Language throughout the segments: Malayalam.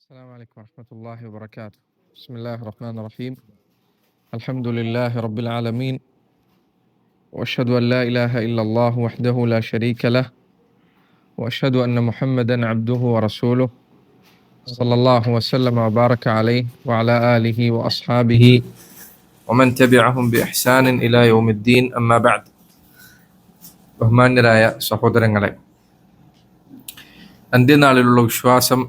السلام عليكم ورحمة الله وبركاته. بسم الله الرحمن الرحيم. الحمد لله رب العالمين، وأشهد أن لا إله إلا الله وحده لا شريك له، وأشهد أن محمدا عبده ورسوله صلى الله وسلم وبارك عليه وعلى آله وأصحابه ومن تبعهم بإحسان إلى يوم الدين. أما بعد. ബഹുമാന്യരായ സഹോദരങ്ങളെ, അന്ത്യനാളിലുള്ള വിശ്വാസം,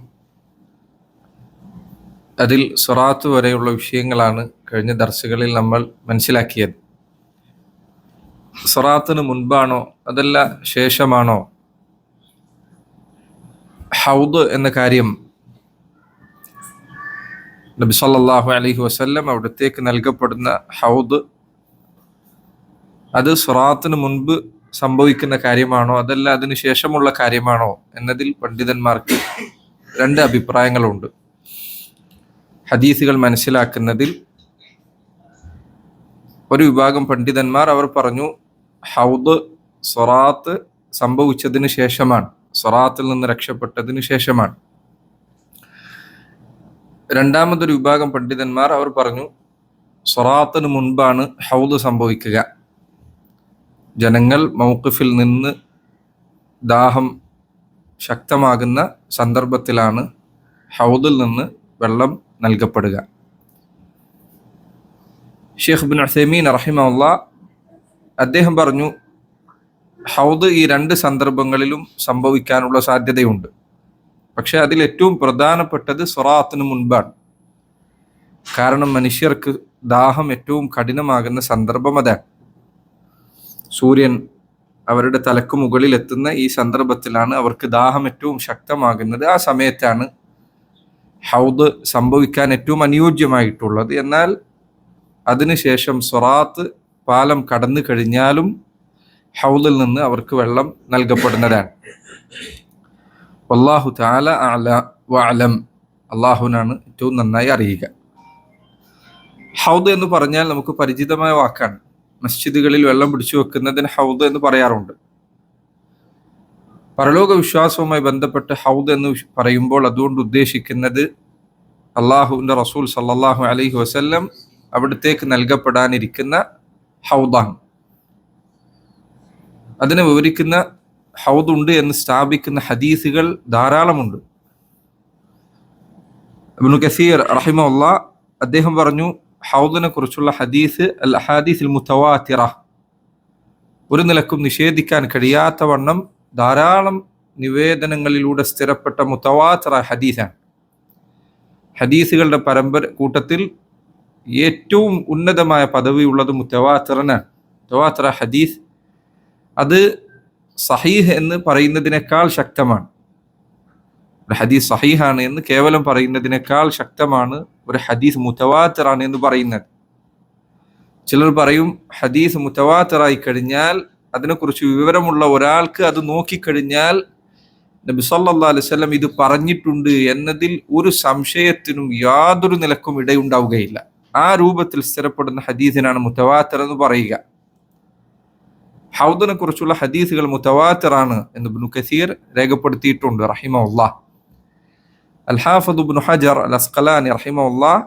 അതിൽ സിറാത്ത് വരെയുള്ള വിഷയങ്ങളാണ് കഴിഞ്ഞ ദർസുകളിൽ നമ്മൾ മനസ്സിലാക്കിയത്. സിറാത്തിന് മുൻപാണോ അതല്ല ശേഷമാണോ ഹൗദ് എന്ന കാര്യം നബി സല്ലല്ലാഹു അലൈഹി വസല്ലം അവിടത്തേക്ക് നൽകപ്പെടുന്ന ഹൗദ് അത് സിറാത്തിന് മുൻപ് സംഭവിക്കുന്ന കാര്യമാണോ അതല്ല അതിന് ശേഷമുള്ള കാര്യമാണോ എന്നതിൽ പണ്ഡിതന്മാർക്ക് രണ്ട് അഭിപ്രായങ്ങളുണ്ട്. ഹദീസുകൾ മനസ്സിലാക്കുന്നതിൽ ഒരു വിഭാഗം പണ്ഡിതന്മാർ അവർ പറഞ്ഞു ഹൗദ് സിറാത്ത് സംഭവിച്ചതിന് ശേഷമാണ്, സിറാത്തിൽ നിന്ന് രക്ഷപ്പെട്ടതിന് ശേഷമാണ്. രണ്ടാമതൊരു വിഭാഗം പണ്ഡിതന്മാർ അവർ പറഞ്ഞു സിറാത്തിന് മുൻപാണ് ഹൗദ് സംഭവിക്കുക. ജനങ്ങൾ മൗഖിഫിൽ നിന്ന് ദാഹം ശക്തമാകുന്ന സന്ദർഭത്തിലാണ് ഹൗദിൽ നിന്ന് വെള്ളം നൽകപ്പെടുക. ഷെയ്ഖ് ഇബ്നു ഉസൈമീൻ റഹിമഹുല്ലാഹ് അദ്ദേഹം പറഞ്ഞു ഹൗദ് ഈ രണ്ട് സന്ദർഭങ്ങളിലും സംഭവിക്കാനുള്ള സാധ്യതയുണ്ട്. പക്ഷെ അതിൽ ഏറ്റവും പ്രധാനപ്പെട്ടത് സിറാത്തിന് മുൻപാണ്. കാരണം മനുഷ്യർക്ക് ദാഹം ഏറ്റവും കഠിനമാകുന്ന സന്ദർഭം അതാണ്. സൂര്യൻ അവരുടെ തലക്ക് മുകളിൽ എത്തുന്ന ഈ സന്ദർഭത്തിലാണ് അവർക്ക് ദാഹം ഏറ്റവും ശക്തമാകുന്നത്. ആ സമയത്താണ് ഹൗദ് സംഭവിക്കാൻ ഏറ്റവും അനുയോജ്യമായിട്ടുള്ളത്. എന്നാൽ അതിനുശേഷം സിറാത്ത് പാലം കടന്നു കഴിഞ്ഞാലും ഹൗദിൽ നിന്ന് അവർക്ക് വെള്ളം നൽകപ്പെടുന്നതാണ്. വല്ലാഹു തആല അഅല വഅലം. അല്ലാഹുവിനാണ് ഏറ്റവും നന്നായി അറിയുക. ഹൗദ് എന്ന് പറഞ്ഞാൽ നമുക്ക് പരിചിതമായ വാക്കാണ്. മസ്ജിദുകളിൽ വെള്ളം പിടിച്ചു വെക്കുന്നതിന് ഹൗദ് എന്ന് പറയാറുണ്ട്. പരലോക വിശ്വാസവുമായി ബന്ധപ്പെട്ട് ഹൗദ് എന്ന് പറയുമ്പോൾ അതുകൊണ്ട് ഉദ്ദേശിക്കുന്നത് അള്ളാഹുവിൻ്റെ റസൂൽ സല്ലല്ലാഹു അലൈഹി വസല്ലം അവിടത്തേക്ക് നൽകപ്പെടാനിരിക്കുന്ന ഹൗദാണ്. അതിനെ വിവരിക്കുന്ന ഹൗദ് ഉണ്ട് എന്ന് സ്ഥാപിക്കുന്ന ഹദീസുകൾ ധാരാളമുണ്ട്. ഇബ്നു കസീർ റഹിമഹുല്ലാഹ് അദ്ദേഹം പറഞ്ഞു ഹൗദിനെ കുറിച്ചുള്ള ഹദീസ് അൽ അഹാദീസുൽ മുതവാത്തിറ, ഒരു നിലക്കും നിഷേധിക്കാൻ കഴിയാത്ത വണ്ണം ധാരാളം നിവേദനങ്ങളിലൂടെ സ്ഥിരപ്പെട്ട മുതവാത്തിറ ഹദീസാണ്. ഹദീസുകളുടെ കൂട്ടത്തിൽ ഏറ്റവും ഉന്നതമായ പദവിയുള്ളത് മുതവാത്തിറനാണ്. മുതവാത്തിറ ഹദീസ് അത് സഹീഹ് എന്ന് പറയുന്നതിനേക്കാൾ ശക്തമാണ്. ഒരു ഹദീസ് സഹീഹാണ് എന്ന് കേവലം പറയുന്നതിനേക്കാൾ ശക്തമാണ് ഒരു ഹദീസ് മുതവാത്തിറാണ് എന്ന് പറയുന്നത്. ചിലർ പറയും ഹദീസ് മുതവാത്തിറായി കഴിഞ്ഞാൽ അതിനെക്കുറിച്ച് വിവരമുള്ള ഒരാൾക്ക് അത് നോക്കിക്കഴിഞ്ഞാൽ നബി സല്ലല്ലാഹു അലൈഹി വസല്ലം ഇത് പറഞ്ഞിട്ടുണ്ട് എന്നതിൽ ഒരു സംശയത്തിനും യാതൊരു നിലക്കും ഇടയുണ്ടാവുകയില്ല. ആ രൂപത്തിൽ സ്ഥിരപ്പെടുന്ന ഹദീസിനാണ് മുതവാത്തിർ എന്ന് പറയുക. ഹൗദിനെ കുറിച്ചുള്ള ഹദീസുകൾ മുതവാത്തിറാണ് എന്ന് ഇബ്നു കസീർ രേഖപ്പെടുത്തിയിട്ടുണ്ട് റഹിമഹുല്ലാഹ്. അൽ ഹാഫിദ് ഇബ്നു ഹജർ അൽ അസ്ഖലാനി റഹിമഹുല്ലാഹ്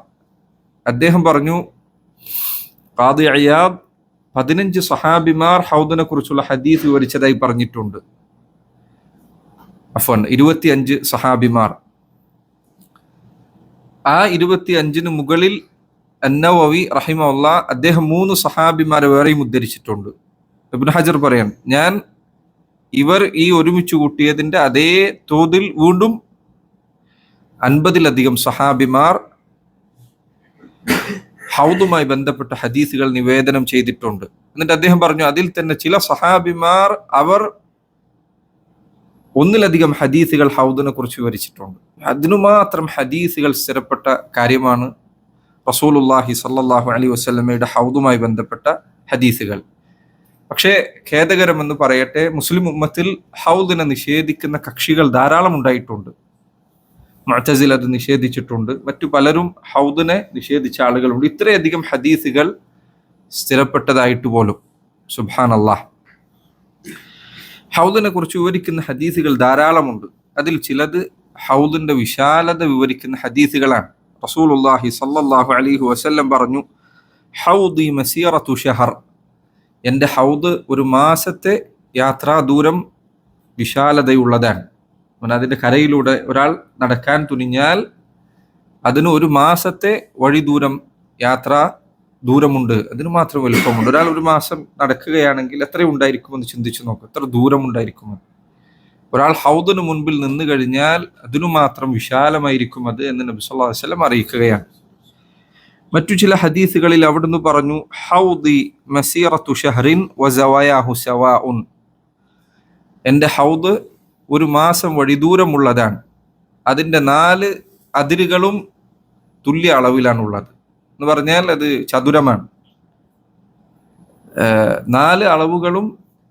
അദ്ദേഹം പറഞ്ഞു ഖാദി ഇയാദ് 15 സഹാബിമാർ ഹൗദിനെ കുറിച്ചുള്ള ഹദീസ് വിവരിച്ചതായി പറഞ്ഞിട്ടുണ്ട്. 25 സഹാബിമാർ. ആ 25 മുകളിൽ അന്നവവി റഹിമഹുല്ലാഹ് അദ്ദേഹം 3 സഹാബിമാരെ വേറെയും ഉദ്ധരിച്ചിട്ടുണ്ട്. ഇബ്നു ഹജർ പറയാൻ ഞാൻ ഇവർ ഈ ഒരുമിച്ച് കൂട്ടിയതിന്റെ അതേ തോതിൽ വീണ്ടും 50-ലധികം സഹാബിമാർ ഹൗദുമായി ബന്ധപ്പെട്ട ഹദീസുകൾ നിവേദനം ചെയ്തിട്ടുണ്ട്. എന്നിട്ട് അദ്ദേഹം പറഞ്ഞു അതിൽ തന്നെ ചില സഹാബിമാർ അവർ 1-ലധികം ഹദീസുകൾ ഹൗദിനെ കുറിച്ച് വിവരിച്ചിട്ടുണ്ട്. അതിനു മാത്രം ഹദീസുകൾ സ്ഥിരപ്പെട്ട കാര്യമാണ് റസൂലുള്ളാഹി സ്വല്ലല്ലാഹു അലൈഹി വസല്ലമയുടെ ഹൗദുമായി ബന്ധപ്പെട്ട ഹദീസുകൾ. പക്ഷേ ഖേദകരമെന്ന് പറയട്ടെ, മുസ്ലിം ഉമ്മത്തിൽ ഹൗദിനെ നിഷേധിക്കുന്ന കക്ഷികൾ ധാരാളം ഉണ്ടായിട്ടുണ്ട്. മുഅ്തസില അത് നിഷേധിച്ചിട്ടുണ്ട്. മറ്റു പലരും ഹൗദിനെ നിഷേധിച്ച ആളുകളുണ്ട്. ഇത്രയധികം ഹദീസുകൾ സ്ഥിരപ്പെട്ടതായിട്ട് പോലും. സുബ്ഹാനല്ലാഹ്. ഹൗദിനെ കുറിച്ച് വിവരിക്കുന്ന ഹദീസുകൾ ധാരാളമുണ്ട്. അതിൽ ചിലത് ഹൗദിന്റെ വിശാലത വിവരിക്കുന്ന ഹദീസുകളാണ്. റസൂലുള്ളാഹി സ്വല്ലല്ലാഹു അലൈഹി വസല്ലം പറഞ്ഞു, ഹൗദി മസീറത്തു ഷഹർ, എൻ്റെ ഹൗദ് ഒരു മാസത്തെ യാത്രാ ദൂരം വിശാലതയുള്ളതാണ്. അതിൻ്റെ കരയിലൂടെ ഒരാൾ നടക്കാൻ തുനിഞ്ഞാൽ അതിന് ഒരു മാസത്തെ വഴി ദൂരം യാത്രാ ദൂരമുണ്ട്, അതിന് മാത്രം വലുപ്പമുണ്ട്. ഒരാൾ ഒരു മാസം നടക്കുകയാണെങ്കിൽ എത്ര ഉണ്ടായിരിക്കുമെന്ന് ചിന്തിച്ചു നോക്കും, എത്ര ദൂരമുണ്ടായിരിക്കുമെന്ന്. ഒരാൾ ഹൗദിന് മുൻപിൽ നിന്ന് കഴിഞ്ഞാൽ അതിനു മാത്രം വിശാലമായിരിക്കും അത് എന്ന് നബി സല്ലല്ലാഹു അലൈഹി വസല്ലം അറിയിക്കുകയാണ്. മറ്റു ചില ഹദീസുകളിൽ അവിടുന്ന് പറഞ്ഞു, ഹൗദി മസീറത്തു ഷഹ്റിൻ വസവയാഹു സവാഉൻ, എൻ്റെ ഹൗദ് ഒരു മാസം വഴി ദൂരമുള്ളതാണ്, അതിൻ്റെ 4 അതിരുകളും തുല്യ അളവിലാണുള്ളത് എന്ന് പറഞ്ഞാൽ അത് ചതുരമാണ്. 4 അളവുകളും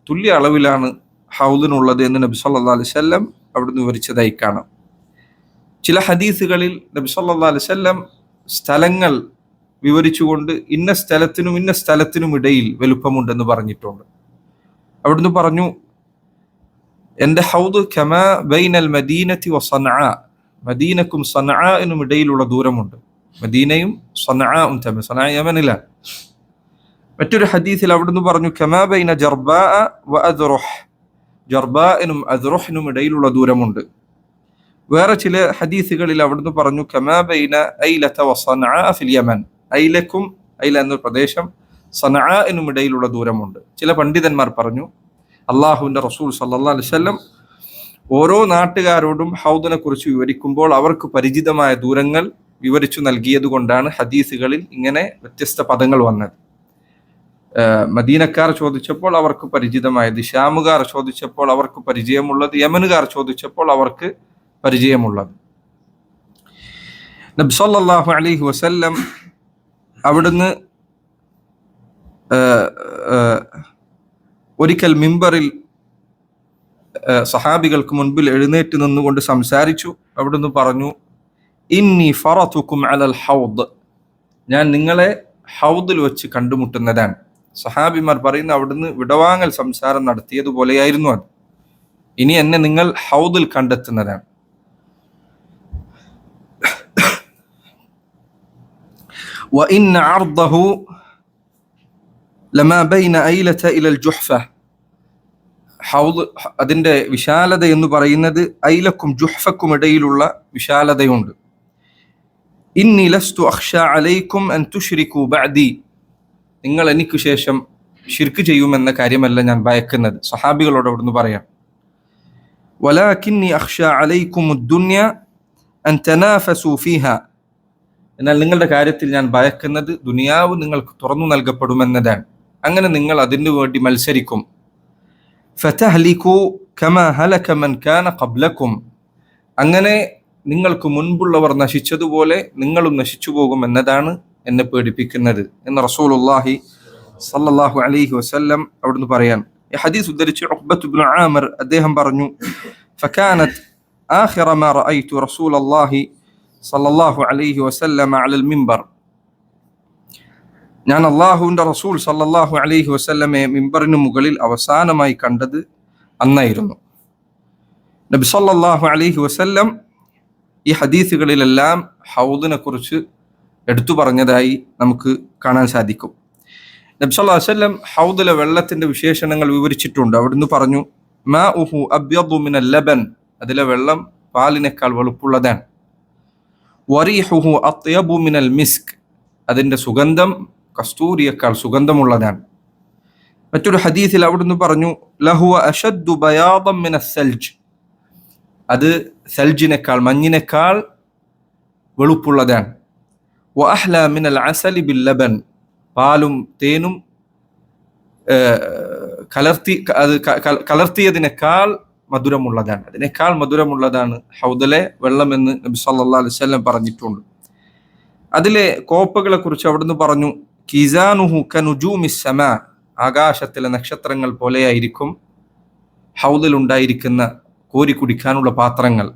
തുല്യ അളവിലാണ് ഹൗദിനുള്ളത് എന്ന് നബി സല്ലല്ലാഹു അലൈഹി വസല്ലം അവിടുന്ന് വിവരിച്ചതായി കാണാം. ചില ഹദീസുകളിൽ നബി സല്ലല്ലാഹു അലൈഹി വസല്ലം സ്ഥലങ്ങൾ വിവരിച്ചുകൊണ്ട് ഇന്ന സ്ഥലത്തിനും ഇടയിൽ വലുപ്പമുണ്ടെന്ന് പറഞ്ഞിട്ടുണ്ട്. അവിടുന്ന് പറഞ്ഞു, എൻ്റെ ഹൗദ് കമാ ബൈനൽ മദീനത്തി വസനഅ, മദീനക്കും സനഅനും ഇടയിലുള്ള ദൂരമുണ്ട്. മദീനയും സനഅയും തമ്മിൽ, സനഅ യമനിലാണ്. മറ്റൊരു ഹദീസിൽ അവിടുന്ന് പറഞ്ഞു, കമാ ബൈന ജർബാ വ അദ്റുഹ്, ജർബാനും അദ്റുഹിനും ഇടയിലുള്ള ദൂരമുണ്ട്. വേറെ ചില ഹദീസുകളിൽ അവിടുന്ന് പറഞ്ഞു, കമാ ബൈന ഐലത വ സനഅ ഫിൽ യമൻ, ഐലക്കും, ഐല എന്നൊരു പ്രദേശം, സനഅനും ഇടയിലുള്ള ദൂരമുണ്ട്. ചില പണ്ഡിതന്മാർ പറഞ്ഞു, അള്ളാഹുവിൻ്റെ റസൂൽ സല്ലല്ലാഹു അലൈഹി വസല്ലം ഓരോ നാട്ടുകാരോടും ഹൗദിനെ കുറിച്ച് വിവരിക്കുമ്പോൾ അവർക്ക് പരിചിതമായ ദൂരങ്ങൾ വിവരിച്ചു നൽകിയത് കൊണ്ടാണ് ഹദീസുകളിൽ ഇങ്ങനെ വ്യത്യസ്ത പദങ്ങൾ വന്നത്. മദീനക്കാർ ചോദിച്ചപ്പോൾ അവർക്ക് പരിചിതമായത്, ഷാമുകാർ ചോദിച്ചപ്പോൾ അവർക്ക് പരിചയമുള്ളത്, യമനുകാർ ചോദിച്ചപ്പോൾ അവർക്ക് പരിചയമുള്ളത്. നബി സല്ലല്ലാഹു അലൈഹി വസല്ലം അവിടുന്ന് ഒരിക്കൽ മിമ്പറിൽ സഹാബികൾക്ക് മുൻപിൽ എഴുന്നേറ്റ് നിന്നുകൊണ്ട് സംസാരിച്ചു. അവിടുന്ന് പറഞ്ഞു, ഇന്നി ഫറതുകും അലൽ ഹൗദ്, ഞാൻ നിങ്ങളെ ഹൗദിൽ വെച്ച് കണ്ടുമുട്ടുന്നതാണ്. സഹാബിമാർ പറയുന്നു, അവിടുന്ന് വിടവാങ്ങൽ സംസാരം നടത്തിയതുപോലെയായിരുന്നു അത്. ഇനി എന്നെ നിങ്ങൾ ഹൗദിൽ കണ്ടെത്തുന്നതാണ്. وإن عرضه لما بين أيلة إلى الجحفة, ഹൗദ് അതിൻ്റെ വിശാലത എന്ന് പറയുന്നത് ഐലക്കും ജുഹ്ഫക്കും ഇടയിലുള്ള വിശാലതയുണ്ട്. ഇന്നി ലസ്തു അഖ്ഷ അലൈക്കും അൻ തുശ്രികൂ ബഅദി, നിങ്ങൾ എനിക്ക് ശേഷം ശിർക്ക് ചെയ്യുമെന്ന കാര്യമല്ല ഞാൻ ഭയക്കുന്നത്. സഹാബികളോട് അവിടുന്ന് പറയാം, വലാകിന്നി അഖ്ഷ അലൈക്കും അദ്ദുനിയ അൻ തനാഫസൂ ഫീഹാ, എന്നാൽ നിങ്ങളുടെ കാര്യത്തിൽ ഞാൻ ഭയക്കുന്നത് ദുനിയാവ് നിങ്ങൾക്ക് തുറന്നു നൽകപ്പെടുമെന്നതാണ്. അങ്ങനെ നിങ്ങൾ അതിനു വേണ്ടി മത്സരിക്കും. ഫതഹ്ലികൂ കമാ ഹലക മൻ കാന ഖബ്ലകും, അങ്ങനെ നിങ്ങൾക്ക് മുൻപുള്ളവർ നശിച്ചതുപോലെ നിങ്ങളും നശിച്ചു പോകും എന്നതാണ് എന്നെ പേടിപ്പിക്കുന്നത് എന്ന് റസൂലുള്ളാഹി സല്ലല്ലാഹു അലൈഹി വസല്ലം അവിടുന്ന് പറയാൻ. ഈ ഹദീസ് ഉദ്ധരിച്ച് ഉഖ്ബത്ത് ഇബ്നു ആമിർ അദ്ദേഹം പറഞ്ഞു, ഫകാനത് ആഖിറ മാ റഅയ്തു റസൂലുള്ളാഹി സല്ലല്ലാഹു അലൈഹി വസല്ലം അലൽ മിമ്പർ, ഞാൻ അള്ളാഹുവിൻ്റെ റസൂൽ സല്ലല്ലാഹു അലൈഹി വസല്ലമയെ മിമ്പറിന് മുകളിൽ അവസാനമായി കണ്ടത് അന്നായിരുന്നു. നബി സല്ലല്ലാഹു അലൈഹി വസല്ലം ഈ ഹദീസുകളിലെല്ലാം ഹൗദിനെ കുറിച്ച് എടുത്തു പറഞ്ഞതായി നമുക്ക് കാണാൻ സാധിക്കും. നബി സല്ലല്ലാഹു അലൈഹി വസല്ലം ഹൗദിലെ വെള്ളത്തിന്റെ വിശേഷണങ്ങൾ വിവരിച്ചിട്ടുണ്ട്. അവിടുന്ന് പറഞ്ഞു, മാഉഹു അബ്യദു മിനൽ ലബൻ, അതിലെ വെള്ളം പാലിനേക്കാൾ വെളുപ്പുള്ളതാണ്. വറീഹുഹു അത്യബു മിനൽ മിസ്ക്, അതിൻ്റെ സുഗന്ധം കസ്തൂരിയേക്കാൾ സുഗന്ധമുള്ളതാണ്. മറ്റൊരു ഹദീസിൽ അവിടുന്ന് പറഞ്ഞു, ലഹുവ അശദ്ദു ബയാദൻ മിനസ് സൽജ്, അത് സൽജിനേക്കാൾ, മഞ്ഞിനേക്കാൾ വെളുപ്പുള്ളതാണ്. വ അഹ്ലാ മിനൽ അസലി ബിൽ ലബൻ, പാലും തേനും കലർത്തിയതിനേക്കാൾ മധുരമുള്ളതാണ്, അതിനേക്കാൾ മധുരമുള്ളതാണ് ഹൗദിലെ വെള്ളം എന്ന് നബി സല്ലല്ലാഹു അലൈഹി വസല്ലം പറഞ്ഞിട്ടുണ്ട്. അതിലെ കോപ്പകളെ കുറിച്ച് അവിടുന്ന് പറഞ്ഞു, കിസാനുഹു കനുജൂമിസ് സമാ, ആകാശത്തിലെ നക്ഷത്രങ്ങൾ പോലെയായിരിക്കും ഹൗദിൽ ഉണ്ടായിരിക്കുന്ന കോരി കുടിക്കാനുള്ള പാത്രങ്ങൾ.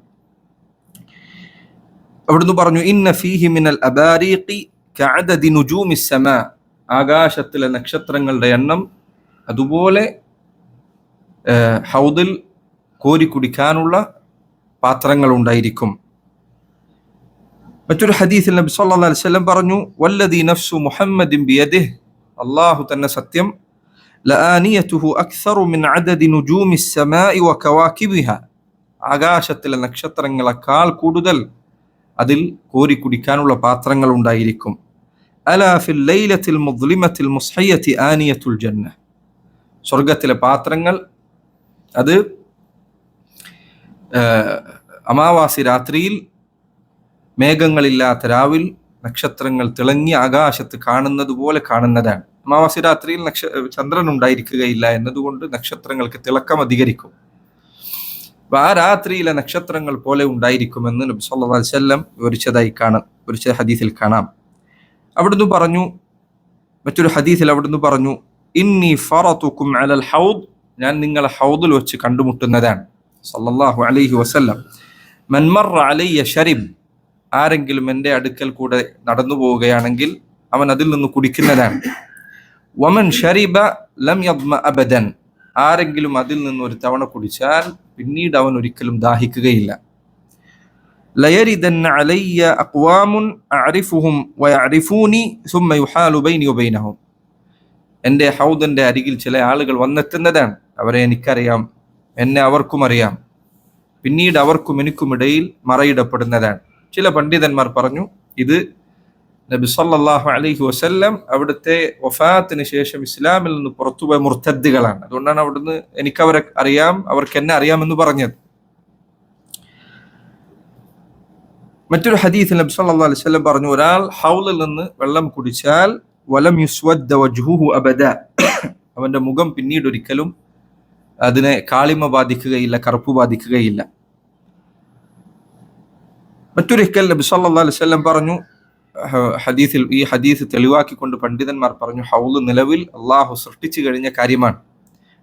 അവിടുന്ന് പറഞ്ഞു, ഇന്ന ഫീഹി മിനൽ അബാരീഖി കഅദദി നുജൂമിസ് സമാ, ആകാശത്തിലെ നക്ഷത്രങ്ങളുടെ എണ്ണം അതുപോലെ ഹൗദിൽ കോരി കുടിക്കാനുള്ള പാത്രങ്ങൾ ഉണ്ടായിരിക്കും. മറ്റൊരു ഹദീസിൽ നബി സല്ലല്ലാഹു അലൈഹി വസല്ലം പറഞ്ഞു, വല്ലദീ നഫ്സു മുഹമ്മദിൻ ബിയദിഹി, അല്ലാഹു തന്നെ സത്യം, ലആനിയതുഹു അക്സറു മിൻ അദദി നുജൂമിസ് സമാഇ വകവാകിബിഹ, ആകാശത്തിലെ നക്ഷത്രങ്ങളെക്കാൾ കൂടുതൽ അതിൽ കോരി കുടിക്കാനുള്ള പാത്രങ്ങൾ ഉണ്ടായിരിക്കും. അലാ ഫിൽ ലൈലത്തിൽ മുദ്ലിമത്തിൽ മുസ്ഹയ്യത്തി ആനിയത്തുൽ ജന്ന, സ്വർഗത്തിലെ പാത്രങ്ങൾ അത് അമാവാസി രാത്രിയിൽ മേഘങ്ങളില്ലാത്ത രാവിൽ നക്ഷത്രങ്ങൾ തിളങ്ങി ആകാശത്ത് കാണുന്നത് പോലെ കാണുന്നതാണ്. അമാവാസി രാത്രിയിൽ ചന്ദ്രൻ ഉണ്ടായിരിക്കുകയില്ല എന്നതുകൊണ്ട് നക്ഷത്രങ്ങൾക്ക് തിളക്കം അധികരിക്കും. ആ രാത്രിയിലെ നക്ഷത്രങ്ങൾ പോലെ ഉണ്ടായിരിക്കുമെന്ന് നബി സല്ലല്ലാഹു അലൈഹി വസല്ലം വിവരിച്ച ഹദീസിൽ കാണാം. അവിടുന്ന് പറഞ്ഞു, മറ്റൊരു ഹദീസിൽ അവിടുന്ന് പറഞ്ഞു, ഇന്നി ഫറതുകും അലൽ ഹൗദ്, ഞാൻ നിങ്ങളെ ഹൗദിൽ വെച്ച് കണ്ടുമുട്ടുന്നതാണ്. സല്ലല്ലാഹു അലൈഹി വസല്ലം. മൻ മർറ അലയ്യ ശരിബ്, ആരെങ്കിലും എൻ്റെ അടുക്കൽ കൂടെ നടന്നു പോവുകയാണെങ്കിൽ അവൻ അതിൽ നിന്ന് കുടിക്കുന്നതാണ്. വമൻ ശരിബ ലം യദ്മ അബദൻ, ആരെങ്കിലും അതിൽ നിന്ന് ഒരു തവണ കുടിച്ചാൽ പിന്നീട് അവൻ ഒരിക്കലും ദാഹിക്കുകയില്ല. ലയരിദന്ന അലയ്യ അഖ്വാമുൻ അഅരിഫുഹും വയഅരിഫൂനി സുമ്മ യുഹാലു ബൈനി വബൈനഹും, എൻ്റെ ഹൗദിന്റെ അരികിൽ ചില ആളുകൾ വന്നെത്തുന്നതാണ്. അവരെ എനിക്കറിയാം, എന്നെ അവർക്കും അറിയാം, പിന്നീട് അവർക്കും എനിക്കുമിടയിൽ മറയിടപ്പെടുന്നതാണ്. ചില പണ്ഡിതന്മാർ പറഞ്ഞു, ഇത് നബി സല്ലല്ലാഹു അലൈഹി വസല്ലം അവിടുത്തെ വഫാത്തിന് ശേഷം ഇസ്ലാമിൽ നിന്ന് പുറത്തുപോയ മുർത്തദ്ദികളാണ്, അതുകൊണ്ടാണ് അവിടുന്ന് എനിക്കവരെ അറിയാം, അവർക്ക് എന്നെ അറിയാമെന്ന് പറഞ്ഞത്. മറ്റൊരു ഹദീസിൽ നബി സല്ലല്ലാഹു അലൈഹി വസല്ലം പറഞ്ഞു, ഒരാൾ ഹൗളിൽ നിന്ന് വെള്ളം കുടിച്ചാൽ വലം യുസ്വദ്ദ വജ്ഹുഹു അബദ, അവന്റെ മുഖം പിന്നീട് ഒരിക്കലും അതിനെ കാളിമ ബാധിക്കുകയില്ല, കറുപ്പ് ബാധിക്കുകയില്ല. മറ്റൊരിക്കൽ നബി സല്ലല്ലാഹു അലൈഹി വസല്ലം പറഞ്ഞു, ഈ ഹദീസ് തെളിവാക്കിക്കൊണ്ട് പണ്ഡിതന്മാർ പറഞ്ഞു, ഹൗള് നിലവിൽ അള്ളാഹു സൃഷ്ടിച്ചു കഴിഞ്ഞ കാര്യമാണ്.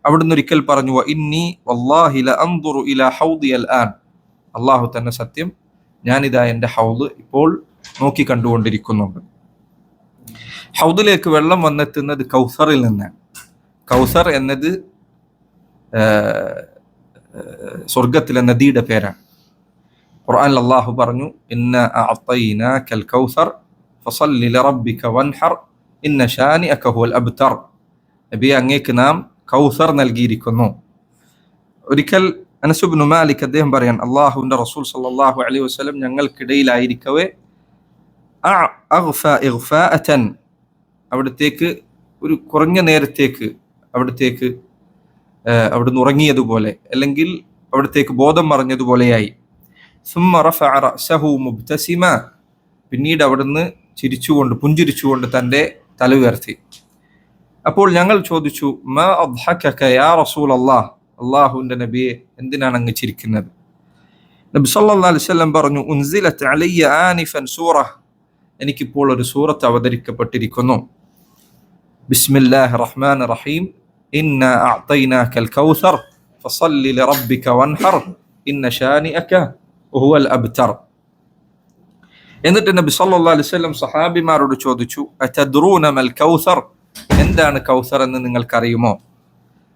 അവിടുന്ന് ഒരിക്കൽ പറഞ്ഞു, ഇന്നി വല്ലാഹി ലഅൻദുറു ഇലാ ഹൗദി അൽആൻ, അള്ളാഹു തന്നെ സത്യം, ഞാനിതാ എൻ്റെ ഹൗദ് ഇപ്പോൾ നോക്കി കണ്ടുകൊണ്ടിരിക്കുന്നുണ്ട്. ഹൗദിലേക്ക് വെള്ളം വന്നെത്തുന്നത് കൗസറിൽ നിന്നാണ്. കൗസർ എന്നത് സ്വർഗത്തിലെ നദിയുടെ പേരാണ്. ഖുർആനിൽ അല്ലാഹു പറഞ്ഞു, ഇന്നാ അഅതൈനാകൽ കൗസർ ഫസല്ലി ലിറബ്ബിക വൻഹർ ഇന്ന ശാനിഅക ഹുവൽ അബ്തർ, നബിയെ അങ്ങേക്ക് നാം കൗസർ നൽകിയിരിക്കുന്നു. ഒരിക്കൽ അനസ് ഇബ്നു മാലിക് അദ്ദേഹം പറയാൻ, അല്ലാഹുവിന്റെ റസൂൽ സല്ലല്ലാഹു അലൈഹി വസല്ലം ഞങ്ങൾക്കിടയിലായിരിക്കവേ അഗ്ഫ ഇഗ്ഫാഅതൻ, അവിടത്തേക്ക് ഒരു കുറഞ്ഞ നേരത്തേക്ക് അവിടുന്ന് ഉറങ്ങിയതുപോലെ, അല്ലെങ്കിൽ അവിടത്തേക്ക് ബോധം മറഞ്ഞതുപോലെയായി. സുമ്മ റഫഅ റഅസഹു മുബ്തസിമ, പിന്നീട് അവിടുന്ന് പുഞ്ചിരിച്ചുകൊണ്ട് തൻ്റെ തല ഉയർത്തി. അപ്പോൾ ഞങ്ങൾ ചോദിച്ചു, മാ അദ്ഹകക യാ റസൂലല്ലാഹ്, അല്ലാഹുവിന്റെ നബിയെ എന്തിനാണ് അങ്ങ് ചിരിക്കുന്നത്? നബി സല്ലല്ലാഹു അലൈഹി വസല്ലം പറഞ്ഞു, ഉൻസിലത് അലയ്യ ആനിഫൻ സൂറ, എനിക്കിപ്പോൾ ഒരു സൂറത്ത് അവതരിക്കപ്പെട്ടിരിക്കുന്നു. ബിസ്മില്ലാഹിർ റഹ്മാനിർ റഹീം, ഇന്നാ അഅതൈനാകൽ കൗസർ ഫസല്ലി ലിറബ്ബിക വൻഹർ ഇന്ന ശാനിഅക ഹുവൽ അബ്തർ. എന്നിട്ട് നബി സല്ലല്ലാഹു അലൈഹി വസല്ലം സഹാബിമാരോട് ചോദിച്ചു, അതദ്റൂന മൽ കൗസർ, എന്താണ് കൗസർ എന്ന് നിങ്ങൾക്കറിയുമോ?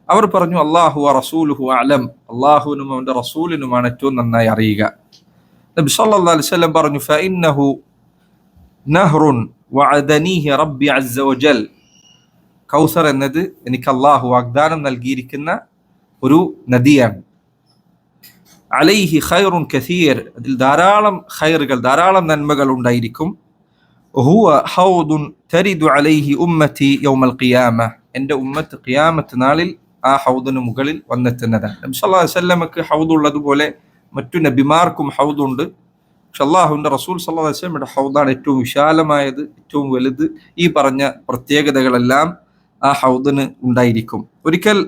അവർ പറഞ്ഞു, അല്ലാഹു വറസൂലുഹു അഅലം, അല്ലാഹുവിനും അവന്റെ റസൂലിനുമാണ് ഏറ്റവും നന്നായി അറിയുക. നബി സല്ലല്ലാഹു അലൈഹി വസല്ലം പറഞ്ഞു, ഫഇന്നഹു നഹ്റുൻ വഅദനീഹി റബ്ബി അസ്സ വജൽ, കൗസർ എന്നത് എനിക്ക് അല്ലാഹു വാഗ്ദാനം നൽകിയിരിക്കുന്ന ഒരു നദിയാണ്. അലൈഹി ഖൈറുൻ കസീർ, അതിൽ ധാരാളം ഖൈറുകൾ, ധാരാളം നന്മകൾ ഉണ്ടായിരിക്കും. ഹുവ ഹൗദുൻ തരിദു അലൈഹി ഉമ്മത്തി യൗമൽ ഖിയാമ, എൻ്റെ ഉമ്മത്ത് ഖിയാമത്ത് നാളിൽ ആ ഹൗദിന് മുകളിൽ വന്നെത്തുന്നതാണ്. നബി സല്ലല്ലാഹു അലൈഹി വസല്ലമക്ക് ഹൗദ് ഉള്ളതുപോലെ മറ്റു നബിമാർക്കും ഹൗദുണ്ട്. പക്ഷെ അല്ലാഹുവിന്റെ റസൂൽ സല്ലല്ലാഹു അലൈഹി വസല്ലമയുടെ ഹൗദാണ് ഏറ്റവും വിശാലമായത്, ഏറ്റവും വലുത്. ഈ പറഞ്ഞ പ്രത്യേകതകളെല്ലാം ആ ഹൗദിന് ഉണ്ടായിരിക്കും. ഒരിക്കൽ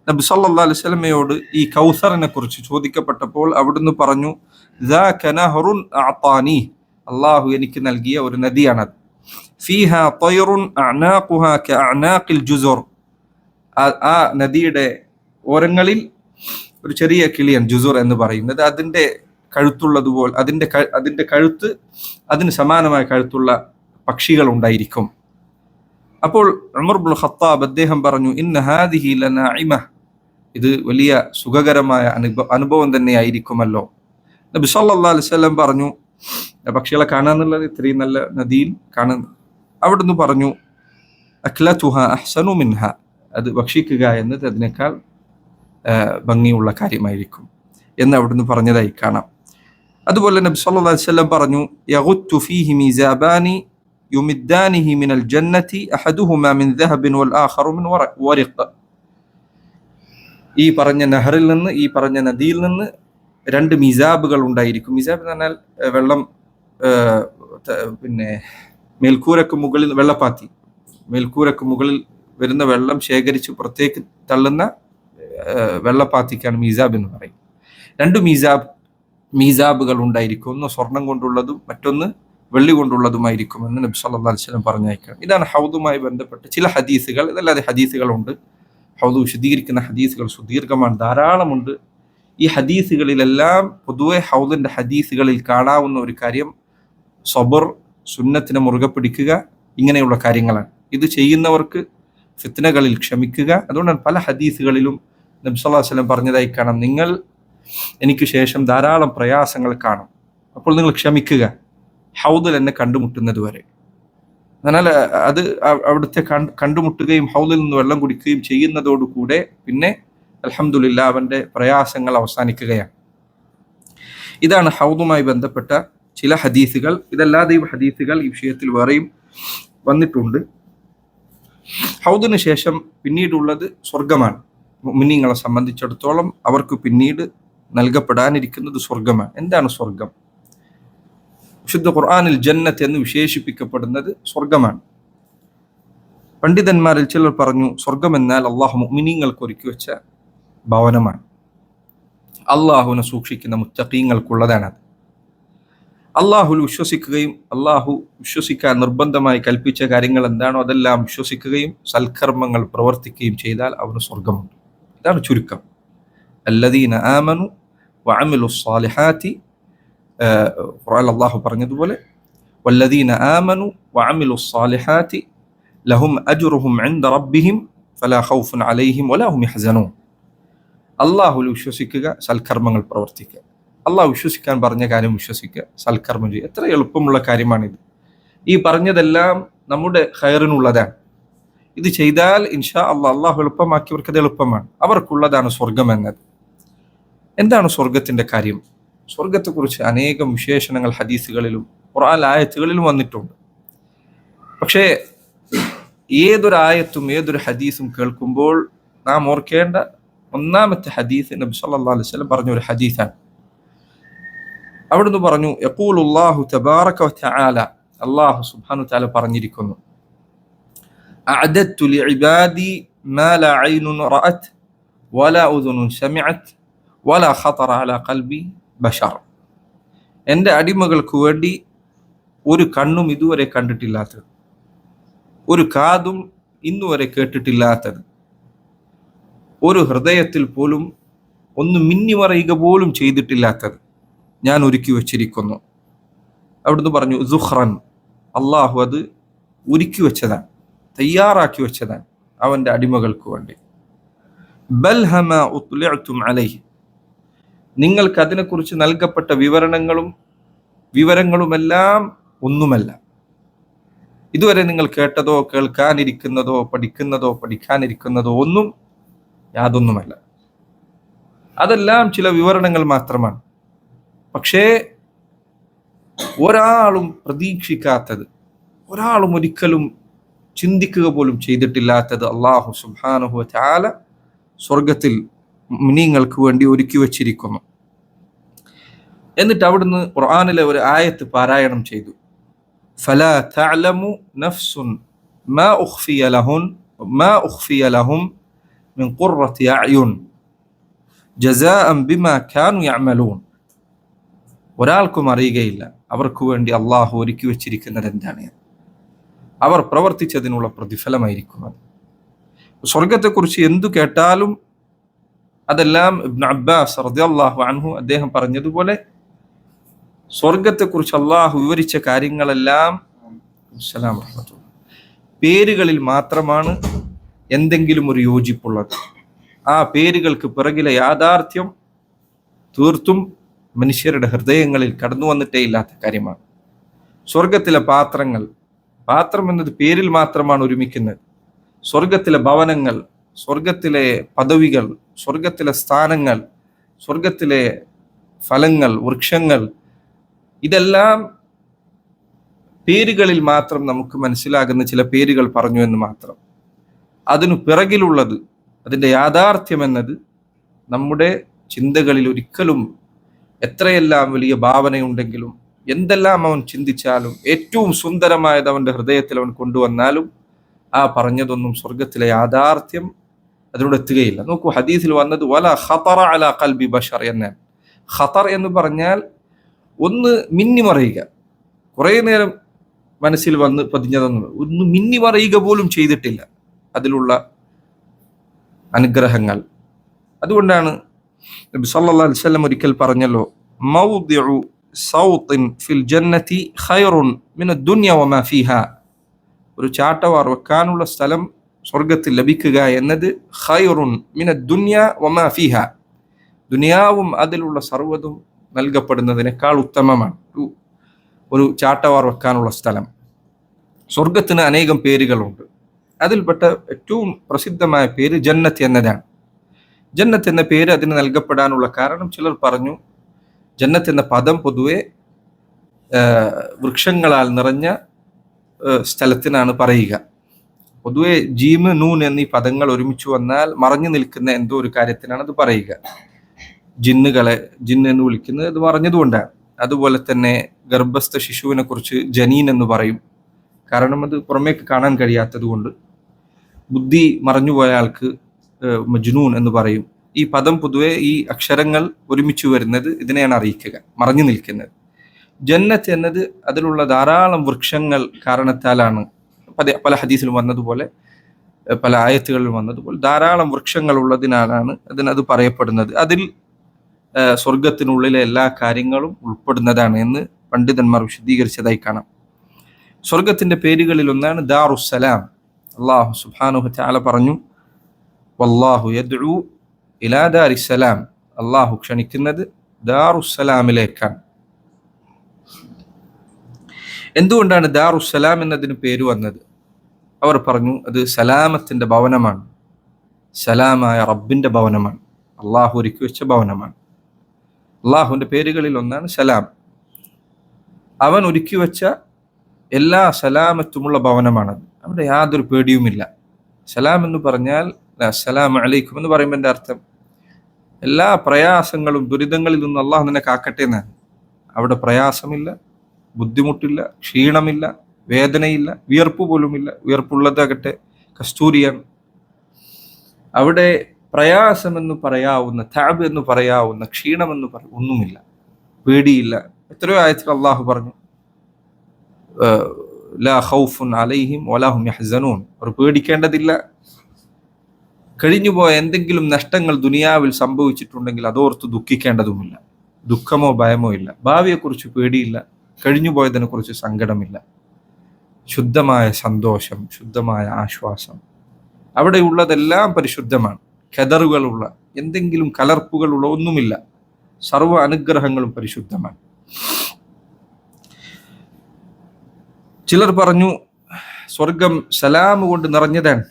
നബി സല്ലല്ലാഹു അലൈഹി വസല്ലമയോട് ഈ കൗസറിനെ കുറിച്ച് ചോദിക്കപ്പെട്ടപ്പോൾ അവിടുന്ന് പറഞ്ഞു, ദാക നഹറുൻ അഅതാനി, അല്ലാഹു എനിക്ക് നൽകിയ ഒരു നദിയാണത്. ഫീഹാ തൈറുൻ അഅനാഖുഹാ കഅഅനാഖിൽ ജുസുർ, ആ നദിയുടെ ഓരങ്ങളിൽ ഒരു ചെറിയ കിളിയൻ, ജുസുർ എന്ന് പറയുന്നത്, അതിന്റെ കഴുത്തുള്ളതുപോലെ, അതിന്റെ കഴുത്ത് അതിന് സമാനമായ കഴുത്തുള്ള പക്ഷികൾ ഉണ്ടായിരിക്കും. അപ്പോൾ ഉമർ ഇബ്നുൽ ഖത്താബ് അദ്ദേഹം പറഞ്ഞു, ഇന്ന ഹാദിഹി ലനാഇമ, ഇത് വലിയ സുഖകരമായ അനുഭവം തന്നെയായിരിക്കുമല്ലോ. നബി സല്ലല്ലാഹു അലൈഹി വസല്ലം പറഞ്ഞു, പക്ഷികളെ കാണാന്നുള്ളത് ഇത്രയും നല്ല നദിയിൽ കാണുന്നു. അവിടുന്ന് പറഞ്ഞു, അക്ലതുഹ അഹ്സനു മിൻഹ, അത് ഭക്ഷിക്കുക എന്നത് അതിനേക്കാൾ ഭംഗിയുള്ള കാര്യമായിരിക്കും എന്ന് അവിടുന്ന് പറഞ്ഞതായി കാണാം. അതുപോലെ നബി സല്ലല്ലാഹു അലൈഹി വസല്ലം പറഞ്ഞു, യഗുത്തു ഫീഹി മീസാബാനി യുമിദ്ദാനിഹി മിനൽ ജന്നതി അഹദുഹുമാ മിൻ ദഹബിൻ വൽ ആഖറു മിൻ വറിഖ്. ഈ പറഞ്ഞ നഹറിൽ നിന്ന്, ഈ പറഞ്ഞ നദിയിൽ നിന്ന് 2 മിസാബുകൾ ഉണ്ടായിരിക്കും. മിസാബ് എന്ന് പറഞ്ഞാൽ വെള്ളം, പിന്നെ മേൽക്കൂരക്ക് മുകളിൽ വെള്ളപ്പാത്തി, മേൽക്കൂരക്ക് മുകളിൽ വരുന്ന വെള്ളം ശേഖരിച്ച് പുറത്തേക്ക് തള്ളുന്ന വെള്ളപ്പാത്തിക്കാണ് മീസാബ് എന്ന് പറയും. 2 മീസാബുകൾ ഉണ്ടായിരിക്കും. ഒന്ന് സ്വർണം കൊണ്ടുള്ളതും മറ്റൊന്ന് വെള്ളി കൊണ്ടുള്ളതുമായിരിക്കും എന്ന് നബി സല്ലല്ലാഹു അലൈഹി വസല്ലം പറഞ്ഞേക്കാം. ഇതാണ് ഹൗദുമായി ബന്ധപ്പെട്ട് ചില ഹദീസുകൾ. ഇതല്ലാതെ ഹദീസുകളുണ്ട്. ഹൗദ് വിശദീകരിക്കുന്ന ഹദീസുകൾ സുദീർഘമാണ്, ധാരാളമുണ്ട്. ഈ ഹദീസുകളിലെല്ലാം പൊതുവെ ഹൗദിന്റെ ഹദീസുകളിൽ കാണാവുന്ന ഒരു കാര്യം സബർ, സുന്നത്തിനെ മുറുകെ പിടിക്കുക, ഇങ്ങനെയുള്ള കാര്യങ്ങളാണ്. ഇത് ചെയ്യുന്നവർക്ക് ഫിത്നകളിൽ ക്ഷമിക്കുക. അതുകൊണ്ടാണ് പല ഹദീസുകളിലും നബി സല്ലല്ലാഹു അലൈഹി വസല്ലം പറഞ്ഞതായി കാണാം, നിങ്ങൾ എനിക്ക് ശേഷം ധാരാളം പ്രയാസങ്ങൾ കാണും, അപ്പോൾ നിങ്ങൾ ക്ഷമിക്കുക ഹൗദിൽ എന്നെ കണ്ടുമുട്ടുന്നത് വരെ. എന്നാൽ അത് അവിടുത്തെ കണ്ടുമുട്ടുകയും ഹൗദിൽ നിന്ന് വെള്ളം കുടിക്കുകയും ചെയ്യുന്നതോടുകൂടെ പിന്നെ അൽഹംദുലില്ലാ അവന്റെ പ്രയാസങ്ങൾ അവസാനിക്കുകയാണ്. ഇതാണ് ഹൗദുമായി ബന്ധപ്പെട്ട ചില ഹദീസുകൾ. ഇതല്ലാതെയും ഹദീസുകൾ ഈ വിഷയത്തിൽ വേറെയും വന്നിട്ടുണ്ട്. ഹൗദിന് ശേഷം പിന്നീടുള്ളത് സ്വർഗമാണ്. മുഅ്മിനീങ്ങളെ സംബന്ധിച്ചിടത്തോളം അവർക്ക് പിന്നീട് നൽകപ്പെടാനിരിക്കുന്നത് സ്വർഗമാണ്. എന്താണ് സ്വർഗം? വിശുദ്ധ ഖുർആനിൽ ജന്നത്ത് എന്ന് വിശേഷിപ്പിക്കപ്പെടുന്നത് സ്വർഗമാണ്. പണ്ഡിതന്മാരിൽ ചിലർ പറഞ്ഞു, സ്വർഗം എന്നാൽ അള്ളാഹു മുഅ്മിനീങ്ങൾക്ക് ഒരുക്കി വെച്ച ഭവനമാണ്. അള്ളാഹുവിനെ സൂക്ഷിക്കുന്ന മുത്തഖീങ്ങൾക്കുള്ളതാണത്. അള്ളാഹുൽ വിശ്വസിക്കുകയും അള്ളാഹു വിശ്വസിക്കാൻ നിർബന്ധമായി കൽപ്പിച്ച കാര്യങ്ങൾ എന്താണോ അതെല്ലാം വിശ്വസിക്കുകയും സൽക്കർമ്മങ്ങൾ പ്രവർത്തിക്കുകയും ചെയ്താൽ അവന് സ്വർഗമുണ്ട്. ഇതാണ് ചുരുക്കം. അല്ലദീന ആമനു വഅമിലുസ് സ്വാലിഹാത്തി, ഖുർആനിൽ അള്ളാഹു പറഞ്ഞതുപോലെ വല്ലദീന ആമനു വഅമിലുസ് സ്വാലിഹാത്തി ലഹും അജ്റുഹും ഇൻദ റബ്ബിഹിം ഫലാ ഖൗഫുൻ അലൈഹിം വലാ ഹും യഹ്സനൂൻ. അള്ളാഹുൽ വിശ്വസിക്കുക, സൽക്കർമ്മങ്ങൾ പ്രവർത്തിക്കുക. അള്ളാഹു വിശ്വസിക്കാൻ പറഞ്ഞ കാര്യം വിശ്വസിക്കുക, സൽക്കർമ്മം ചെയ്യുക. എത്ര എളുപ്പമുള്ള കാര്യമാണിത്. ഈ പറഞ്ഞതെല്ലാം നമ്മുടെ ഖൈറിനുള്ളതാണ്. ഇത് ചെയ്താൽ ഇൻഷാ അള്ളാഹു എളുപ്പമാക്കിയവർക്ക് അത് എളുപ്പമാണ്. അവർക്കുള്ളതാണ് സ്വർഗം എന്നത്. എന്താണ് സ്വർഗത്തിന്റെ കാര്യം? സ്വർഗത്തെക്കുറിച്ച് അനേകം വിശേഷണങ്ങൾ ഹദീസുകളിലും ഖുർആൻ ആയത്തുകളിലും വന്നിട്ടുണ്ട്. പക്ഷേ ഏതൊരു ആയത്തും ഏതൊരു ഹദീസും കേൾക്കുമ്പോൾ നാം ഓർക്കേണ്ട ഒന്നാമത്തെ ഹദീസ് നബി സല്ലല്ലാഹു അലൈഹി വസല്ലം പറഞ്ഞ ഒരു ഹദീസാണ്. അവിടുന്ന് പറഞ്ഞു, യഖൂലുല്ലാഹു തബാറക വതആല, അല്ലാഹു സുബ്ഹാനഹു വതആല പറഞ്ഞിരിക്കുന്നു, അഅദത്തു ലിഇബാദി മാ ലാ ഐനുൻ റഅത് വലാ ഉദുനുൻ സമിഅത് വലാ ഖതറ അലാ ഖൽബി ബശർ. എൻ്റെ അടിമകൾക്ക് വേണ്ടി ഒരു കണ്ണും ഇതുവരെ കണ്ടിട്ടില്ലാത്തത്, ഒരു കാതും ഇന്നുവരെ കേട്ടിട്ടില്ലാത്തത്, ഒരു ഹൃദയത്തിൽ പോലും ഒന്ന് മിന്നിമറയുക പോലും ചെയ്തിട്ടില്ലാത്തത് ഞാൻ ഒരുക്കി വച്ചിരിക്കുന്നു. അവിടുന്ന് പറഞ്ഞു, സുഖ്റൻ, അള്ളാഹു അത് ഒരുക്കി വെച്ചതാണ്, തയ്യാറാക്കി വെച്ചതാണ് അവൻ്റെ അടിമകൾക്ക് വേണ്ടി. ബൽഹമ ഉത്ലിഅതും അലൈഹി, നിങ്ങൾക്ക് അതിനെക്കുറിച്ച് നൽകപ്പെട്ട വിവരങ്ങളുമെല്ലാം ഒന്നുമല്ല. ഇതുവരെ നിങ്ങൾ കേട്ടതോ കേൾക്കാനിരിക്കുന്നതോ പഠിക്കാനിരിക്കുന്നതോ ഒന്നും യാതൊന്നുമല്ല. അതെല്ലാം ചില വിവരണങ്ങൾ മാത്രമാണ്. പക്ഷേ ഒരാളും പ്രതീക്ഷിക്കാത്തത്, ഒരാളും ഒരിക്കലും ചിന്തിക്കുക പോലും ചെയ്തിട്ടില്ലാത്തത് അല്ലാഹു സുബ്ഹാനഹു വതആല സ്വർഗത്തിൽ മുഅ്മിനീങ്ങൾക്ക് വേണ്ടി ഒരുക്കി വച്ചിരിക്കുന്നു. എന്നിട്ട് അവിടുന്ന് ഖുർആനിലെ ഒരു ആയത്ത് പാരായണം ചെയ്തു. ഫലാ തഅലമു നഫ്സുൻ മാ ഉഖ്ഫിയ ലഹും മിൻ ഖുർറത്തി അഅ്യുൻ ജസാഅൻ ബിമാ കാനൂ യഅമലൂൻ. ഒരാൾക്കും അറിയുകയില്ല അവർക്ക് വേണ്ടി അള്ളാഹു ഒരുക്കി വെച്ചിരിക്കുന്നത് എന്താണ്. അവർ പ്രവർത്തിച്ചതിനുള്ള പ്രതിഫലമായിരിക്കും അത്. സ്വർഗത്തെക്കുറിച്ച് എന്തു കേട്ടാലും അതെല്ലാം ഇബ്നു അബ്ബാസ് റളിയല്ലാഹു അൻഹു അദ്ദേഹം പറഞ്ഞതുപോലെ സ്വർഗത്തെക്കുറിച്ച് അള്ളാഹു വിവരിച്ച കാര്യങ്ങളെല്ലാം പേരുകളിൽ മാത്രമാണ് എന്തെങ്കിലും ഒരു യോജിപ്പുള്ളത്. ആ പേരുകൾക്ക് പിറകിലെ യാഥാർത്ഥ്യം തീർത്തും മനുഷ്യരുടെ ഹൃദയങ്ങളിൽ കടന്നു വന്നിട്ടേ ഇല്ലാത്ത കാര്യമാണ്. സ്വർഗത്തിലെ പാത്രം എന്നത് പേരിൽ മാത്രമാണ് ഒരുമിക്കുന്നത്. സ്വർഗത്തിലെ ഭവനങ്ങൾ, സ്വർഗത്തിലെ പദവികൾ, സ്വർഗത്തിലെ സ്ഥാനങ്ങൾ, സ്വർഗത്തിലെ ഫലങ്ങൾ, വൃക്ഷങ്ങൾ, ഇതെല്ലാം പേരുകളിൽ മാത്രം നമുക്ക് മനസ്സിലാകുന്ന ചില പേരുകൾ പറഞ്ഞു എന്ന് മാത്രം. അതിനു പിറകിലുള്ളത്, അതിൻ്റെ യാഥാർത്ഥ്യം എന്നത് നമ്മുടെ ചിന്തകളിൽ ഒരിക്കലും എത്രയെല്ലാം വലിയ ഭാവനയുണ്ടെങ്കിലും എന്തെല്ലാം അവൻ ചിന്തിച്ചാലും ഏറ്റവും സുന്ദരമായത് അവൻ്റെ ഹൃദയത്തിൽ അവൻ കൊണ്ടുവന്നാലും ആ പറഞ്ഞതൊന്നും സ്വർഗത്തിലെ യാഥാർത്ഥ്യം അതിനോട് എത്തുകയില്ല. നോക്കൂ, ഹദീസിൽ വന്നത് വല ഖതറ അലാ ഖൽബി ബശർ എന്നാണ്. ഖതർ എന്ന് പറഞ്ഞാൽ ഒന്ന് മിന്നിമറിയുക, കുറേ നേരം മനസ്സിൽ വന്ന് പതിഞ്ഞതൊന്നും ഒന്ന് മിന്നിമറിയുക പോലും ചെയ്തിട്ടില്ല അതിലുള്ള അനുഗ്രഹങ്ങൾ. അതുകൊണ്ടാണ് നബി സല്ലല്ലാഹു അലൈഹി വസല്ലം ഒരിക്കൽ പറഞ്ഞല്ലോ, മൗദിഉ സൗത്തിൻ ഫിൽ ജന്നതി ഖൈറുൻ മിനദ് ദുനിയ വമാ ഫീഹാ. ഒരു ചാട്ടവാർ വെക്കാനുള്ള സ്ഥലം സ്വർഗത്തിൽ ലഭിക്കുക എന്നത് ഖൈറുൻ മിനദ് ദുനിയ വമാ ഫീഹാ, ദുനിയാവും അതിലുള്ള സർവ്വതും നൽകപ്പെടുന്നതിനേക്കാൾ ഉത്തമമാണ് ഒരു ചാട്ടവാർ വെക്കാനുള്ള സ്ഥലം. സ്വർഗത്തിന് അനേകം പേരുകളുണ്ട്. അതിൽപ്പെട്ട ഏറ്റവും പ്രസിദ്ധമായ പേര് ജന്നത്ത് എന്നതാണ്. ജന്നത്ത് എന്ന പേര് അതിന് നൽകപ്പെടാനുള്ള കാരണം ചിലർ പറഞ്ഞു, ജന്നത്ത് എന്ന പദം പൊതുവെ വൃക്ഷങ്ങളാൽ നിറഞ്ഞ സ്ഥലത്തിനാണ് പറയുക. പൊതുവെ ജീമ് നൂൻ എന്നീ പദങ്ങൾ ഒരുമിച്ച് വന്നാൽ മറഞ്ഞു നിൽക്കുന്ന എന്തോ ഒരു കാര്യത്തിനാണ് അത് പറയുക. ജിന്ന് എന്ന് വിളിക്കുന്നത് അത് മറഞ്ഞതുകൊണ്ടാണ്. അതുപോലെ തന്നെ ഗർഭസ്ഥ ശിശുവിനെ കുറിച്ച് ജനീൻ എന്ന് പറയും, കാരണം അത് പുറമേക്ക് കാണാൻ കഴിയാത്തത് കൊണ്ട്. ബുദ്ധി മറഞ്ഞുപോയ ആൾക്ക് മജ്നൂൻ എന്ന് പറയും. ഈ പദം പൊതുവെ ഈ അക്ഷരങ്ങൾ ഒരുമിച്ച് വരുന്നത് ഇതിനെയാണ് അറിയിക്കുക, മറഞ്ഞു നിൽക്കുന്നത്. ജന്നത്ത് എന്നത് അതിലുള്ള ധാരാളം വൃക്ഷങ്ങൾ കാരണത്താലാണ്. പല ഹദീസിലും വന്നതുപോലെ, പല ആയത്തുകളിലും വന്നതുപോലെ ധാരാളം വൃക്ഷങ്ങൾ ഉള്ളതിനാലാണ് അതിനത് പറയപ്പെടുന്നത്. അതിൽ സ്വർഗത്തിനുള്ളിലെ എല്ലാ കാര്യങ്ങളും ഉൾപ്പെടുന്നതാണ് എന്ന് പണ്ഡിതന്മാർ വിശദീകരിച്ചതായി കാണാം. സ്വർഗത്തിന്റെ പേരുകളിൽ ഒന്നാണ് ദാറുസ്സലാം. അല്ലാഹു സുബ്ഹാനഹു വതആല പറഞ്ഞു, വല്ലാഹു യദ്ഉ ഇലാ ദാരിസ്സലാം. അല്ലാഹു ക്ഷണിക്കുന്നത് ദാറുസ്സലാമിലേക്കാണ്. എന്തുകൊണ്ടാണ് ദാറുസ്സലാം എന്നതിന് പേര് വന്നത്? അവർ പറഞ്ഞു, അത് സലാമത്തിന്റെ ഭവനമാണ്, സലാമായ റബ്ബിന്റെ ഭവനമാണ്, അള്ളാഹു ഒരുക്കി വെച്ച ഭവനമാണ്. അള്ളാഹുവിന്റെ പേരുകളിൽ ഒന്നാണ് സലാം. അവൻ ഒരുക്കി വെച്ച എല്ലാ സലാമത്തുമുള്ള ഭവനമാണത്. അവിടെ യാതൊരു പേടിയുമില്ല. സലാം എന്ന് പറഞ്ഞാൽ അസ്സലാമു അലൈക്കും എന്ന് പറയുമ്പോൾ എൻ്റെ അർത്ഥം എല്ലാ പ്രയാസങ്ങളും ദുരിതങ്ങളിൽ നിന്ന് അള്ളാഹു നിന്നെ കാക്കട്ടെ എന്നാണ്. അവിടെ പ്രയാസമില്ല, ബുദ്ധിമുട്ടില്ല, ക്ഷീണമില്ല, വേദനയില്ല, വിയർപ്പ് പോലുമില്ല. വിയർപ്പുള്ളതാകട്ടെ കസ്തൂരിയാണ്. അവിടെ പ്രയാസമെന്ന് പറയാവുന്ന, താബ് എന്ന് പറയാവുന്ന, ക്ഷീണമെന്ന് ഒന്നുമില്ല, പേടിയില്ല. എത്രയോ ആയത്തിൽ അള്ളാഹു പറഞ്ഞു, ലാ ഖൗഫുൻ അലൈഹിം വലാ ഹും യഹ്സനൂൻ. അവർ പേടിക്കേണ്ടതില്ല. കഴിഞ്ഞുപോയ എന്തെങ്കിലും നഷ്ടങ്ങൾ ദുനിയാവിൽ സംഭവിച്ചിട്ടുണ്ടെങ്കിൽ അതോർത്ത് ദുഃഖിക്കേണ്ടതുമില്ല. ദുഃഖമോ ഭയമോ ഇല്ല. ഭാവിയെക്കുറിച്ച് പേടിയില്ല, കഴിഞ്ഞുപോയതിനെ കുറിച്ച് സങ്കടമില്ല. ശുദ്ധമായ സന്തോഷം, ശുദ്ധമായ ആശ്വാസം. അവിടെയുള്ളതെല്ലാം പരിശുദ്ധമാണ്. ഖദറുകളുള്ള, എന്തെങ്കിലും കലർപ്പുകളുള്ള ഒന്നുമില്ല. സർവ്വ അനുഗ്രഹങ്ങളും പരിശുദ്ധമാണ്. ചിലർ പറഞ്ഞു, സ്വർഗം സലാം കൊണ്ട് നിറഞ്ഞതാണ്,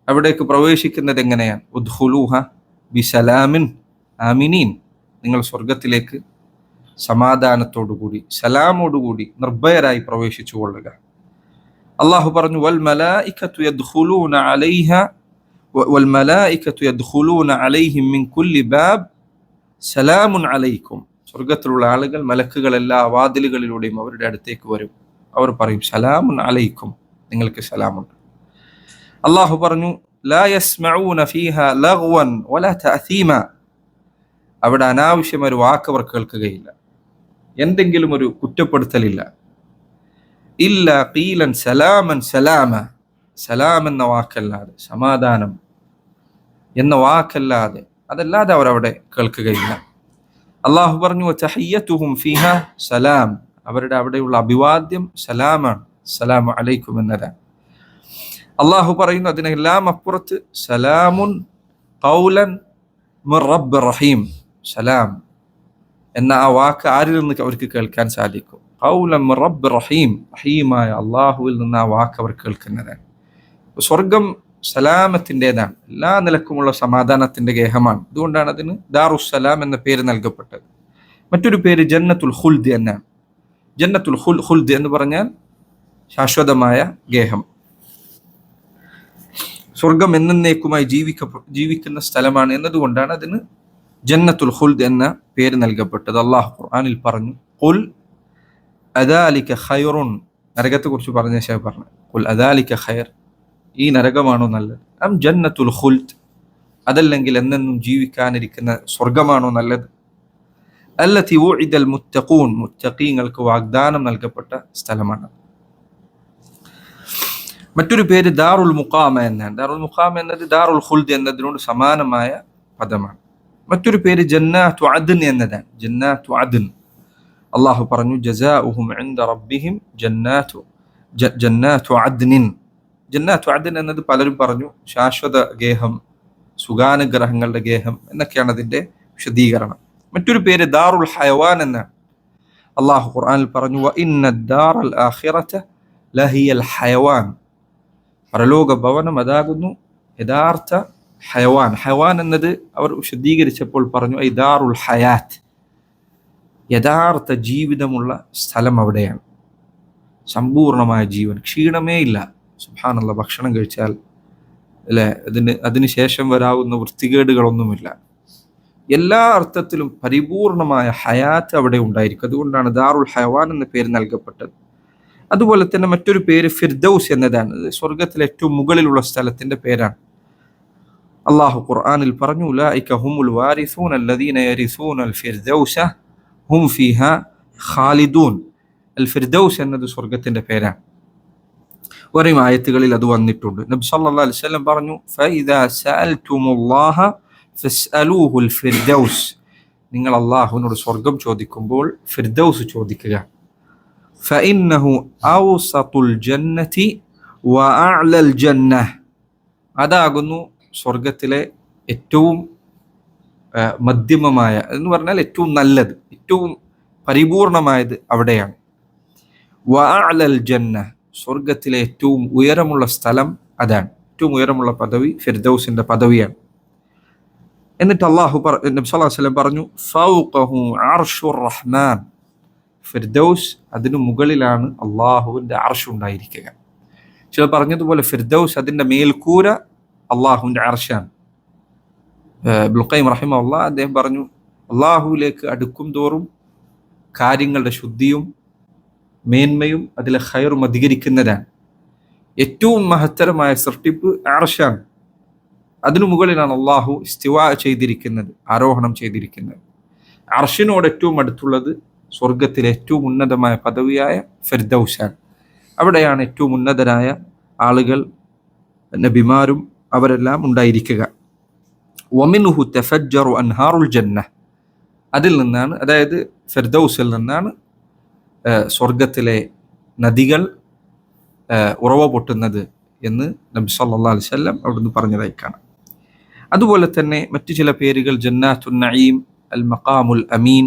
അവിടേക്ക് പ്രവേശിക്കുന്നത് എങ്ങനെയാണ്? ഉദ്ഖുലൂഹ ബിസലാമിൻ ആമിനീൻ. നിങ്ങൾ സ്വർഗത്തിലേക്ക് സമാധാനത്തോടുകൂടി, സലാമോടുകൂടി, നിർഭയരായി പ്രവേശിച്ചു കൊള്ളുക. അള്ളാഹു പറഞ്ഞു, വൽമലായികതു യദ്ഖുലൂന അലൈഹ വൽമലായികതു യദ്ഖുലൂന അലൈഹിം മിൻ കുല്ലി ബാബ് സലാമുൻ അലൈക്കും. സ്വർഗത്തിലുള്ള ആളുകൾ, മലക്കുകൾ എല്ലാ വാതിലുകളിലൂടെയും അവരുടെ അടുത്തേക്ക് വരും. അവർ പറയും, സലാമുൻ അലൈക്കും, നിങ്ങൾക്ക് സലാമുണ്ട്. അള്ളാഹു പറഞ്ഞു, ലാ യസ്മഊന ഫീഹാ ലഗ്വൻ വലാ തഅസീമ. അവിടെ അനാവശ്യം ഒരു വാക്ക് അവർ കേൾക്കുകയില്ല, എന്തെങ്കിലും ഒരു കുറ്റപ്പെടുത്തലില്ല. ഇല്ല ഖീലൻ സലാമൻ സലാമ. സലാം എന്ന വാക്കല്ലാതെ, സമാധാനം എന്ന വാക്കല്ലാതെ, അതല്ലാതെ അവരവിടെ കേൾക്കുകയില്ല. അള്ളാഹു പറഞ്ഞു, വതഹിയ്യതുഹും ഫീഹാ സലാം. അവരുടെ അവിടെയുള്ള അഭിവാദ്യം സലാമാണ്, സലാമു അലൈക്കും എന്നതാണ്. അള്ളാഹു പറയുന്നു, അതിനെല്ലാം അപ്പുറത്ത് സലാമുൻ ഖൗലൻ മിർ റബ്ബിർ റഹീം. സലാം എന്ന ആ വാക്ക് ആരിൽ നിന്ന് അവർക്ക് കേൾക്കാൻ സാധിക്കും? ഖൗലൻ മിർ റബ്ബിർ റഹീം, റഹീമായ അള്ളാഹുവിൽ നിന്ന് ആ വാക്ക് അവർ കേൾക്കുന്നതാണ്. സ്വർഗം സലാമത്തിൻ്റെതാണ്, എല്ലാ നിലക്കുമുള്ള സമാധാനത്തിന്റെ ഗേഹമാണ്. അതുകൊണ്ടാണ് അതിന് ദാറുസ്സലാം എന്ന പേര് നൽകപ്പെട്ടത്. മറ്റൊരു പേര് ജന്നത്തുൽ ഖുൽദ് എന്നാണ്. ജന്നത്തുൽ ഖുൽദ് എന്ന് പറഞ്ഞാൽ ശാശ്വതമായ ഗേഹം. സ്വർഗം എന്നേക്കുമായി ജീവിക്കുന്ന സ്ഥലമാണ് എന്നതുകൊണ്ടാണ് അതിന് ജന്നത്തുൽ ഖുൽദ് എന്ന പേര് നൽകപ്പെട്ടത്. അള്ളാഹു ഖുർആനിൽ പറഞ്ഞു, ഖുൽ അദാലിക ഖൈറുൻ, നരകത്തെ കുറിച്ച് പറഞ്ഞ ശേഷം പറഞ്ഞു, ഖുൽ അദാലിക ഖൈർ, ഈ നരകമാണോ നല്ലത്, അം ജന്നത്തുൽ ഖുൽദ്, അതല്ലെങ്കിൽ എന്നെന്നും ജീവിക്കാനിരിക്കുന്ന സ്വർഗമാണോ നല്ലത്, അല്ലതി വുഇദൽ മുത്തഖൂൻ, മുത്തഖീങ്ങൾക്ക് വാഗ്ദാനം നൽകപ്പെട്ട സ്ഥലമാണ്. മറ്റൊരു പേര് ദാറുൽ മുഖാമ എന്നാണ്. ദാറുൽ മുഖാമ എന്നത് ദാറുൽ ഖുൽദ് എന്നതിനോട് സമാനമായ പദമാണ്. മറ്റൊരു പേര് ജന്നാത്തു അദ്ൻ എന്നതാണ്. ജന്നാത്തു അദ്ൻ, അള്ളാഹു പറഞ്ഞു, ജസാഉഹും ഇൻദ റബ്ബിഹിം ജന്നാത്തു അദ്നിൻ. ജന്നാത്തു അദ്ൻ എന്നത് പലരും പറഞ്ഞു ശാശ്വത ഗേഹം, സുഖാനുഗ്രഹങ്ങളുടെ ഗേഹം എന്നൊക്കെയാണ് അതിന്റെ വിശദീകരണം. മറ്റൊരു പേര് ദാറുൽ ഹയവാൻ എന്നാണ്. അള്ളാഹു ഖുർആനിൽ പറഞ്ഞു, വഇന്ന ദാറൽ ആഖിറത ലഹിയൽ ഹയവാൻ, പരലോക ഭവനം അതാകുന്നു യഥാർത്ഥ ഹയവാൻ. ഹയവാൻ എന്നത് അവർ വിശദീകരിച്ചപ്പോൾ പറഞ്ഞു ഐ ദാറുൽ ഹയാത്ത്, യഥാർത്ഥ ജീവിതമുള്ള സ്ഥലം അവിടെയാണ്. സമ്പൂർണമായ ജീവൻ, ക്ഷീണമേ ഇല്ല. സുബ്ഹാനല്ലാഹ്, ഭക്ഷണം കഴിച്ചാൽ അല്ലെ അതിന് ശേഷം വരാവുന്ന വൃത്തികേടുകളൊന്നുമില്ല. എല്ലാ അർത്ഥത്തിലും പരിപൂർണമായ ഹയാത്ത് അവിടെ ഉണ്ടായിരിക്കും. അതുകൊണ്ടാണ് ദാറുൽ ഹയവാൻ എന്ന പേര് നൽകപ്പെട്ടത്. അതുപോലെ തന്നെ മറ്റൊരു പേര് ഫിർദൗസ് എന്നതാണ്. സ്വർഗത്തിലെ ഏറ്റവും മുകളിലുള്ള സ്ഥലത്തിന്റെ പേരാണ്. അള്ളാഹു ഖുർആനിൽ പറഞ്ഞു, ഉലൈക ഹുമുൽ വാരിസൂന അല്ലദീന യരിസൂനൽ ഫിർദൗസ ഹും ഫീഹാ ഖാലിദൂൻ. അൽ ഫിർദൗസ് എന്നത് സ്വർഗത്തിന്റെ പേരാണ്. വേറെ ആയത്തുകളിൽ അത് വന്നിട്ടുണ്ട്. നബി സല്ലല്ലാഹു അലൈഹി വസല്ലം പറഞ്ഞു, ഫഇദാ സഅൽതുമുല്ലാഹ ഫസ്അലൂഹുൽ ഫിർദൗസ്, നിങ്ങൾ അള്ളാഹുവിനോട് സ്വർഗം ചോദിക്കുമ്പോൾ ഫിർദൗസ് ചോദിക്കുക. ഫഇന്നഹു ഔസതുൽ ജന്നതി വഅഅലൽ ജന്നഹ്, അതാകുന്നു സ്വർഗത്തിലെ ഏറ്റവും മധ്യമമായ എന്ന് പറഞ്ഞാൽ ഏറ്റവും നല്ലത്, ഏറ്റവും പരിപൂർണമായത് അവിടെയാണ്. വഅഅലൽ ജന്നഹ്, സ്വർഗത്തിലെ ഏറ്റവും ഉയരമുള്ള സ്ഥലം അതാണ്. ഏറ്റവും ഉയരമുള്ള പദവി ഫിർദൗസിന്റെ പദവിയാണ്. എന്നിട്ട് അള്ളാഹു നബി സല്ലല്ലാഹു അലൈഹി വസല്ലം പറഞ്ഞു, ഫൗഖഹു അർശുർ റഹ്മാൻ, ഫിർദൗസ് അതിനു മുകളിലാണ് അള്ളാഹുവിന്റെ അർശ് ഉണ്ടായിരിക്കുക. ചിലർ പറഞ്ഞതുപോലെ ഫിർദൗസ് അതിന്റെ മേൽക്കൂര അള്ളാഹുവിന്റെ അർശാണ്. ഇബ്നുൽ ഖയ്യിം റഹിമഹുല്ലാഹ് അദ്ദേഹം പറഞ്ഞു, അള്ളാഹുവിലേക്ക് അടുക്കും തോറും കാര്യങ്ങളുടെ ശുദ്ധിയും മേന്മയും അതിലെ ഖൈറും അധികരിക്കുന്നതാണ്. ഏറ്റവും മഹത്തരമായ സൃഷ്ടിപ്പ് അർശാണ്. അതിനു മുകളിലാണ് അള്ളാഹു ഇസ്തിവാ ചെയ്തിരിക്കുന്നത്, ആരോഹണം ചെയ്തിരിക്കുന്നത്. അർശിനോട് ഏറ്റവും അടുത്തുള്ളത് സ്വർഗത്തിലെ ഏറ്റവും ഉന്നതമായ പദവിയായ ഫിർദൗസാണ്. അവിടെയാണ് ഏറ്റവും ഉന്നതരായ ആളുകൾ, നബിമാരും അവരെല്ലാം ഉണ്ടായിരിക്കുക. വമിൻഹു തഫജ്ജറു അൻഹാറുൽ ജന്ന, അതിൽ നിന്നാണ്, അതായത് ഫിർദൗസിൽ നിന്നാണ് സ്വർഗത്തിലെ നദികൾ ഉറവ പൊട്ടുന്നത് എന്ന് നബി സല്ലല്ലാഹു അലൈഹി വസല്ലം അവിടുന്ന് പറഞ്ഞതായി കാണാം. അതുപോലെ തന്നെ മറ്റു ചില പേരുകൾ ജന്നാത്തുൻ നഈം, അൽ മഖാമുൽ അമീൻ,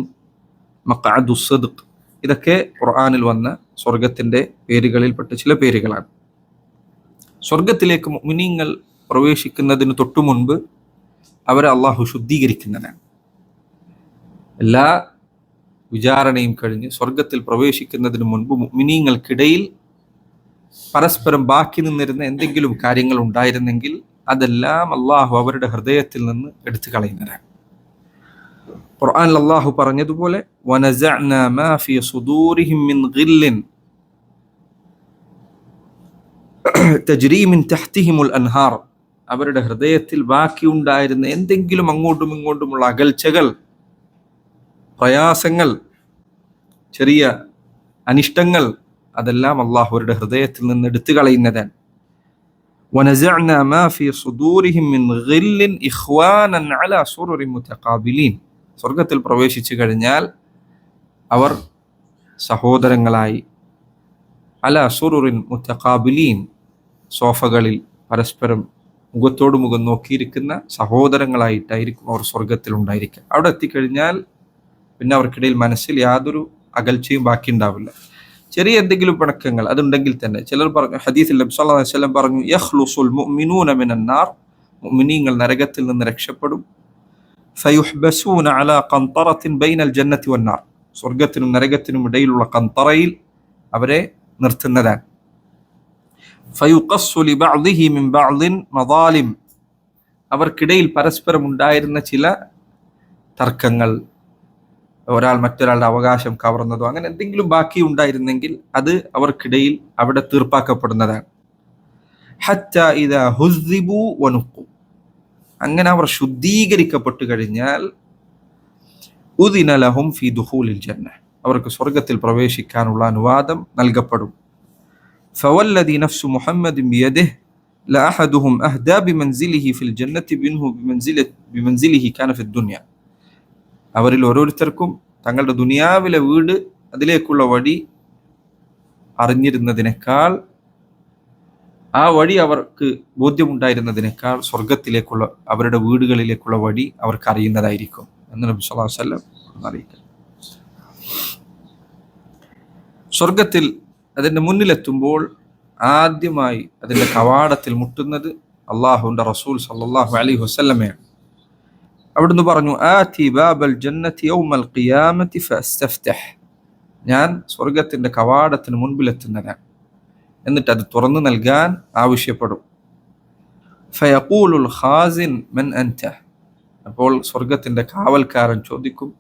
മഖഅദു സിദ്ഖ്, ഇതൊക്കെ ഖുർആനിൽ വന്ന സ്വർഗത്തിന്റെ പേരുകളിൽപ്പെട്ട ചില പേരുകളാണ്. സ്വർഗത്തിലേക്ക് മുഅ്മിനീങ്ങൾ പ്രവേശിക്കുന്നതിന് തൊട്ടു മുൻപ് അവരെ അള്ളാഹു ശുദ്ധീകരിക്കുന്നതാണ്. എല്ലാ വിചാരണയും കഴിഞ്ഞ് സ്വർഗത്തിൽ പ്രവേശിക്കുന്നതിന് മുൻപ് മുഅ്മിനീങ്ങൾക്കിടയിൽ പരസ്പരം ബാക്കി നിന്നിരുന്ന എന്തെങ്കിലും കാര്യങ്ങൾ ഉണ്ടായിരുന്നെങ്കിൽ അതെല്ലാം അള്ളാഹു അവരുടെ ഹൃദയത്തിൽ നിന്ന് എടുത്തു കളയുന്നതാണ്. ഖുർആനിൽ അള്ളാഹു പറഞ്ഞതുപോലെ, വനസഅനാ മാ ഫീ സുദൂരിഹിം മിൻ ഗില്ലിൻ തജ്രീ മിൻ തഹ്തിഹിമുൽ അൻഹാർ, അവരുടെ ഹൃദയത്തിൽ ബാക്കിയുണ്ടായിരുന്ന എന്തെങ്കിലും അങ്ങോട്ടും ഇങ്ങോട്ടുമുള്ള അകൽച്ചകൾ, പ്രയാസങ്ങൾ, ചെറിയ അനിഷ്ടങ്ങൾ, അതെല്ലാം അള്ളാഹു അവരുടെ ഹൃദയത്തിൽ നിന്ന് എടുത്തു കളയുന്നതാണ്. വനസഅനാ മാ ഫീ സുദൂരിഹിം മിൻ ഗില്ലിൻ ഇഖ്വാനൻ അലാ സുറുറിൻ മുതഖാബിലീൻ, സ്വർഗത്തിൽ പ്രവേശിച്ചു കഴിഞ്ഞാൽ അവർ സഹോദരങ്ങളായി, അലാ സുറുറിൻ മുതഖാബിലീൻ, സോഫകളിൽ പരസ്പരം മുഖത്തോട് മുഖം നോക്കിയിരിക്കുന്ന സഹോദരങ്ങളായിട്ടായിരിക്കും അവർ സ്വർഗത്തിൽ ഉണ്ടായിരിക്കുക. അവിടെ എത്തിക്കഴിഞ്ഞാൽ പിന്നെ അവർക്കിടയിൽ മനസ്സിൽ യാതൊരു അകൽച്ചയും ബാക്കി ഉണ്ടാവില്ല. ചെറിയ എന്തെങ്കിലും പിണക്കങ്ങൾ അതുണ്ടെങ്കിൽ തന്നെ ചിലർ പറഞ്ഞു, ഹദീസിൽ നബി സല്ലല്ലാഹു അലൈഹി വസല്ലം പറഞ്ഞു, യഖ്ലുസുൽ മുഅ്മിനൂന മിനന്നാർ, മുഅ്മിനീങ്ങൾ നരകത്തിൽ നിന്ന് രക്ഷപ്പെടും. ഫയുഹ്ബസൂന അലാ ഖന്തറത്തിൻ ബൈനൽ ജന്നത്തി വന്നാർ, സ്വർഗത്തിനും നരകത്തിനും ഇടയിലുള്ള ഖന്തറയിൽ അവരെ നിർത്തുന്നതാണ്. ഫയുഖസ്സു ലിബഅദിഹി മിൻ ബഅദിൻ മദാലിം, അവർക്കിടയിൽ പരസ്പരം ഉണ്ടായിരുന്ന ചില തർക്കങ്ങൾ, ഒരാൾ മറ്റൊരാളുടെ അവകാശം കവർന്നതോ അങ്ങനെ എന്തെങ്കിലും ബാക്കി ഉണ്ടായിരുന്നെങ്കിൽ അത് അവർക്കിടയിൽ അവിടെ തീർപ്പാക്കപ്പെടുന്നതാണ്. ഹത്താ ഇദാ ഹുസ്സിബു വനുഖു, അങ്ങനെ അവർ ശുദ്ധീകരിക്കപ്പെട്ടു കഴിഞ്ഞാൽ ഉദിന ലഹും ഫീ ദുഖൂലിൽ ജന്ന, അവർക്ക് സ്വർഗത്തിൽ പ്രവേശിക്കാനുള്ള അനുവാദം നൽകപ്പെടും. ഫവല്ലദി നഫ്സു മുഹമ്മദിൻ ബിയദിഹി ലഅഹദുഹും അഹ്ദാ ബിമൻസിലിഹി ഫിൽ ജന്നത്തി മിൻഹു ബിമൻസിലിഹി കാന ഫിദ് ദുനിയ, അവരിൽ ഓരോരുത്തർക്കും തങ്ങളുടെ ദുനിയാവിലെ വീട് അതിലേക്കുള്ള വഴി അറിഞ്ഞിരുന്നതിനേക്കാൾ, ആ വഴി അവർക്ക് ബോധ്യമുണ്ടായിരുന്നതിനേക്കാൾ സ്വർഗത്തിലേക്കുള്ള അവരുടെ വീടുകളിലേക്കുള്ള വഴി അവർക്ക് അറിയുന്നതായിരിക്കും എന്ന് നബി സല്ലല്ലാഹു അലൈഹി വസല്ലം അറിയിക്കുന്നു. സ്വർഗത്തിൽ അതിൻ്റെ മുന്നിലെത്തുമ്പോൾ ആദ്യമായി അതിൻ്റെ കവാടത്തിൽ മുട്ടുന്നത് അള്ളാഹുവിൻ്റെ റസൂൽ സല്ലല്ലാഹു അലൈഹി വസല്ലമയാണ്. അവിടുന്ന് പറഞ്ഞു, ആതി ബാബൽ ജന്നത്തി യൗമൽ ഖിയാമത്തി ഫഅസ്തഫ്തഹ്, ഞാൻ സ്വർഗത്തിൻ്റെ കവാടത്തിന് മുൻപിലെത്തുന്നതാണ്, എന്നിട്ട് അത് തുറന്നു നൽകാൻ ആവശ്യപ്പെടും. ഫയഖൂലുൽ ഖാസിൻ മൻ അൻത, അപ്പോൾ സ്വർഗത്തിൻ്റെ കാവൽക്കാരൻ ചോദിക്കും,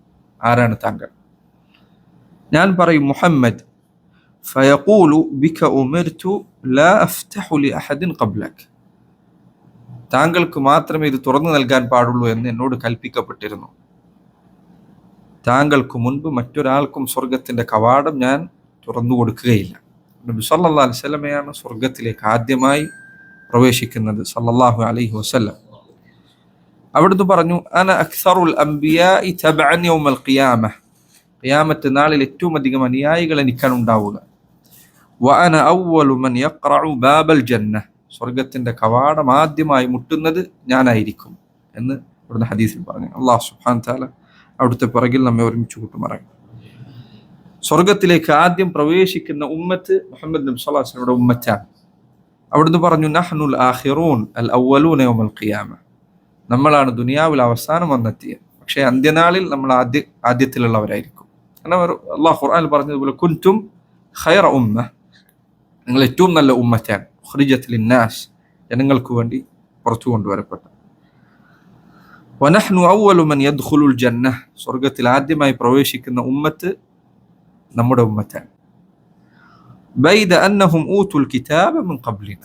ആരാണ് താങ്കൾ? ഞാൻ പറയും മുഹമ്മദ്. ഫയഖൂലു ബിക ഉമിർതു ലാ അഫ്തഹു ലി അഹദിൻ ഖബ്ലക്, താങ്കൾക്ക് മാത്രമേ ഇത് തുറന്നു നൽകാൻ പാടുള്ളൂ എന്ന് എന്നോട് കൽപ്പിക്കപ്പെട്ടിരുന്നു. താങ്കൾക്ക് മുൻപ് മറ്റൊരാൾക്കും സ്വർഗത്തിൻ്റെ കവാടം ഞാൻ തുറന്നു കൊടുക്കുകയില്ല. നബി സല്ലല്ലാഹു അലൈഹി വസല്ലമയാണ് സ്വർഗത്തിലേക്ക് ആദ്യമായി പ്രവേശിക്കുന്നത് സല്ലല്ലാഹു അലൈഹി വസല്ലം. അവിടുന്ന് പറഞ്ഞു, അന അക്സറുൽ അംബിയാഇ തബഅൻ യൗമൽ ഖിയാമ, ഖിയാമത്ത് നാളിൽ ഏറ്റവും അധികം അനുയായികൾ എനിക്കാണ് ഉണ്ടാവുക. വഅന അവ്വലു മൻ യഖ്റഉ ബാബൽ ജന്ന, സ്വർഗത്തിന്റെ കവാടം ആദ്യമായി മുട്ടുന്നത് ഞാനായിരിക്കും എന്ന് ഇവിടുന്ന് ഹദീസിൽ പറഞ്ഞു. അല്ലാഹു സുബ്ഹാനഹു തആല അവിടുത്തെ പിറകിൽ നമ്മെ ഒരുമിച്ച് കൂട്ടുമാറാകട്ടെ. സ്വർഗത്തിലേക്ക് ആദ്യം പ്രവേശിക്കുന്ന ഉമ്മത്ത് മുഹമ്മദ് നബി സല്ലല്ലാഹു അലൈഹി വസല്ലമയുടെ ഉമ്മത്താണ്. അവിടുന്ന് പറഞ്ഞു, നഹ്നുൽ ആഖിറൂൻ അൽ അവ്വലൂന യൗമൽ ഖിയാമ, നമ്മളാണ് ദുനിയാവിൽ അവസാനം വന്നെത്തിയത്, പക്ഷേ അന്ത്യനാളിൽ നമ്മൾ ആദ്യത്തിലുള്ളവരായിരിക്കും. കാരണം അല്ലാഹു ഖുർആനിൽ പറഞ്ഞതുപോലെ കുൻതും ഖൈറ ഉമ്മ, നിങ്ങൾ ഏറ്റവും നല്ല ഉമ്മത്താണ്, ഉഖ്രിജത് ലിന്നാസ്, ജനങ്ങൾക്ക് വേണ്ടി പുറത്തു കൊണ്ടുവരപ്പെട്ട. വനഹ്നു അവ്വലു മൻ യദ്ഖുലുൽ ജന്ന, സ്വർഗത്തിൽ ആദ്യമായി പ്രവേശിക്കുന്ന ഉമ്മത്ത് നമ്മുടെ ഉമ്മത്താണ്. ബൈദ അന്നഹും ഊതുൽ കിതാബ മിൻ ഖബ്ലിന,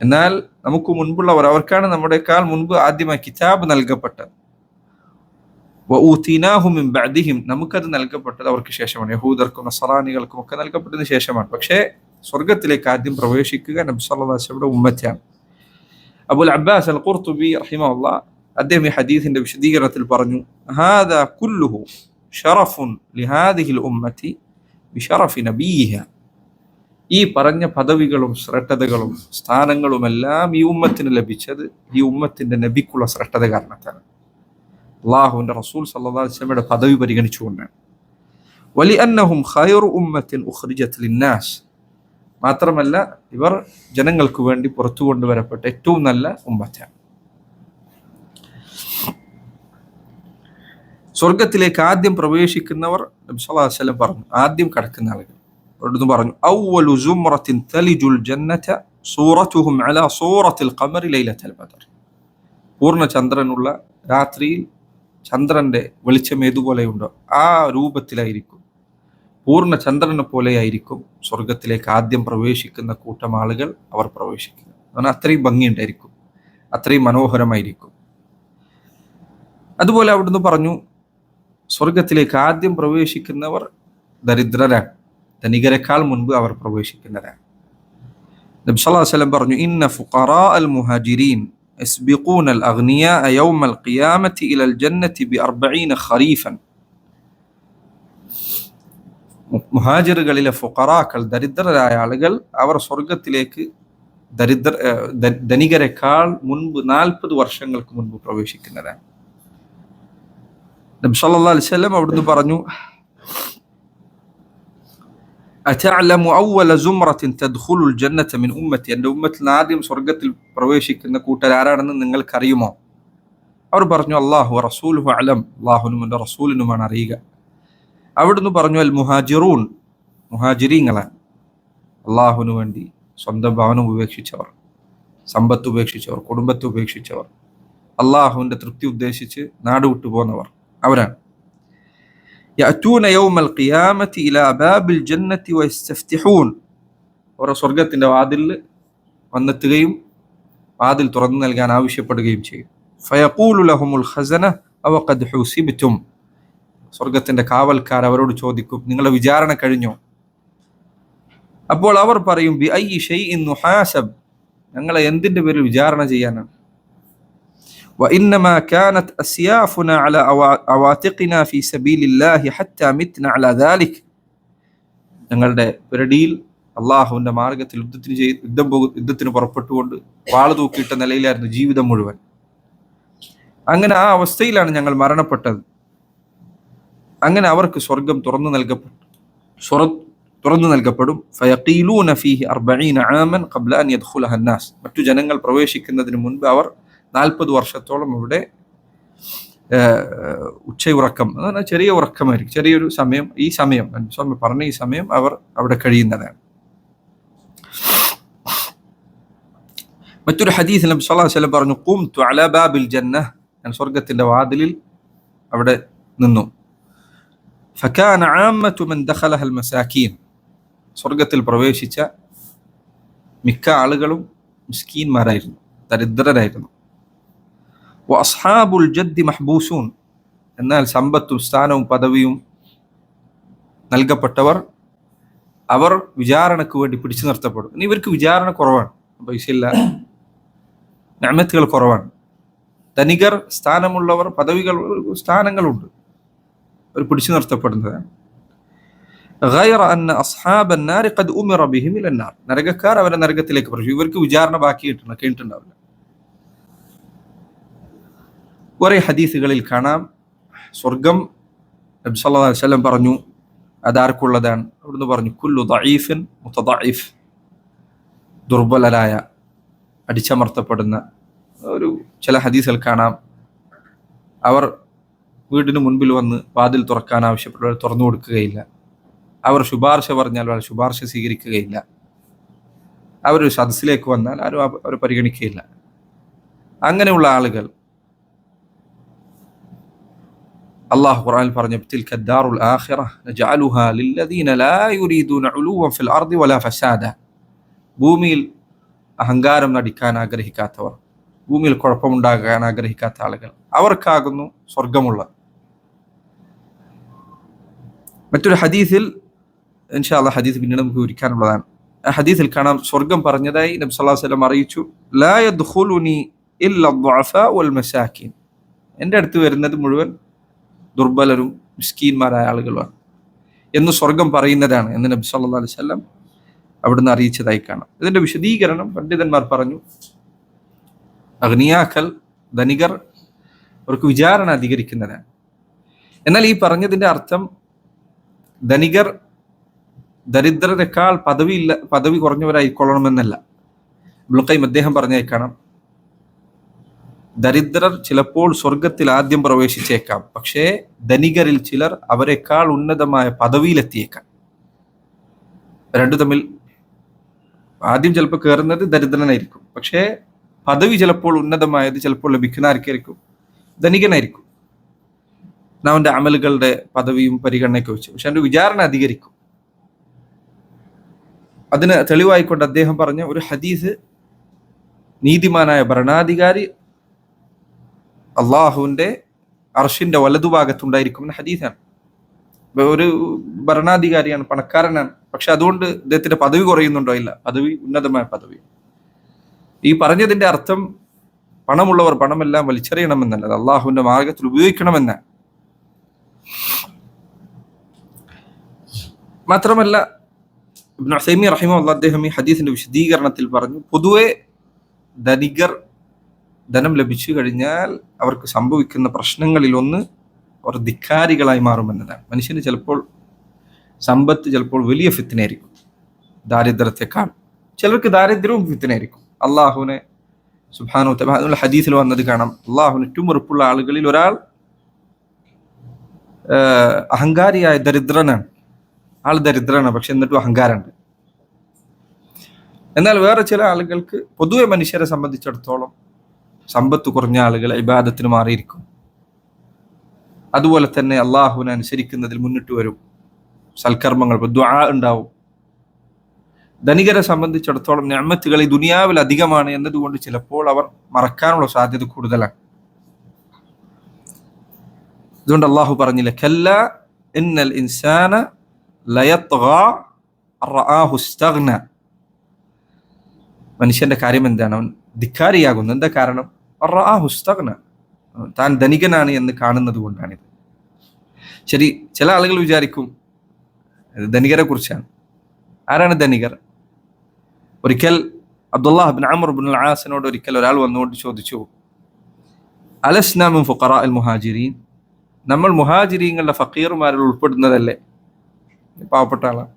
എന്നാൽ നമുക്ക് മുൻപുള്ളവർ, അവർക്കാണ് നമ്മുടെക്കാൾ മുൻപ് ആദ്യമായി കിതാബ് നൽകപ്പെട്ടത്. വഊതിനാഹു മിൻ ബഅദിഹിം, നമുക്കത് നൽകപ്പെട്ടത് അവർക്ക് ശേഷമാണ്, യഹൂദർക്കും നസറാനികൾക്കും ഒക്കെ നൽകപ്പെട്ടതിന് ശേഷമാണ്. പക്ഷേ സ്വർഗത്തിലേക്ക് ആദ്യം പ്രവേശിക്കുക നബി സല്ലല്ലാഹു അലൈഹി വസല്ലമയുടെ ഉമ്മത്താണ്. അബുൽ അബ്ബാസ് അൽ ഖുർത്തുബി റഹിമഹുല്ലാഹ് അദ്ദേഹം ഈ ഹദീസിന്റെ വിശദീകരണത്തിൽ പറഞ്ഞു, ഹാദാ കുല്ലുഹു ഷറഫുൻ ലിഹാദിഹിൽ ഉമ്മത്തി ബിശറഫി നബിയിഹ, ഈ പറഞ്ഞ പദവികളും ശ്രേഷ്ഠതകളും സ്ഥാനങ്ങളുമെല്ലാം ഈ ഉമ്മത്തിന് ലഭിച്ചത് ഈ ഉമ്മത്തിന്റെ നബിക്കുള്ള ശ്രേഷ്ഠത കാരണത്താണ്, അല്ലാഹുവിന്റെ റസൂൽ സല്ലല്ലാഹു അലൈഹി വസല്ലമയുടെ പദവി പരിഗണിച്ചുകൊണ്ടാണ്. വലി അന്നഹും ഖൈറു ഉമ്മത്തിൻ ഉഖ്രിജത് ലിന്നാസ്, മാത്രമല്ല ഇവർ ജനങ്ങൾക്ക് വേണ്ടി പുറത്തു കൊണ്ടുവരപ്പെട്ട ഏറ്റവും നല്ല ഉമ്മത്താണ്. സ്വർഗത്തിലേക്ക് ആദ്യം പ്രവേശിക്കുന്നവർ നബി സല്ലല്ലാഹു അലൈഹി വസല്ലം പറഞ്ഞു, ആദ്യം കടക്കുന്ന ആളുകൾ അവിടുന്ന് പറഞ്ഞു, അവ്വലു സുംറത്തിൻ തലിജുൽ ജന്നത സൂറത്തുഹും അലാ സൂറത്തിൽ ഖമറി ലൈലത്തുൽ ബദർ, പൂർണ്ണ ചന്ദ്രനുള്ള രാത്രിയിൽ ചന്ദ്രന്റെ വെളിച്ചം ഏതുപോലെയുണ്ടോ ആ രൂപത്തിലായിരിക്കും, പൂർണ്ണ ചന്ദ്രനെ പോലെയായിരിക്കും സ്വർഗത്തിലേക്ക് ആദ്യം പ്രവേശിക്കുന്ന കൂട്ടം ആളുകൾ അവർ പ്രവേശിക്കുക. കാരണം അത്രയും ഭംഗിയുണ്ടായിരിക്കും, അത്രയും മനോഹരമായിരിക്കും. അതുപോലെ അവിടുന്ന് പറഞ്ഞു, സ്വർഗത്തിലേക്ക് ആദ്യം പ്രവേശിക്കുന്നവർ ദരിദ്രരാണ്, ധനികരെക്കാൾ മുൻപ് അവർ പ്രവേശിക്കുന്നവരാണ്. നബി സല്ലല്ലാഹു അലൈഹി വസല്ലം പറഞ്ഞു, ഇന്ന ഫുഖറാ അൽ മുഹാജിരീൻ യസ്ബിഖൂന അൽ അഗ്നിയാ യൗമൽ ഖിയാമത്തി ഇലൽ ജന്നത്തി ബി40 ഖരീഫൻ, മുഹാജിറുകളിലെ ഫുഖറാക്കൾ ദരിദ്രരായ ആളുകൾ അവർ സ്വർഗത്തിലേക്ക് ധനികരെക്കാൾ മുൻപ് 40 വർഷങ്ങൾക്ക് മുൻപ് പ്രവേശിക്കുന്നതാണ്. നബി സല്ലല്ലാഹു അലൈഹി വസല്ലം അവിടുന്ന് പറഞ്ഞു, അതഅലമു അവ്വല സുംറത്തിൻ തദ്ഖുലുൽ ജന്നത മിൻ ഉമ്മത്തി, എൻ്റെ ഉമ്മത്തിൽ ആദ്യം സ്വർഗ്ഗത്തിൽ പ്രവേശിക്കുന്ന കൂട്ടർ ആരാണെന്ന് നിങ്ങൾക്കറിയുമോ? അവർ പറഞ്ഞു, അല്ലാഹു വറസൂലുഹു അലം, അല്ലാഹുവിനും എൻ്റെ റസൂലിനുമാണ് അറിയുക. അവിടുന്ന് പറഞ്ഞു, അൽ മുഹാജിറൂൻ, മുഹാജിരീങ്ങളാണ്, അള്ളാഹുവിനു വേണ്ടി സ്വന്തം ഭവനം ഉപേക്ഷിച്ചവർ, സമ്പത്ത് ഉപേക്ഷിച്ചവർ, കുടുംബത്തെ ഉപേക്ഷിച്ചവർ, അള്ളാഹുവിൻ്റെ തൃപ്തി ഉദ്ദേശിച്ച് നാട് വിട്ടു പോകുന്നവർ, അവരാണ്. യഅതൂന യൗമൽ ഖിയാമത്തി ഇലാ ബാബിൽ ജന്നത്തി വയസ്തഫ്തിഹൂൻ, അവർ സ്വർഗത്തിൻ്റെ വാതിലിൽ വന്നെത്തുകയും വാതിൽ തുറന്നു നൽകാൻ ആവശ്യപ്പെടുകയും ചെയ്യും. ഫയഖൂലു ലഹുമുൽ ഖസന അവ ഖദ് ഹുസിബ്തും, സ്വർഗത്തിൻ്റെ കാവൽക്കാർ അവരോട് ചോദിക്കും, നിങ്ങളുടെ വിചാരണ കഴിഞ്ഞോ? അപ്പോൾ അവർ പറയും, ബി അയ്യി ഷൈഇൻ നുഹാസബ്, ഞങ്ങളെ എന്തിൻ്റെ പേരിൽ വിചാരണ ചെയ്യാനാണ്? وإنما كانت أسيافنا على عواتقنا في سبيل الله حتى متنا على ذلك, ഞങ്ങളുടെ പിരടിയിൽ അള്ളാഹുവിൻ്റെ മാർഗത്തിൽ യുദ്ധത്തിന് പുറപ്പെട്ടുകൊണ്ട് വാള് തൂക്കിയിട്ട നിലയിലായിരുന്നു ജീവിതം മുഴുവൻ. അങ്ങനെ ആ അവസ്ഥയിലാണ് ഞങ്ങൾ മരണപ്പെട്ടത്. അങ്ങനെ അവർക്ക് സ്വർഗം തുറന്നു നൽകപ്പെടും. ഫയഖീലൂന ഫീഹി 40 ആമൻ ഖബ്ല അൻ യദ്ഖുലഹ അന്നാസ്, മറ്റു ജനങ്ങൾ പ്രവേശിക്കുന്നതിന് മുൻപ് അവർ 40 വർഷത്തോളം ഇവിടെ ഉച്ചയുറക്കം, എന്ന് പറഞ്ഞാൽ ചെറിയ ഉറക്കമായിരിക്കും, ചെറിയൊരു സമയം, ഈ സമയം പറഞ്ഞ ഈ സമയം അവർ അവിടെ കഴിയുന്നതാണ്. മറ്റൊരു ഹദീസിൽ നബി സല്ലല്ലാഹു അലൈഹി വസല്ലം പറഞ്ഞു, ഖുംതു അലാ ബാബിൽ ജന്നഹ്, ഞാൻ സ്വർഗത്തിന്റെ വാതിലിൽ അവിടെ നിന്നു. ഫകാന ആമ്മതു മൻ ദഖലഹ അൽ മസാകീൻ, സ്വർഗത്തിൽ പ്രവേശിച്ച മിക്ക ആളുകളും മിസ്കീന്മാരായിരുന്നു, ദരിദ്രരായിരുന്നു. വഅസ്ഹാബുൽ ജദ്ദി മഹ്ബൂസൂൻ, എന്നാൽ സമ്പത്തും സ്ഥാനവും പദവിയും നൽകപ്പെട്ടവർ അവർ വിചാരണക്ക് വേണ്ടി പിടിച്ചു നിർത്തപ്പെടും. ഇനി ഇവർക്ക് വിചാരണ കുറവാണ്, പൈസയില്ല, നിഅമത്തുകൾ കുറവാണ്. ധനികർ, സ്ഥാനമുള്ളവർ, പദവികൾ, സ്ഥാനങ്ങളുണ്ട്, അവർ പിടിച്ചു നിർത്തപ്പെടുന്നതാണ്. ഗൈറ അന്ന അസ്ഹാബൻ നാരി ഖദ് ഉമിറ ബിഹിം ഇലൻ നാർ, നരകക്കാർ അവരെ നരകത്തിലേക്ക് പറഞ്ഞു, ഇവർക്ക് വിചാരണ കേട്ടിട്ടുണ്ടാവില്ല. കുറെ ഹദീസുകളിൽ കാണാം സ്വർഗം നബി സല്ലല്ലാഹു അലൈഹി വസല്ലം പറഞ്ഞു അതാർക്കുള്ളതാണ്? അവിടുന്ന് പറഞ്ഞു, കുല്ലു ദഈഫിൻ മുതദഇഫ്, ദുർബലരായ, അടിച്ചമർത്തപ്പെടുന്ന. ചില ഹദീസുകൾ കാണാം, അവർ വീടിന് മുൻപിൽ വന്ന് വാതിൽ തുറക്കാൻ ആവശ്യപ്പെട്ടവർ തുറന്നു കൊടുക്കുകയില്ല, അവർ ശുപാർശ പറഞ്ഞാൽ അവർ ശുപാർശ സ്വീകരിക്കുകയില്ല, അവരൊരു സദസ്സിലേക്ക് വന്നാൽ ആരും അവരെ പരിഗണിക്കുകയില്ല. അങ്ങനെയുള്ള ആളുകൾ അല്ലാഹു ഖുർആനിൽ പറഞ്ഞു, തിൽക ദാറുൽ ആഖിറ നജഅലുഹാ ലില്ലദീന ലാ യുരീദൂന ഉലുവൻ ഫിൽ അർദി വലാ ഫസാദ, ഭൂമിയിൽ അഹങ്കാരം നടിക്കാൻ ആഗ്രഹിക്കാത്തവർ, ഭൂമിയിൽ കുഴപ്പമുണ്ടാകാൻ ആഗ്രഹിക്കാത്ത ആളുകൾ, അവർക്കാകുന്നു സ്വർഗമുള്ളത്. മറ്റൊരു ഹദീസിൽ, ഇൻഷാ അല്ലാഹ് ഹദീസ് പിന്നീട് നമുക്ക് വിവരിക്കാനുള്ളതാണ്, ആ ഹദീസിൽ കാണാം സ്വർഗം പറഞ്ഞതായി നബി സല്ലല്ലാഹു അലൈഹി വസല്ലം അറിയിച്ചു, ലാ യദ്ഖുലുനി ഇല്ല ദുഅഫാ വൽ മസാകിൻ, എൻ്റെ അടുത്ത് വരുന്നത് മുഴുവൻ ദുർബലരും മിസ്കീന്മാരായ ആളുകളാണ് എന്ന് സ്വർഗം പറയുന്നതാണ് എന്ന് നബി സല്ലല്ലാഹു അലൈഹി വസല്ലം അവിടുന്ന് അറിയിച്ചതായി കാണാം. ഇതിന്റെ വിശദീകരണം പണ്ഡിതന്മാർ പറഞ്ഞു, അഗ്നിയാക്കൾ, ധനികർ, അവർക്ക് വിചാരണ അധികരിക്കുന്നതാണ്. എന്നാൽ ഈ പറഞ്ഞതിന്റെ അർത്ഥം ധനികർ ദരിദ്രരെക്കാൾ പദവി കുറഞ്ഞവരായിക്കൊള്ളണമെന്നല്ല. ഇബ്നുൽ ഖയ്യിം അദ്ദേഹം പറഞ്ഞായി കാണാം, ദരിദ്രർ ചിലപ്പോൾ സ്വർഗത്തിൽ ആദ്യം പ്രവേശിച്ചേക്കാം, പക്ഷേ ധനികരിൽ ചിലർ അവരെക്കാൾ ഉന്നതമായ പദവിയിലെത്തിയേക്കാം. രണ്ടു തമ്മിൽ ആദ്യം ചിലപ്പോൾ കയറുന്നത് ദരിദ്രനായിരിക്കും, പക്ഷേ പദവി ചിലപ്പോൾ ഉന്നതമായത് ചിലപ്പോൾ ലഭിക്കുന്ന ആർക്കായിരിക്കും? ധനികനായിരിക്കും. അവന്റെ അമലുകളുടെ പദവിയും പരിഗണനയൊക്കെ വെച്ച്, പക്ഷെ അവന്റെ വിചാരണ അധികരിക്കും. അതിന് തെളിവായിക്കൊണ്ട് അദ്ദേഹം പറഞ്ഞ ഒരു ഹദീസ്, നീതിമാനായ ഭരണാധികാരി അള്ളാഹുവിന്റെ അർഷിന്റെ വലതുഭാഗത്തുണ്ടായിരിക്കും ഹദീസാണ്. ഒരു ഭരണാധികാരിയാണ്, പണക്കാരനാണ്, പക്ഷെ അതുകൊണ്ട് അദ്ദേഹത്തിന്റെ പദവി കുറയുന്നുണ്ടോ? ഇല്ല, പദവി ഉന്നതമായ പദവി. ഈ പറഞ്ഞതിന്റെ അർത്ഥം പണമുള്ളവർ പണമെല്ലാം വലിച്ചെറിയണമെന്നല്ല, അത് അള്ളാഹുവിന്റെ മാർഗത്തിൽ ഉപയോഗിക്കണമെന്നാണ്. മാത്രമല്ല ഇബ്നു ഉസൈമീൻ റഹിമഹുല്ലാഹ് അദ്ദേഹം ഈ ഹദീസിന്റെ വിശദീകരണത്തിൽ പറഞ്ഞു, പൊതുവെ ധനികർ ധനം ലഭിച്ചു കഴിഞ്ഞാൽ അവർക്ക് സംഭവിക്കുന്ന പ്രശ്നങ്ങളിൽ ഒന്ന് അവർ ധിക്കാരികളായി മാറുമെന്നതാണ്. മനുഷ്യന് ചിലപ്പോൾ സമ്പത്ത് ചിലപ്പോൾ വലിയ ഫിത്നയായിരിക്കും ദാരിദ്ര്യത്തെക്കാൾ. ചിലർക്ക് ദാരിദ്ര്യവും ഫിത്നയായിരിക്കും. അള്ളാഹുവിനെ സുബ്ഹാനഹു വ തആല ഹദീസിൽ വന്നത് കാണാം, അള്ളാഹുവിന് ഏറ്റവും വെറുപ്പുള്ള ആളുകളിൽ ഒരാൾ അഹങ്കാരിയായ ദരിദ്രനാണ്. ആൾ ദരിദ്രനാണ്, പക്ഷെ എന്നിട്ടും അഹങ്കാരമുണ്ട്. എന്നാൽ വേറെ ചില ആളുകൾക്ക്, പൊതുവെ മനുഷ്യരെ സംബന്ധിച്ചിടത്തോളം സമ്പത്ത് കുറഞ്ഞ ആളുകൾ ഇബാദത്തിന് മാറിയിരിക്കും. അതുപോലെ തന്നെ അള്ളാഹുവിനെ അനുസരിക്കുന്നതിൽ മുന്നിട്ട് വരും, സൽക്കർമ്മങ്ങൾ, ദുആ ഉണ്ടാവും. ധനികരെ സംബന്ധിച്ചിടത്തോളം നിഅമത്തുകൾ ഈ ദുനിയാവിൽ അധികമാണ് എന്നതുകൊണ്ട് ചിലപ്പോൾ അവർ മറക്കാനുള്ള സാധ്യത കൂടുതലാണ്. അതുകൊണ്ട് അള്ളാഹു പറഞ്ഞില്ല, കല്ല ഇന്നൽ ഇൻസാന ലയത്ഗാ റആഹു ഇസ്തഗ്ന. മനുഷ്യന്റെ കാര്യം എന്താണ്? അവൻ ധിക്കാരിയാകുന്നു. എന്താ കാരണം? റആഹു ഇസ്തഗ്ന, താൻ ധനികനാണ് എന്ന് കാണുന്നത് കൊണ്ടാണിത്. ശരി, ചില ആളുകൾ വിചാരിക്കും ധനികരെ കുറിച്ചാണ്. ആരാണ് ധനികർ? ഒരിക്കൽ അബ്ദുല്ലാഹ് ഇബ്നു അംർ ഇബ്നുൽ ആസിനോട് ഒരിക്കൽ ഒരാൾ വന്നുകൊണ്ട് ചോദിച്ചു, അലസ്നാ മിൻ ഫുഖറാഇൽ മുഹാജിരീൻ, നമ്മൾ മുഹാജിരീങ്ങളുടെ ഫഖീർമാരിൽ ഉൾപ്പെടുന്നതല്ലേ? പാവപ്പെട്ട ആളാണ്.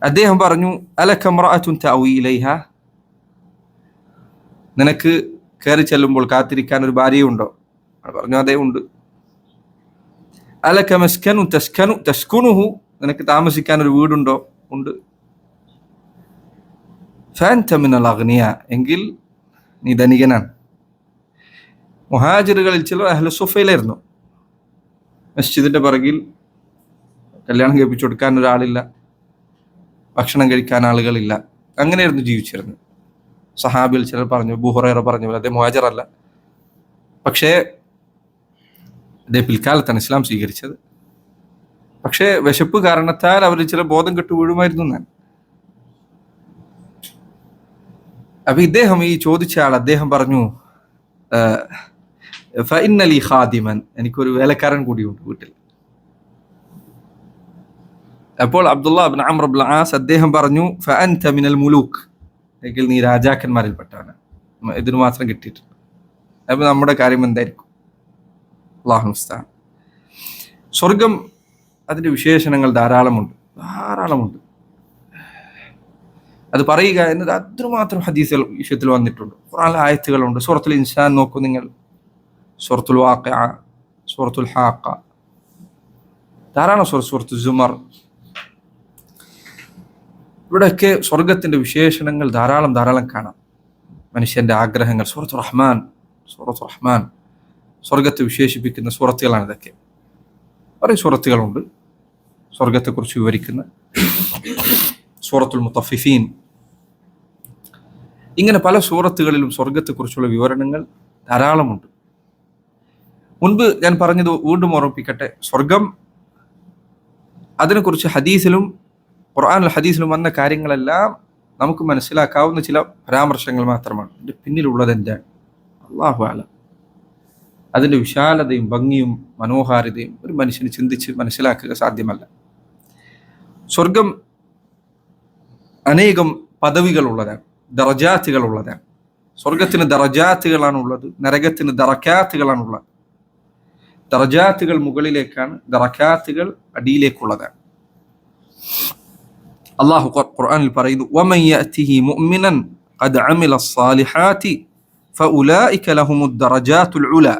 അദ്ദേഹം പറഞ്ഞു, അലക ഇംറഅത്തുൻ തഅവി ഇലൈഹാ, നിനക്ക് കയറി ചെല്ലുമ്പോൾ കാത്തിരിക്കാൻ ഒരു ഭാര്യയുണ്ടോ? പറഞ്ഞു, അതേ ഉണ്ട്. അലക മസ്കനു തസ്കുനുഹു, നിനക്ക് താമസിക്കാൻ ഒരു വീടുണ്ടോ? ഉണ്ട്. ഫഅൻത മിനൽ അഗ്നിയ, എങ്കിൽ നീ ധനികനാണ്. മുഹാജിറുകളിൽ ചിലർ അഹ്ലു സുഫയിലായിരുന്നു. മസ്ജിദിന്റെ പിറകിൽ കല്യാണം കഴിപ്പിച്ചു കൊടുക്കാൻ ഒരാളില്ല, ഭക്ഷണം കഴിക്കാൻ ആളുകളില്ല, അങ്ങനെയായിരുന്നു ജീവിച്ചിരുന്നത്. സഹാബിൽ ചിലർ പറഞ്ഞു, അബൂ ഹുറൈറ പറഞ്ഞു പോലെ അദ്ദേഹം മുഹാജിറല്ല, പക്ഷേ അദ്ദേഹം പിൽക്കാലത്താണ് ഇസ്ലാം സ്വീകരിച്ചത്. പക്ഷേ വിശപ്പ് കാരണത്താൽ അവർ ചില ബോധം കെട്ടു വീഴുമായിരുന്നു എന്നാണ്. അപ്പൊ ഇദ്ദേഹം, ഈ ചോദിച്ച ആൾ, അദ്ദേഹം പറഞ്ഞു, ഫഇന്ന ലീ ഖാദിമൻ, എനിക്കൊരു വേലക്കാരൻ കൂടിയുണ്ട് വീട്ടിൽ. അപ്പോൾ അബ്ദുല്ലാഹ് ഇബ്നു അംർ ഇബ്നുൽ ആസ് അദ്ദേഹം പറഞ്ഞു, ഫഅൻത മിനൽ മുലൂക്ക്, എങ്കിൽ നീ രാജാക്കന്മാരിൽപ്പെട്ടാണ്. ഇതിന് മാത്രം കിട്ടിയിട്ടുണ്ട്. അപ്പൊ നമ്മുടെ കാര്യം എന്തായിരിക്കും? അല്ലാഹു മുസ്തആൻ. സ്വർഗം, അതിന്റെ വിശേഷണങ്ങൾ ധാരാളമുണ്ട്. അത് പറയുക എന്നത് അതിനുമാത്രം ഹദീസുകൾ വിഷയത്തിൽ വന്നിട്ടുണ്ട്. ഖുർആനിലെ ആയത്തുകളുണ്ട്. സൂറത്തുൽ ഇൻസാൻ നോക്കൂ നിങ്ങൾ, സൂറത്തുൽ വാഖിഅ, സൂറത്തുൽ ഹാഖ, ധാരാളം സൂറത്തുൽ സുമർ, ഇവിടെയൊക്കെ സ്വർഗത്തിന്റെ വിശേഷണങ്ങൾ ധാരാളം കാണാം. മനുഷ്യന്റെ ആഗ്രഹങ്ങൾ. സൂറത്തുർ റഹ്മാൻ സ്വർഗത്തെ വിശേഷിപ്പിക്കുന്ന സൂറത്തുകളാണ് ഇതൊക്കെ. കുറേ സൂറത്തുകളുണ്ട് സ്വർഗത്തെക്കുറിച്ച് വിവരിക്കുന്ന. സൂറത്തുൽ മുത്തഫിഫീൻ, ഇങ്ങനെ പല സൂറത്തുകളിലും സ്വർഗത്തെക്കുറിച്ചുള്ള വിവരണങ്ങൾ ധാരാളമുണ്ട്. മുൻപ് ഞാൻ പറഞ്ഞത് വീണ്ടും ഓർമ്മിപ്പിക്കട്ടെ, സ്വർഗം, അതിനെക്കുറിച്ച് ഹദീസിലും ഖുർആനിലും ഹദീസിലും വന്ന കാര്യങ്ങളെല്ലാം നമുക്ക് മനസ്സിലാക്കാവുന്ന ചില പരാമർശങ്ങൾ മാത്രമാണ്. ഇതിന്റെ പിന്നിലുള്ളത് എന്താണ്? അല്ലാഹു അഅലം. അതിന്റെ വിശാലതയും ഭംഗിയും മനോഹാരിതയും ഒരു മനുഷ്യന് ചിന്തിച്ച് മനസ്സിലാക്കുക സാധ്യമല്ല. സ്വർഗം അനേകം പദവികളുള്ളതാണ്, ദറജാത്തുകളുള്ളതാണ്. സ്വർഗത്തിന് ദറജാത്തുകളാണുള്ളത്, നരകത്തിന് ദറക്കാത്തുകളാണുള്ളത്. ദറജാത്തുകൾ മുകളിലേക്കാണ്, ദറക്കാത്തുകൾ അടിയിലേക്കുള്ളതാണ്. അല്ലാഹു ഖുർആനിൽ പറയുന്നു, വമൻ യഅതിഹി മുഅ്മിനൻ ഖദ് അമില സ്സാലിഹാതി ഫഉലൈക ലഹുമുദ് ദറജാത്തുൽ ഉലാ.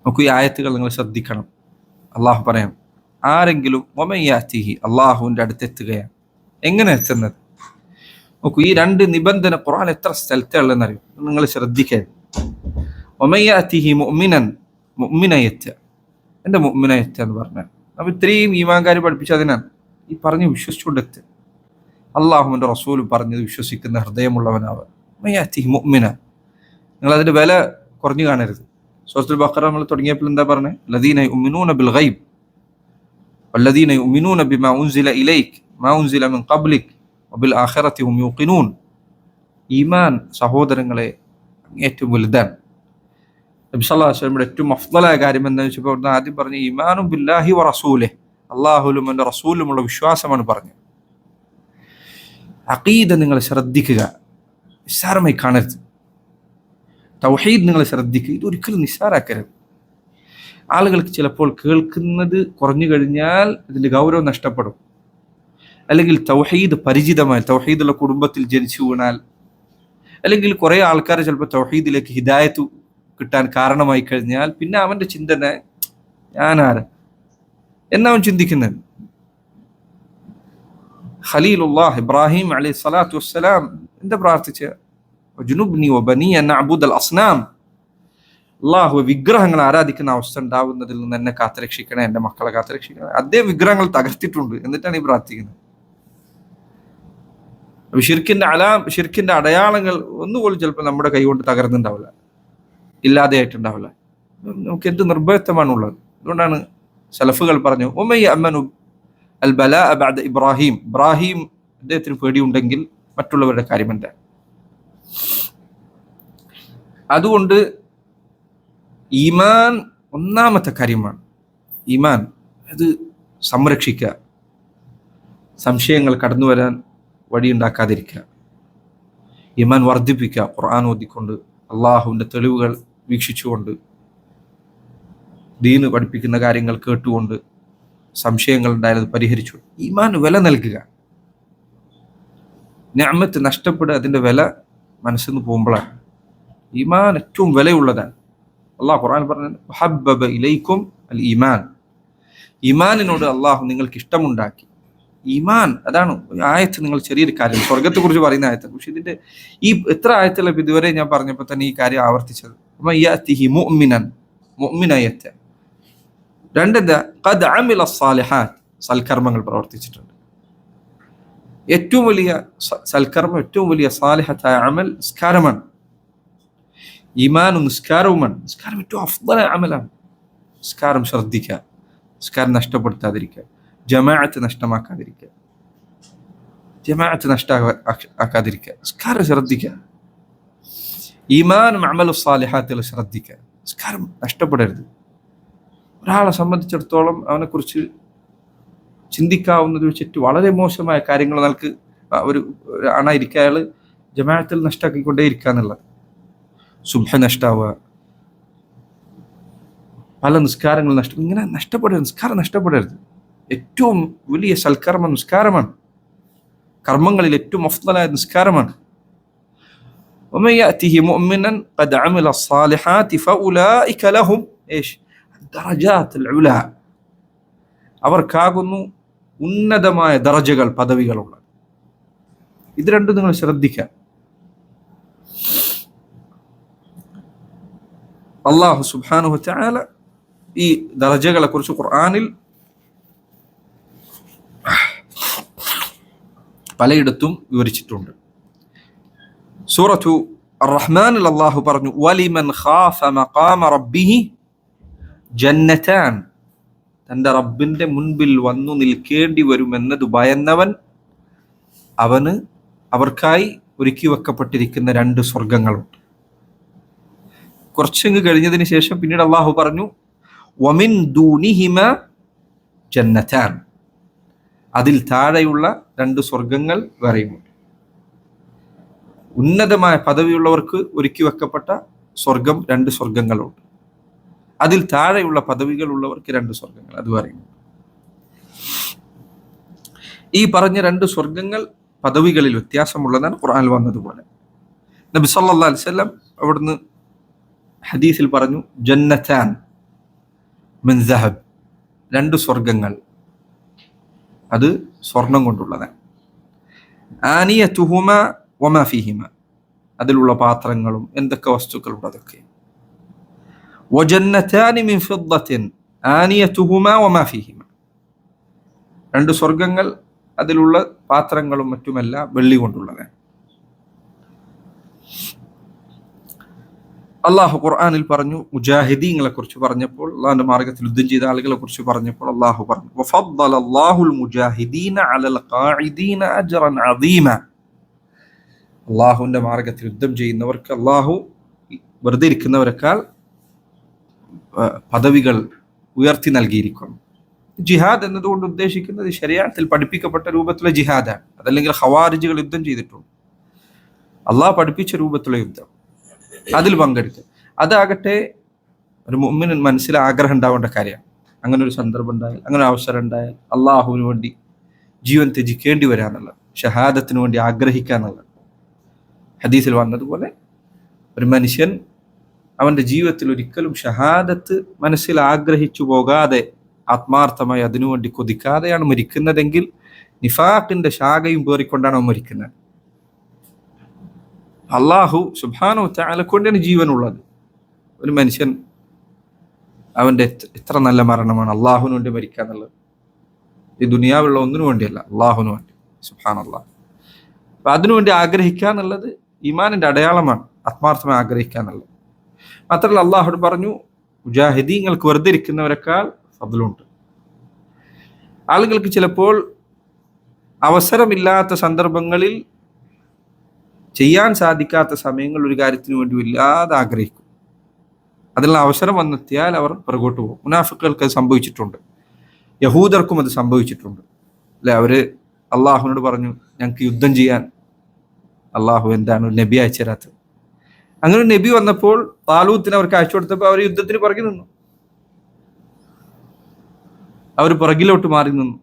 നോക്കൂ, ഈ ആയത്തുകൾ നിങ്ങൾ ശ്രദ്ധിക്കണം. അല്ലാഹു പറയാം, ആരെങ്കിലും വമൻ യഅതിഹി, അല്ലാഹുവിന്റെ അടുത്തെത്തുകയാണ്. എങ്ങനെ എത്തുന്നത്? നോക്കൂ, ഈ രണ്ട് നിബന്ധന ഖുർആൻ എത്ര സ്ഥലത്തുള്ളതെന്ന് അറിയും, നിങ്ങൾ ശ്രദ്ധിക്കുക. വമൻ യഅതിഹി മുഅ്മിനൻ, മുഅ്മിനയത്ത്, എൻ്റെ മുഅ്മിനയത്ത് എന്ന് പറഞ്ഞാൽ അപ്പോൾ ഇത്രയും ഈമാൻകാർ പഠിപ്പിച്ചതിനാണ് ഈ പറഞ്ഞ് വിശ്വസിച്ചുകൊണ്ടെത്ത്. അള്ളാഹുവിൻ്റെ റസൂൽ പറഞ്ഞത് വിശ്വസിക്കുന്ന ഹൃദയമുള്ളവനാവുക. മയ്യാത്തിഹി മുഅ്മിന, നിങ്ങൾ അതിൻ്റെ വില കുറഞ്ഞു കാണരുത്. സൂറത്തുൽ ബഖറ നമ്മൾ തുടങ്ങിയപ്പോൾ എന്താ പറഞ്ഞത്? ലദീന യുഅ്മിനൂന ബിൽ ഗൈബ് വല്ലദീന യുഅ്മിനൂന ബിമാ ഉൻസില ഇലൈക് മാ ഉൻസില മിൻ ഖബ്ലിക് വബിൽ ആഖിറതി ഹും യൂഖിനൂൻ. ഈമാൻ സഹോദരങ്ങളെ ഏറ്റവും വലുതാണ്. നബി സല്ലല്ലാഹു അലൈഹി വസല്ലമയുടെ ഏറ്റവും അഫ്ളലായ കാര്യം എന്താണെന്ന് വെച്ചപ്പോൾ അവിടുന്ന് ആദ്യം പറഞ്ഞ ഈമാനു ബില്ലാഹി വ റസൂലിഹി, അള്ളാഹുലും എൻ്റെ റസൂലുമുള്ള വിശ്വാസമാണ് പറഞ്ഞത്. അഖീദ നിങ്ങൾ ശ്രദ്ധിക്കുക, നിസ്സാരമായി കാണരുത്. തൗഹീദ് നിങ്ങൾ ശ്രദ്ധിക്കുക, ഇതൊരിക്കലും നിസ്സാരാക്കരുത്. ആളുകൾക്ക് ചിലപ്പോൾ കേൾക്കുന്നത് കുറഞ്ഞു കഴിഞ്ഞാൽ ഇതിന്റെ ഗൗരവം നഷ്ടപ്പെടും. അല്ലെങ്കിൽ തൗഹീദ് പരിചിതമായി തൗഹീദുള്ള കുടുംബത്തിൽ ജനിച്ചു വീണാൽ, അല്ലെങ്കിൽ കുറെ ആൾക്കാർ ചിലപ്പോൾ തൗഹീദിലേക്ക് ഹിദായത്ത് കിട്ടാൻ കാരണമായി കഴിഞ്ഞാൽ പിന്നെ അവന്റെ ചിന്തന ഞാനാര് എന്നവൻ ചിന്തിക്കുന്നത്. ഖലീലുല്ലാഹ് ഇബ്രാഹിം അലൈഹി സ്വലാത്തു വസ്സലാം എന്താ പ്രാർത്ഥിച്ച? വജുനുബ്നി വബനി അൻ നഅബുദൽ അസ്നാം. അല്ലാഹു വിഗ്രഹങ്ങൾ ആരാധിക്കുന്ന അവസ്ഥ ഉണ്ടാവുന്നതിൽ നിന്ന് എന്നെ കാത്തുരക്ഷിക്കണേ, എന്റെ മക്കളെ കാത്തുരക്ഷിക്കണേ. അദ്ദേഹം വിഗ്രഹങ്ങൾ തകർത്തിട്ടുണ്ട്, എന്നിട്ടാണ് ഈ പ്രാർത്ഥിക്കുന്നത്. ഷിർക്കിന്റെ അടയാളങ്ങൾ ഒന്നുപോലും ചിലപ്പോൾ നമ്മുടെ കൈകൊണ്ട് തകർന്നുണ്ടാവില്ല, ഇല്ലാതെയായിട്ടുണ്ടാവില്ല. നമുക്ക് എന്ത് നിർഭയത്വമാണുള്ളത്. അതുകൊണ്ടാണ് സലഫുകൾ പറഞ്ഞു ഉമയ്യ അമ്മനു അൽ ബലാ ബഅദ ഇബ്രാഹിം. ഇബ്രാഹിം അദ്ദേഹത്തിന് പേടിയുണ്ടെങ്കിൽ മറ്റുള്ളവരുടെ കാര്യം എന്താ? അതുകൊണ്ട് ഈമാൻ ഒന്നാമത്തെ കാര്യമാണ്. ഈമാൻ അത് സംരക്ഷിക്കുക, സംശയങ്ങൾ കടന്നു വരാൻ വഴിയുണ്ടാക്കാതിരിക്കുക, ഈമാൻ വർദ്ധിപ്പിക്കുക, ഖുർആൻ ഓതിക്കൊണ്ട്, അള്ളാഹുവിൻ്റെ തെളിവുകൾ വീക്ഷിച്ചുകൊണ്ട്, ദീന് പഠിപ്പിക്കുന്ന കാര്യങ്ങൾ കേട്ടുകൊണ്ട്, സംശയങ്ങൾ ഉണ്ടായത് പരിഹരിച്ചു. ഈമാൻ വില നൽകുക. നിഅമത്ത് നഷ്ടപ്പെടുക, അതിൻ്റെ വില മനസ്സിൽ നിന്ന് പോകുമ്പോഴാണ്. ഈമാൻ ഏറ്റവും വിലയുള്ളതാണ്. അള്ളാഹു ഖുർആൻ പറഞ്ഞു ഹബ്ബബ ഇലൈക്കും അൽ ഈമാൻ. ഈമാനിനോട് അള്ളാഹു നിങ്ങൾക്ക് ഇഷ്ടമുണ്ടാക്കി. ഈമാൻ അതാണ് ആയത്ത്. നിങ്ങൾ ചെറിയൊരു കാര്യം സ്വർഗത്തെ കുറിച്ച് പറയുന്ന ആയത്ത്, പക്ഷെ ഇതിന്റെ ഈ എത്ര ആയത്തുള്ള ഇതുവരെ ഞാൻ പറഞ്ഞപ്പോൾ തന്നെ ഈ കാര്യം ആവർത്തിച്ചത്. മുഅ്മിനായത്ത്. രണ്ടെന്താ? ഖദ് അമില സ്സാലിഹാത്ത്, സൽക്കർമ്മങ്ങൾ പ്രവർത്തിച്ചിട്ടുണ്ട്. ഏറ്റവും വലിയ സൽക്കർമ്മം, ഏറ്റവും വലിയ സാലിഹത്തായ അമൽ നിസ്കാരമാണ്. ഈമാനും നിസ്കാരവുമാണ്. നിസ്കാരം ഏറ്റവും അഫ്ദലായ അമലാണ്. നിസ്കാരം ശ്രദ്ധിക്കുക, നിസ്കാരം നഷ്ടപ്പെടുത്താതിരിക്കുക, ജമാഅത്ത് നഷ്ടമാക്കാതിരിക്കുക, ജമാഅത്ത് നഷ്ടമാക്കാതിരിക്കുക, നിസ്കാരം ശ്രദ്ധിക്കുക, ഈമാനും അമലു സാലിഹാത്തുകൾ ശ്രദ്ധിക്കുക. നിസ്കാരം നഷ്ടപ്പെടരുത്. ഒരാളെ സംബന്ധിച്ചിടത്തോളം അവനെക്കുറിച്ച് ചിന്തിക്കാവുന്നത് വെച്ചിട്ട് വളരെ മോശമായ കാര്യങ്ങൾ നമുക്ക് ഒരു ആണായിരിക്കുക, അയാൾ ജമാഅത്തിൽ നഷ്ടാക്കിക്കൊണ്ടേ ഇരിക്കുക എന്നുള്ളത്. സുബ്ഹ നഷ്ടാവുക, പല നിസ്കാരങ്ങൾ ഇങ്ങനെ നഷ്ടപ്പെടരുത്. നിസ്കാരം നഷ്ടപ്പെടരുത്. ഏറ്റവും വലിയ സൽക്കർമ്മം നിസ്കാരമാണ്. കർമ്മങ്ങളിൽ ഏറ്റവും അഫ്ദലായ നിസ്കാരമാണ്. ومن يأته مؤمنا قد عمل الصالحات فأولئك لهم ايش الدرجات العلى. അവർക്കാകുന്നു ഉന്നതമായ ദറജകൾ, പദവികളുള്ളത്. ഇത് രണ്ടും നിങ്ങൾ ശ്രദ്ധിക്കുക. അല്ലാഹു സുബ്ഹാനഹു വ തആല ഈ ദറജകളെ കുറിച്ച് ഖുർആനിൽ പലയിടത്തും വിവരിച്ചിട്ടുണ്ട്. സൂറത്തു അർ-റഹ്മാനിൽ അല്ലാഹു പറഞ്ഞു വലിമൻ ഖാഫ മഖാമ റബ്ബിഹി ജന്നതാൻ. തന്റെ റബ്ബിന്റെ മുൻപിൽ വന്നു നിൽക്കേണ്ടി വരുമെന്നത് ഭയന്നവൻ അവർക്കായി ഒരുക്കി വെക്കപ്പെട്ടിരിക്കുന്ന 2 സ്വർഗങ്ങളുണ്ട്. കുറച്ചങ്ങ് കഴിഞ്ഞതിന് ശേഷം പിന്നീട് അള്ളാഹു പറഞ്ഞു വമിൻ ദൂനിഹിമ ജന്നതാൻ. അതിൽ താഴെയുള്ള 2 സ്വർഗങ്ങൾ വേറെയുമുണ്ട്. ഉന്നതമായ പദവിയുള്ളവർക്ക് ഒരുക്കി വെക്കപ്പെട്ട സ്വർഗം 2 സ്വർഗങ്ങളുണ്ട്. അതിൽ താഴെയുള്ള പദവികളുള്ളവർക്ക് 2 സ്വർഗങ്ങൾ, അത് പറയുന്നു. ഈ പറഞ്ഞ 2 സ്വർഗങ്ങൾ പദവികളിൽ വ്യത്യാസമുള്ളതാണ് ഖുർആനിൽ വന്നതുപോലെ. നബി സല്ലല്ലാഹു അലൈഹി വസല്ലം അവിടുന്ന് ഹദീസിൽ പറഞ്ഞു ജന്നതാൻ മിൻ ദഹബ്. 2 സ്വർഗങ്ങൾ, അത് സ്വർണം കൊണ്ടുള്ളതാണ്. ആനിയതുഹുമ വമാ ഫീഹിമ, അതിലുള്ള പാത്രങ്ങളും എന്തൊക്കെ വസ്തുക്കളുണ്ട് അതൊക്കെ. വജന്നതാനി മിൻ ഫിദ്ദത്തിൻ ആനിയതുഹുമ വമാ ഫീഹിമ. 2 സ്വർഗങ്ങൾ, അതിലുള്ള പാത്രങ്ങളും മറ്റുമെല്ലാം വെള്ളി കൊണ്ടുള്ളതാണ്. അള്ളാഹു ഖുർആനിൽ പറഞ്ഞു മുജാഹിദീങ്ങളെ കുറിച്ച് പറഞ്ഞപ്പോൾ, അള്ളാഹുവിന്റെ മാർഗത്തിൽ യുദ്ധം ചെയ്ത ആളുകളെ കുറിച്ച് പറഞ്ഞപ്പോൾ അള്ളാഹു പറഞ്ഞു വഫദ്ദല അല്ലാഹുൽ മുജാഹിദീന അലൽ ഖാഇദീന അജ്റൻ അദീമ. അള്ളാഹുവിന്റെ മാർഗത്തിൽ യുദ്ധം ചെയ്യുന്നവർക്ക് അള്ളാഹു വെറുതെ ഇരിക്കുന്നവരെക്കാൾ പദവികൾ ഉയർത്തി നൽകിയിരിക്കുന്നു. ജിഹാദ് എന്നതുകൊണ്ട് ഉദ്ദേശിക്കുന്നത് ശരീഅത്തിൽ പഠിപ്പിക്കപ്പെട്ട രൂപത്തിലുള്ള ജിഹാദാണ്. അതല്ലെങ്കിൽ ഖവാരിജുകൾ യുദ്ധം ചെയ്തിട്ടുണ്ട്. അള്ളാഹ് പഠിപ്പിച്ച രൂപത്തിലുള്ള യുദ്ധം, അതിൽ പങ്കെടുക്കുക. അതാകട്ടെ ഒരു മുഅ്മിന് മനസ്സിൽ ആഗ്രഹം ഉണ്ടാവേണ്ട കാര്യമാണ്. അങ്ങനെ ഒരു സന്ദർഭം ഉണ്ടായാൽ, അങ്ങനെ ഒരു അവസരം ഉണ്ടായാൽ അള്ളാഹുവിന് വേണ്ടി ജീവൻ ത്യജിക്കേണ്ടി വരാന്നുള്ളത്, ഷഹാദത്തിന് വേണ്ടി ആഗ്രഹിക്കുക എന്നുള്ളത്. ഹദീസിൽ വന്നതുപോലെ ഒരു മനുഷ്യൻ അവൻ്റെ ജീവിതത്തിൽ ഒരിക്കലും ഷഹാദത്ത് മനസ്സിൽ ആഗ്രഹിച്ചു പോകാതെ, ആത്മാർത്ഥമായി അതിനുവേണ്ടി കൊതിക്കാതെയാണ് മരിക്കുന്നതെങ്കിൽ നിഫാഖിന്റെ ശാഖയും പേറിക്കൊണ്ടാണ് അവൻ മരിക്കുന്നത്. അള്ളാഹു സുബ്ഹാനഹു വ തആല കൊണ്ടാണ് ജീവനുള്ളത്. ഒരു മനുഷ്യൻ അവൻ്റെ എത്ര നല്ല മരണമാണ് അള്ളാഹുവിന് വേണ്ടി മരിക്കുക എന്നുള്ളത്. ഈ ദുനിയാവുള്ള ഒന്നിനു വേണ്ടിയല്ല, അള്ളാഹുവിന് വേണ്ടി. സുബ്ഹാനല്ലാഹ്. അപ്പൊ അതിനുവേണ്ടി ആഗ്രഹിക്കുക എന്നുള്ളത് ഈമാനിന്റെ അടയാളമാണ്, ആത്മാർത്ഥമായി ആഗ്രഹിക്കുക എന്നുള്ളത്. മാത്രമല്ല അള്ളാഹുട് പറഞ്ഞു, മുജാഹിദീങ്ങൾക്ക് വെറുതെ ഇരിക്കുന്നവരെക്കാൾ ഫദ്ലുണ്ട്. ആളുകൾക്ക് ചിലപ്പോൾ അവസരമില്ലാത്ത സന്ദർഭങ്ങളിൽ, ചെയ്യാൻ സാധിക്കാത്ത സമയങ്ങൾ ഒരു കാര്യത്തിന് വേണ്ടി വല്ലാതെ ആഗ്രഹിക്കും. അതിനുള്ള അവസരം വന്നെത്തിയാൽ അവർ പുറകോട്ട് പോകും. മുനാഫിക്കുകൾക്ക് അത് സംഭവിച്ചിട്ടുണ്ട്, യഹൂദർക്കും അത് സംഭവിച്ചിട്ടുണ്ട് അല്ലെ. അവര് അള്ളാഹുവിനോട് പറഞ്ഞു, ഞങ്ങൾക്ക് യുദ്ധം ചെയ്യാൻ അള്ളാഹു എന്താണ് ഒരു നബി അയച്ചു തരാത്തത്. അങ്ങനെ ഒരു നബി വന്നപ്പോൾ താലൂത്തിന് അവർക്ക് അയച്ചു കൊടുത്തപ്പോൾ അവർ യുദ്ധത്തിന് പുറകിൽ നിന്നു, അവർ പുറകിലോട്ട് മാറി നിന്നു.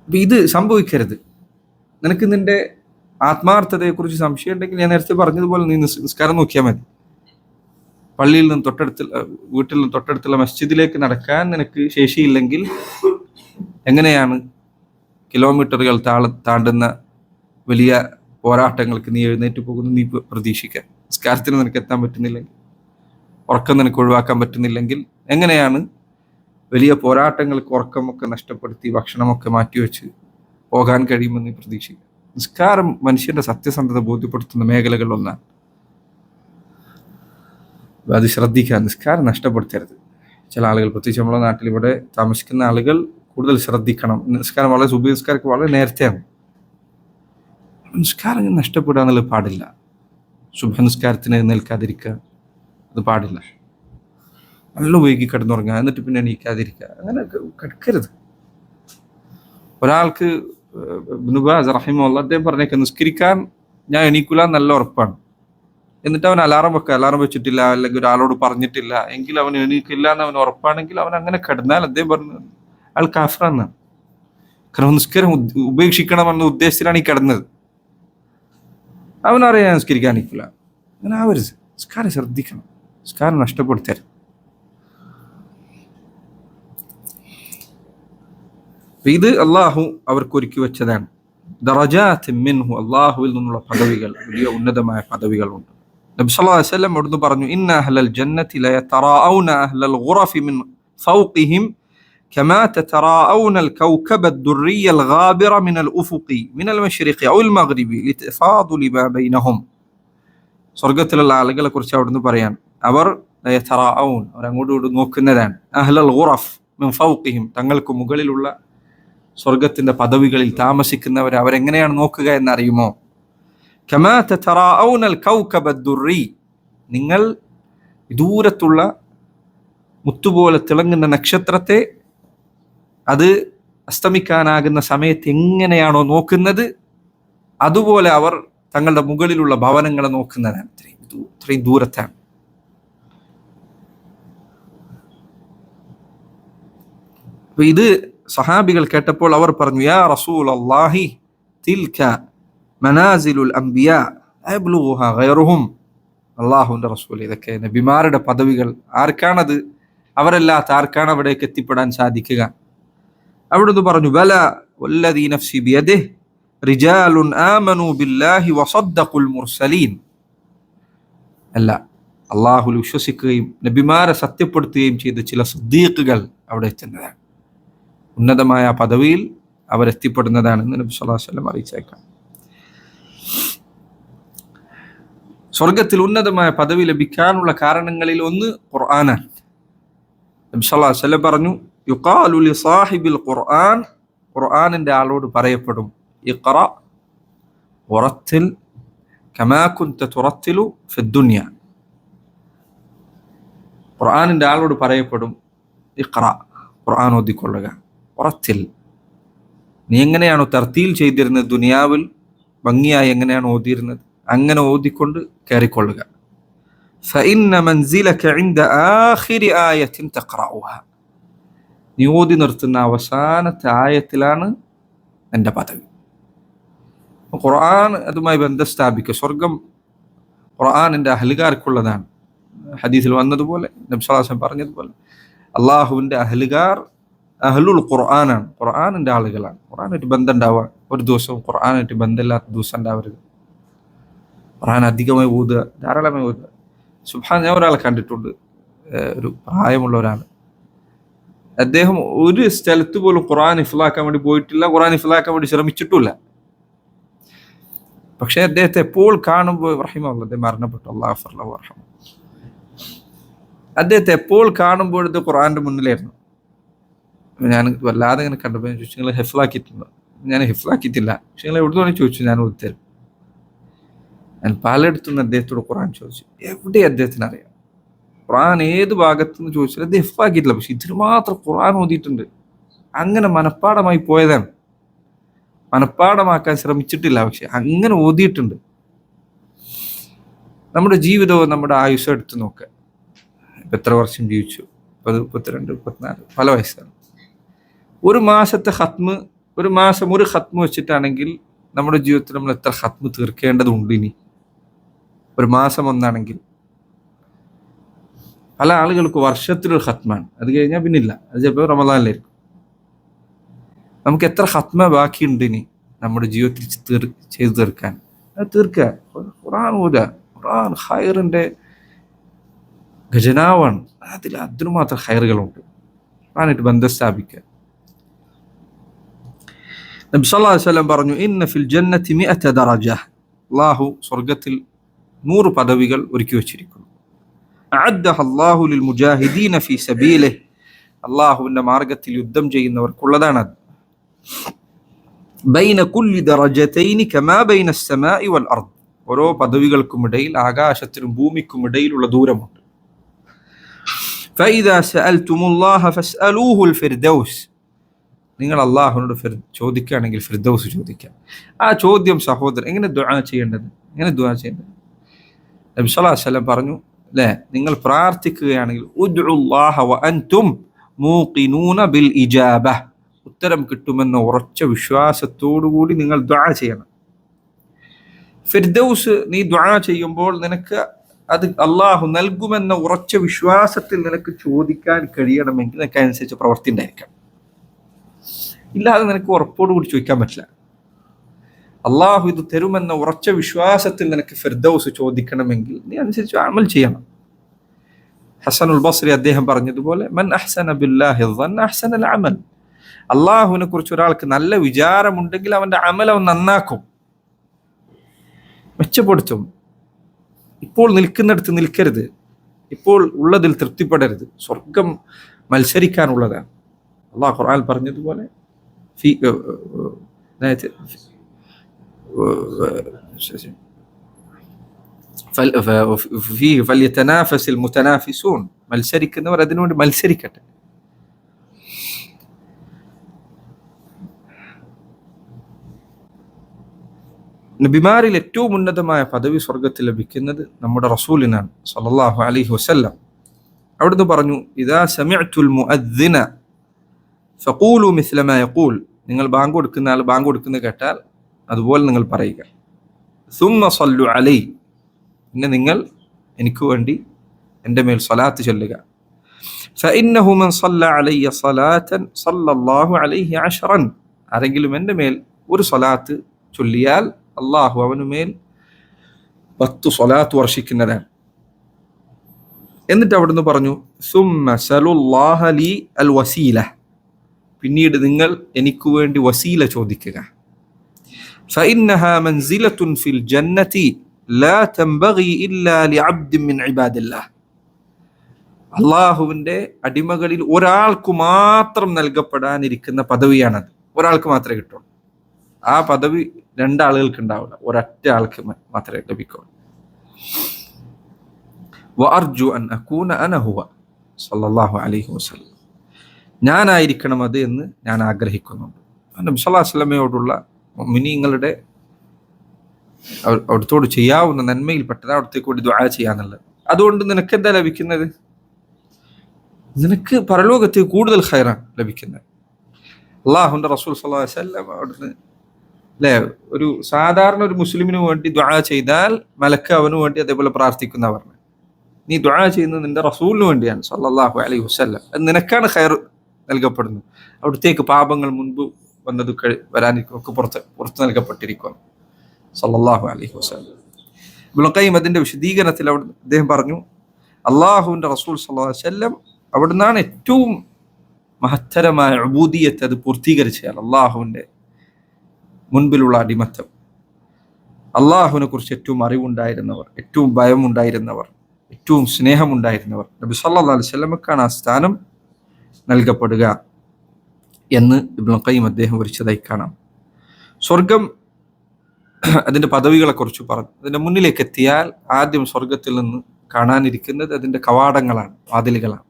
ഇത് സംഭവിക്കരുത്. നിനക്ക് നിന്റെ ആത്മാർത്ഥതയെക്കുറിച്ച് സംശയം ഉണ്ടെങ്കിൽ ഞാൻ നേരത്തെ പറഞ്ഞതുപോലെ നീ നിസ്കാരം നോക്കിയാൽ മതി. പള്ളിയിൽ നിന്ന് വീട്ടിൽ നിന്ന് തൊട്ടടുത്തുള്ള മസ്ജിദിലേക്ക് നടക്കാൻ നിനക്ക് ശേഷിയില്ലെങ്കിൽ എങ്ങനെയാണ് കിലോമീറ്ററുകൾ താണ്ടുന്ന വലിയ പോരാട്ടങ്ങൾക്ക് നീ എഴുന്നേറ്റ് പോകുന്നു? നീ പ്രതീക്ഷിക്കാൻ. നിസ്കാരത്തിന് നിനക്ക് എത്താൻ പറ്റുന്നില്ലെങ്കിൽ, ഉറക്കം നിനക്ക് ഒഴിവാക്കാൻ പറ്റുന്നില്ലെങ്കിൽ എങ്ങനെയാണ് വലിയ പോരാട്ടങ്ങൾക്ക് ഉറക്കമൊക്കെ നഷ്ടപ്പെടുത്തി ഭക്ഷണമൊക്കെ മാറ്റിവെച്ച് പോകാൻ കഴിയുമെന്ന് പ്രതീക്ഷിക്കുക? നിസ്കാരം മനുഷ്യന്റെ സത്യസന്ധത ബോധ്യപ്പെടുത്തുന്ന മേഖലകളിലൊന്നാണ്. അത് ശ്രദ്ധിക്കുക, നിസ്കാരം നഷ്ടപ്പെടുത്തരുത്. ചില ആളുകൾ, പ്രത്യേകിച്ച് നമ്മുടെ നാട്ടിൽ ഇവിടെ താമസിക്കുന്ന ആളുകൾ കൂടുതൽ ശ്രദ്ധിക്കണം. നിസ്കാരം വളരെ സുബഹി നിസ്കാരമൊക്കെ വളരെ നേരത്തെയാണ്. നിസ്കാരം നഷ്ടപ്പെടുക എന്നുള്ളത് പാടില്ല. സുബഹ നിസ്കാരത്തിന് എഴുന്നേൽക്കാതിരിക്കുക, അത് പാടില്ല. നല്ല വൈകി കിടന്നുറങ്ങുക, എന്നിട്ട് പിന്നെ എണീക്കാതിരിക്കുക, അങ്ങനെ കിടക്കരുത്. ഒരാൾക്ക് ഇബ്നു ബാസ് റഹിമഹുല്ലാഹ് അദ്ദേഹം പറഞ്ഞേക്കാം, നിസ്കരിക്കാൻ ഞാൻ എണീക്കില്ല നല്ല ഉറപ്പാണ്. എന്നിട്ട് അവൻ അലാറം വെച്ചിട്ടില്ല, അല്ലെങ്കിൽ ഒരാളോട് പറഞ്ഞിട്ടില്ല എങ്കിൽ അവൻ എണീക്കില്ല എന്ന് അവൻ ഉറപ്പാണെങ്കിൽ അവൻ അങ്ങനെ കിടന്നാൽ അദ്ദേഹം പറഞ്ഞു അയാൾ കാഫിറാണ്. കാരണം നിസ്കാരം ഉപേക്ഷിക്കണമെന്ന ഉദ്ദേശത്തിലാണ് ഈ കിടന്നത്. അവനറിയാൻ നിസ്കരിക്കാൻ എണീക്കില്ല. അങ്ങനെ ആവരുത്. നിസ്കാരം ശ്രദ്ധിക്കണം, നിസ്കാരം നഷ്ടപ്പെടുത്തരുത്. ഇത് അള്ളാഹു അവർക്ക് ഒരുക്കി വെച്ചതാണ്. ദറജാത്ത് മിൻഹു, അള്ളാഹുവിൽ നിന്നുള്ള പദവികൾ, വലിയ ഉന്നതമായ പദവികളുണ്ട്. നബി സല്ലല്ലാഹു അലൈഹി വസല്ലം അവിടുന്ന് പറഞ്ഞു, ഇന്ന അഹ്ലൽ ജന്നതി ലയതറാഊന അഹ്ലൽ ഗുറഫി മിൻ ഫൗഖിഹിം കമാ തതറാഊന അൽ കൗകബ അദ്ദുർരിയ അൽ ഗാബിറ മിൻ അൽ ഉഫുഖി മിൻ അൽ മശ്രിഖി ഔ അൽ മഗ്രിബി ലിതഫാദുലി മാ ബൈനഹും. സ്വർഗ്ഗത്തിലുള്ള ആളുകളെ കുറിച്ച് അവിടുന്ന് പറയാൻ, അവർ ലയതറാഊൻ, അവർ അങ്ങോട്ടും ഇങ്ങോട്ടും നോക്കുന്നതാണ്. അഹ്ലൽ ഗുറഫ് മിൻ ഫൗഖിഹിം, തങ്ങൾക്ക് മുകളിലുള്ള സ്വർഗത്തിന്റെ പദവികളിൽ താമസിക്കുന്നവരെ അവരെങ്ങനെയാണ് നോക്കുക എന്നറിയുമോ? കമാ തതറാഊന അൽ കൗകബ അദ്ദുർരി, നിങ്ങൾ ദൂരത്തുള്ള മുത്തുപോലെ തിളങ്ങുന്ന നക്ഷത്രത്തെ അത് അസ്തമിക്കാനാകുന്ന സമയത്ത് എങ്ങനെയാണോ നോക്കുന്നത്, അതുപോലെ അവർ തങ്ങളുടെ മുകളിലുള്ള ഭവനങ്ങളെ നോക്കുന്നതാണ്. ഇത്രയും ദൂരത്താണ്. അപ്പൊ ഇത് സഹാബികൾ കേട്ടപ്പോൾ അവർ പറഞ്ഞു, യാ റസൂലല്ലാഹി തിൽക മനാസിലുൽ അംബിയാ അയബ്ലുഗുഹാ ഗൈറുഹും. അല്ലാഹുവിന്റെ റസൂലേ, ഇതൊക്കെ നബിമാരുടെ പദവികൾ, ആർക്കാണത്? അവരല്ലാത്ത ആർക്കാണ് അവിടേക്ക് എത്തിപ്പെടാൻ സാധിക്കുക? അവിടുന്ന് പറഞ്ഞു, ബല വല്ലദീ നഫ്സി ബിയദിഹി റിജാലുൻ ആമനൂ ബില്ലാഹി വസദ്ദഖുൽ മുർസലീൻ. അല്ല, അല്ലാഹുവിൽ വിശ്വസിക്കുകയും നബിമാരെ സത്യപ്പെടുത്തുകയും ചെയ്ത ചില സിദ്ദീഖുകൾ അവിടെ എത്തുന്നതാണ്. ഉന്നതമായ പദവിയിൽ അവരെത്തിപ്പെടുന്നതാണെന്ന് നബി സല്ലല്ലാഹു അലൈഹി വസല്ലം അറിയിച്ചേക്കാം. സ്വർഗത്തിൽ ഉന്നതമായ പദവി ലഭിക്കാനുള്ള കാരണങ്ങളിൽ ഒന്ന് ഖുർആനാണ്. നബി സല്ലല്ലാഹു അലൈഹി വസല്ലം പറഞ്ഞു, യുഖാലു ലി സാഹിബിൽ ഖുർആൻ, ഖുർആനിന്റെ ആളോട് പറയപ്പെടും, ഇഖ്റ വറത്തിൽ കമാ കുൻത തുറത്തിലു ഫിദ്ദുനിയ. ഖുർആനിന്റെ ആളോട് പറയപ്പെടും, ഇഖ്റ, ഖുർആൻ ഓതിക്കൊള്ളുക, വറത്തിൽ, നീ എങ്ങനെയാണോ തർത്തീൽ ചെയ്തിരുന്നത്, ദുനിയാവിൽ ഭംഗിയായി എങ്ങനെയാണ് ഓതിയിരുന്നത്, അങ്ങനെ ഓതിക്കൊണ്ട് കയറിക്കൊള്ളുക. فإن منزلك عند آخر آية تقرأها. നീ ഓതി നിർത്തുന്ന അവസാനത്തെ ആയത്തിലാണ് എൻ്റെ പദവി. ഖുർആൻ അതുമായി ബന്ധം സ്ഥാപിക്കുക. സ്വർഗം ഖുർആനിൻ്റെ അഹ്ലുകാർക്കുള്ളതാണ്. ഹദീസിൽ വന്നതുപോലെ നബി സല്ലല്ലാഹു അലൈഹി വസല്ലം പറഞ്ഞതുപോലെ അള്ളാഹുവിൻ്റെ അഹ്ലുകാർ അഹ്ലുൽ ഖുർആനാണ്, ഖുർആനിൻ്റെ ആളുകളാണ്. ഖുർആനായിട്ട് ബന്ധം ഉണ്ടാവുക, ഒരു ദിവസവും ഖുർആനായിട്ട് ബന്ധമില്ലാത്ത ദിവസം ഉണ്ടാവരുത്. ഖുർആൻ അധികമായി ഓതുക, ധാരാളമായി ഓതുക. സുബ്ഹാൻ, ഞാൻ ഒരാളെ കണ്ടിട്ടുണ്ട്, ഒരു പ്രായമുള്ള ഒരാൾ. അദ്ദേഹം ഒരു സ്ഥലത്ത് പോലും ഖുർആൻ ഹിഫ്ളാക്കാൻ വേണ്ടി പോയിട്ടില്ല, ഖുർആൻ ഹിഫ്ളാക്കാൻ വേണ്ടി ശ്രമിച്ചിട്ടില്ല. പക്ഷേ അദ്ദേഹത്തെ എപ്പോൾ കാണുമ്പോൾ റഹിമഹുല്ലാഹ്, അദ്ദേഹം മരണപ്പെട്ടു, അല്ലാഹു ഗഫറ വറഹമ. അദ്ദേഹത്തെ എപ്പോൾ കാണുമ്പോഴത്തെ ഖുർആന്റെ മുന്നിലായിരുന്നു. ഞാൻ വല്ലാതെ ഇങ്ങനെ കണ്ടപ്പോൾ ഞാൻ ചോദിച്ചു, നിങ്ങൾ ഹിഫ്ളാക്കിയിട്ടുണ്ടോ? ഞാൻ ഹിഫ്ളാക്കിയിട്ടില്ല, പക്ഷെ നിങ്ങൾ എവിടുന്ന് ചോദിച്ചു, ഞാൻ ഉത്തരം. ഞാൻ പലയിടത്തുനിന്ന് അദ്ദേഹത്തോട് ഖുർആൻ ചോദിച്ചു, എവിടെ അദ്ദേഹത്തിന് അറിയാം? ഖുർആൻ ഏത് ഭാഗത്തുനിന്ന് ചോദിച്ചാൽ അദ്ദേഹം ഹിഫ്ളാക്കിയിട്ടില്ല, പക്ഷെ ഇതിന് മാത്രം ഖുർആൻ ഓതിയിട്ടുണ്ട്. അങ്ങനെ മനഃപ്പാടമായി പോയതാണ്, മനഃപ്പാടമാക്കാൻ ശ്രമിച്ചിട്ടില്ല, പക്ഷെ അങ്ങനെ ഓതിയിട്ടുണ്ട്. നമ്മുടെ ജീവിതവും നമ്മുടെ ആയുസ്സും എടുത്ത് നോക്കുക. എത്ര വർഷം ജീവിച്ചു? 30, 32, 34, പല വയസ്സാണ്. ഒരു മാസത്തെ ഖത്മ്, ഒരു മാസം ഒരു ഖത്മ് വെച്ചിട്ടാണെങ്കിൽ നമ്മുടെ ജീവിതത്തിൽ നമ്മൾ എത്ര ഖത്മ് തീർക്കേണ്ടതുണ്ട്? ഇനി ഒരു മാസം ഒന്നാണെങ്കിൽ പല ആളുകൾക്ക് വർഷത്തിലൊരു ഖത്മാണ്, അത് കഴിഞ്ഞാൽ പിന്നില്ല, അത് ചിലപ്പോൾ റമദാനിലായിരിക്കും. നമുക്ക് എത്ര ഖത്മ ബാക്കിയുണ്ട് ഇനി നമ്മുടെ ജീവിതത്തിൽ ചെയ്തു തീർക്കാൻ? അത് തീർക്കുക. ഖുർആൻ ഓതുക. ഖുർആൻ ഖൈറിന്റെ ഖജനാവാണ്. അതിന് മാത്രം ഖൈറുകളുണ്ട്. ഖുർആനായിട്ട് ബന്ധം സ്ഥാപിക്കുക. നബി സല്ലല്ലാഹു അലൈഹി വസല്ലം പറഞ്ഞു, ഇന്ന ഫിൽ ജന്നതി 100 ദറജ. അല്ലാഹു സ്വർഗ്ഗത്തിൽ 100 പദവികൾ ഒരുക്കി വെച്ചിരിക്കുന്നു. അഅദ്ദഹ അല്ലാഹു ലിൽ മുജാഹിദീന ഫീ സബീലിഹി. അല്ലാഹുവിന്റെ മാർഗ്ഗത്തിൽ യുദ്ധം ചെയ്യുന്നവർക്കുള്ളതാണത്. ബൈന കുല്ലി ദറജതൈനി കമാ ബൈന അസ്സമാഇ വൽ അർദ്. ഓരോ പദവികൾക്കുമിടയിൽ, ആകാശത്തിനും ഭൂമിക്കുമിടയിലുള്ള ദൂരമുണ്ട്. ഫഇദാ സഅൽതുമുല്ലാഹ ഫസ്അലൂഹുൽ ഫിർദൗസ്. നിങ്ങൾ അല്ലാഹുവിനോട് ചോദിക്കുകയാണെങ്കിൽ ഫിർദൗസ് ചോദിക്കുക. ആ ചോദ്യം സഹോദരൻ, എങ്ങനെ ദുആ ചെയ്യേണ്ടത്? എങ്ങനെ ദുആ ചെയ്യേണ്ടത്? നബി സല്ലല്ലാഹു അലൈഹി വസല്ലം പറഞ്ഞു, അല്ലേ, നിങ്ങൾ പ്രാർത്ഥിക്കുകയാണെങ്കിൽ ഉദ്ഉല്ലാഹ വ അൻതും മൂഖിനൂന ബിൽ ഇജാബ. ഉത്തരം കിട്ടുമെന്ന ഉറച്ച വിശ്വാസത്തോടുകൂടി നിങ്ങൾ ദുആ ചെയ്യണം. ഫിർദൗസ് നീ ദുആ ചെയ്യുമ്പോൾ നിനക്ക് അത് അള്ളാഹു നൽകുമെന്ന ഉറച്ച വിശ്വാസത്തിൽ നിനക്ക് ചോദിക്കാൻ കഴിയണമെങ്കിൽ നിനക്ക് അനുസരിച്ച് പ്രവൃത്തി ഉണ്ടായിരിക്കണം. ഇല്ലാതെ നിനക്ക് ഉറപ്പോടുകൂടി ചോദിക്കാൻ പറ്റില്ല. അള്ളാഹു ഇത് തരുമെന്ന ഉറച്ച വിശ്വാസത്തിൽ നിനക്ക് ഫിർദൗസ് ചോദിക്കണമെങ്കിൽ നീ അനുസരിച്ച് അമൽ ചെയ്യണം. ഹസനുൽ ബസ്രി അദ്ദേഹം പറഞ്ഞതുപോലെ, മൻ അഹ്സന ബില്ലാഹി ظن അഹ്സന അൽ അമൽ. അള്ളാഹുവിനെ കുറിച്ച് ഒരാൾക്ക് നല്ല വിചാരമുണ്ടെങ്കിൽ അവന്റെ അമൽ അവൻ നന്നാക്കും, മെച്ചപ്പെടുത്തും. ഇപ്പോൾ നിൽക്കുന്നിടത്ത് നിൽക്കരുത്, ഇപ്പോൾ ഉള്ളതിൽ തൃപ്തിപ്പെടരുത്. സ്വർഗം മത്സരിക്കാനുള്ളതാണ്. അള്ളാഹു ഖുർആൻ പറഞ്ഞതുപോലെ ഫല്യതനാഫസിൽ മുതനാഫിസൂൻ. മത്സരിക്കുന്നവർ അതിനുവേണ്ടി മത്സരിക്കട്ടെ. നബിമാരിൽ ഏറ്റവും ഉന്നതമായ പദവി സ്വർഗത്തിൽ ലഭിക്കുന്നത് നമ്മുടെ റസൂലിനാണ് സല്ലല്ലാഹു അലൈഹി വസല്ലം. അവിടുന്ന് പറഞ്ഞു, ഇദാ സമിഅ്തുൽ മുഅദ്ദിന ഫഖൂലു മിസ്ല മാ യഖൂൽ. നിങ്ങൾ ബാങ്ക് കൊടുക്കുന്ന ആൾ ബാങ്ക് കൊടുക്കുന്നത് കേട്ടാൽ അതുപോലെ നിങ്ങൾ പറയുക. സുമ്മ സല്ലു അലൈ. പിന്നെ നിങ്ങൾ എനിക്ക് വേണ്ടി എൻ്റെ മേൽ സ്വലാത്ത് ചൊല്ലുക. ഫഇന്നഹു മൻ സല്ല അലയ്യ സ്വലാതൻ സല്ലല്ലാഹു അലൈഹി അശ്റൻ. ആരെങ്കിലും എൻ്റെ മേൽ ഒരു സ്വലാത്ത് ചൊല്ലിയാൽ അള്ളാഹു അവനു മേൽ 10 സ്വലാത്ത് വർഷിക്കുന്നതാണ്. എന്നിട്ട് അവിടുന്ന് പറഞ്ഞു, സുമ്മ സലുല്ലാഹ ലി അൽ വസീല. പിന്നീട് നിങ്ങൾ എനിക്ക് വേണ്ടി വസീല ചോദിക്കുക. ഫഇന്നഹാ മൻസിലത്തുൻ ഫിൽ ജന്നതി ലാ തൻബഗി ഇല്ലാ ലിഅബ്ദിൻ മിൻ ഇബാദില്ലാഹ്. അള്ളാഹുവിന്റെ അടിമകളിൽ ഒരാൾക്ക് മാത്രം നൽകപ്പെടാനിരിക്കുന്ന പദവിയാണത്. ഒരാൾക്ക് മാത്രമേ കിട്ടുള്ളൂ. ആ പദവി 2 ആളുകൾക്ക് ഉണ്ടാവില്ല, ഒരൊറ്റ ആൾക്ക് മാത്രമേ ലഭിക്കുള്ളൂ. വഅർജു അൻ അകൂന അന ഹുവ സല്ലല്ലാഹു അലൈഹി വസല്ലം. ഞാനായിരിക്കണം അത് എന്ന് ഞാൻ ആഗ്രഹിക്കുന്നുണ്ട്. നബി സല്ലല്ലാഹു അലൈഹി വസല്ലമയോടുള്ള മുഅ്മിനീങ്ങളുടെ അവിടുത്തോട് ചെയ്യാവുന്ന നന്മയിൽപ്പെട്ടത് അവിടത്തേക്ക് വേണ്ടി ദുആ ചെയ്യാന്നുള്ളത്. അതുകൊണ്ട് നിനക്ക് എന്താ ലഭിക്കുന്നത്? നിനക്ക് പരലോകത്ത് കൂടുതൽ ഖൈറാണ് ലഭിക്കുന്നത്. അള്ളാഹുവിന്റെ റസൂൽ സ്വല്ലല്ലാഹു അലൈഹി വസല്ലം അവിടുന്ന് അല്ലെ, ഒരു സാധാരണ ഒരു മുസ്ലിമിന് വേണ്ടി ദുആ ചെയ്താൽ മലക്ക് അവന് വേണ്ടി അതേപോലെ പ്രാർത്ഥിക്കുന്ന പറഞ്ഞു. നീ ദുആ ചെയ്യുന്നത് നിന്റെ റസൂലിന് വേണ്ടിയാണ് സ്വല്ലല്ലാഹു അലൈഹി വസല്ലം. അത് നിനക്കാണ് ഖൈർ നൽകപ്പെടുന്നത്. അവിടത്തേക്ക് പാപങ്ങൾ മുൻപ് വന്നത് വരാനിരിക്കും ഒക്കെ പുറത്ത് നൽകപ്പെട്ടിരിക്കുന്നു സ്വല്ലല്ലാഹു അലൈഹി വസല്ലം. ഇബ്നുൽ ഖയ്യിം അതിന്റെ വിശദീകരണത്തിൽ അദ്ദേഹം പറഞ്ഞു, അള്ളാഹുവിന്റെ റസൂൽ സ്വല്ലല്ലാഹു അലൈഹി വസല്ലം അവിടുന്നാണ് ഏറ്റവും മഹത്തരമായ ഉബൂദിയത്ത് അത് പൂർത്തീകരിച്ചാൽ അള്ളാഹുവിന്റെ മുൻപിലുള്ള അടിമത്തം. അള്ളാഹുവിനെ കുറിച്ച് ഏറ്റവും അറിവുണ്ടായിരുന്നവർ, ഏറ്റവും ഭയമുണ്ടായിരുന്നവർ, ഏറ്റവും സ്നേഹമുണ്ടായിരുന്നവർ, നബി സല്ലല്ലാഹു അലൈഹി വസല്ലമക്കാണ് ആ സ്ഥാനം നൽകപ്പെടുക എന്ന് ഇബ്നുൽ ഖയ്യിം അദ്ദേഹം വിവരിച്ചതായി കാണാം. സ്വർഗം അതിന്റെ പദവികളെ കുറിച്ച് പറഞ്ഞു. അതിന്റെ മുന്നിലേക്ക് എത്തിയാൽ ആദ്യം സ്വർഗത്തിൽ നിന്ന് കാണാനിരിക്കുന്നത് അതിന്റെ കവാടങ്ങളാണ്, വാതിലുകളാണ്.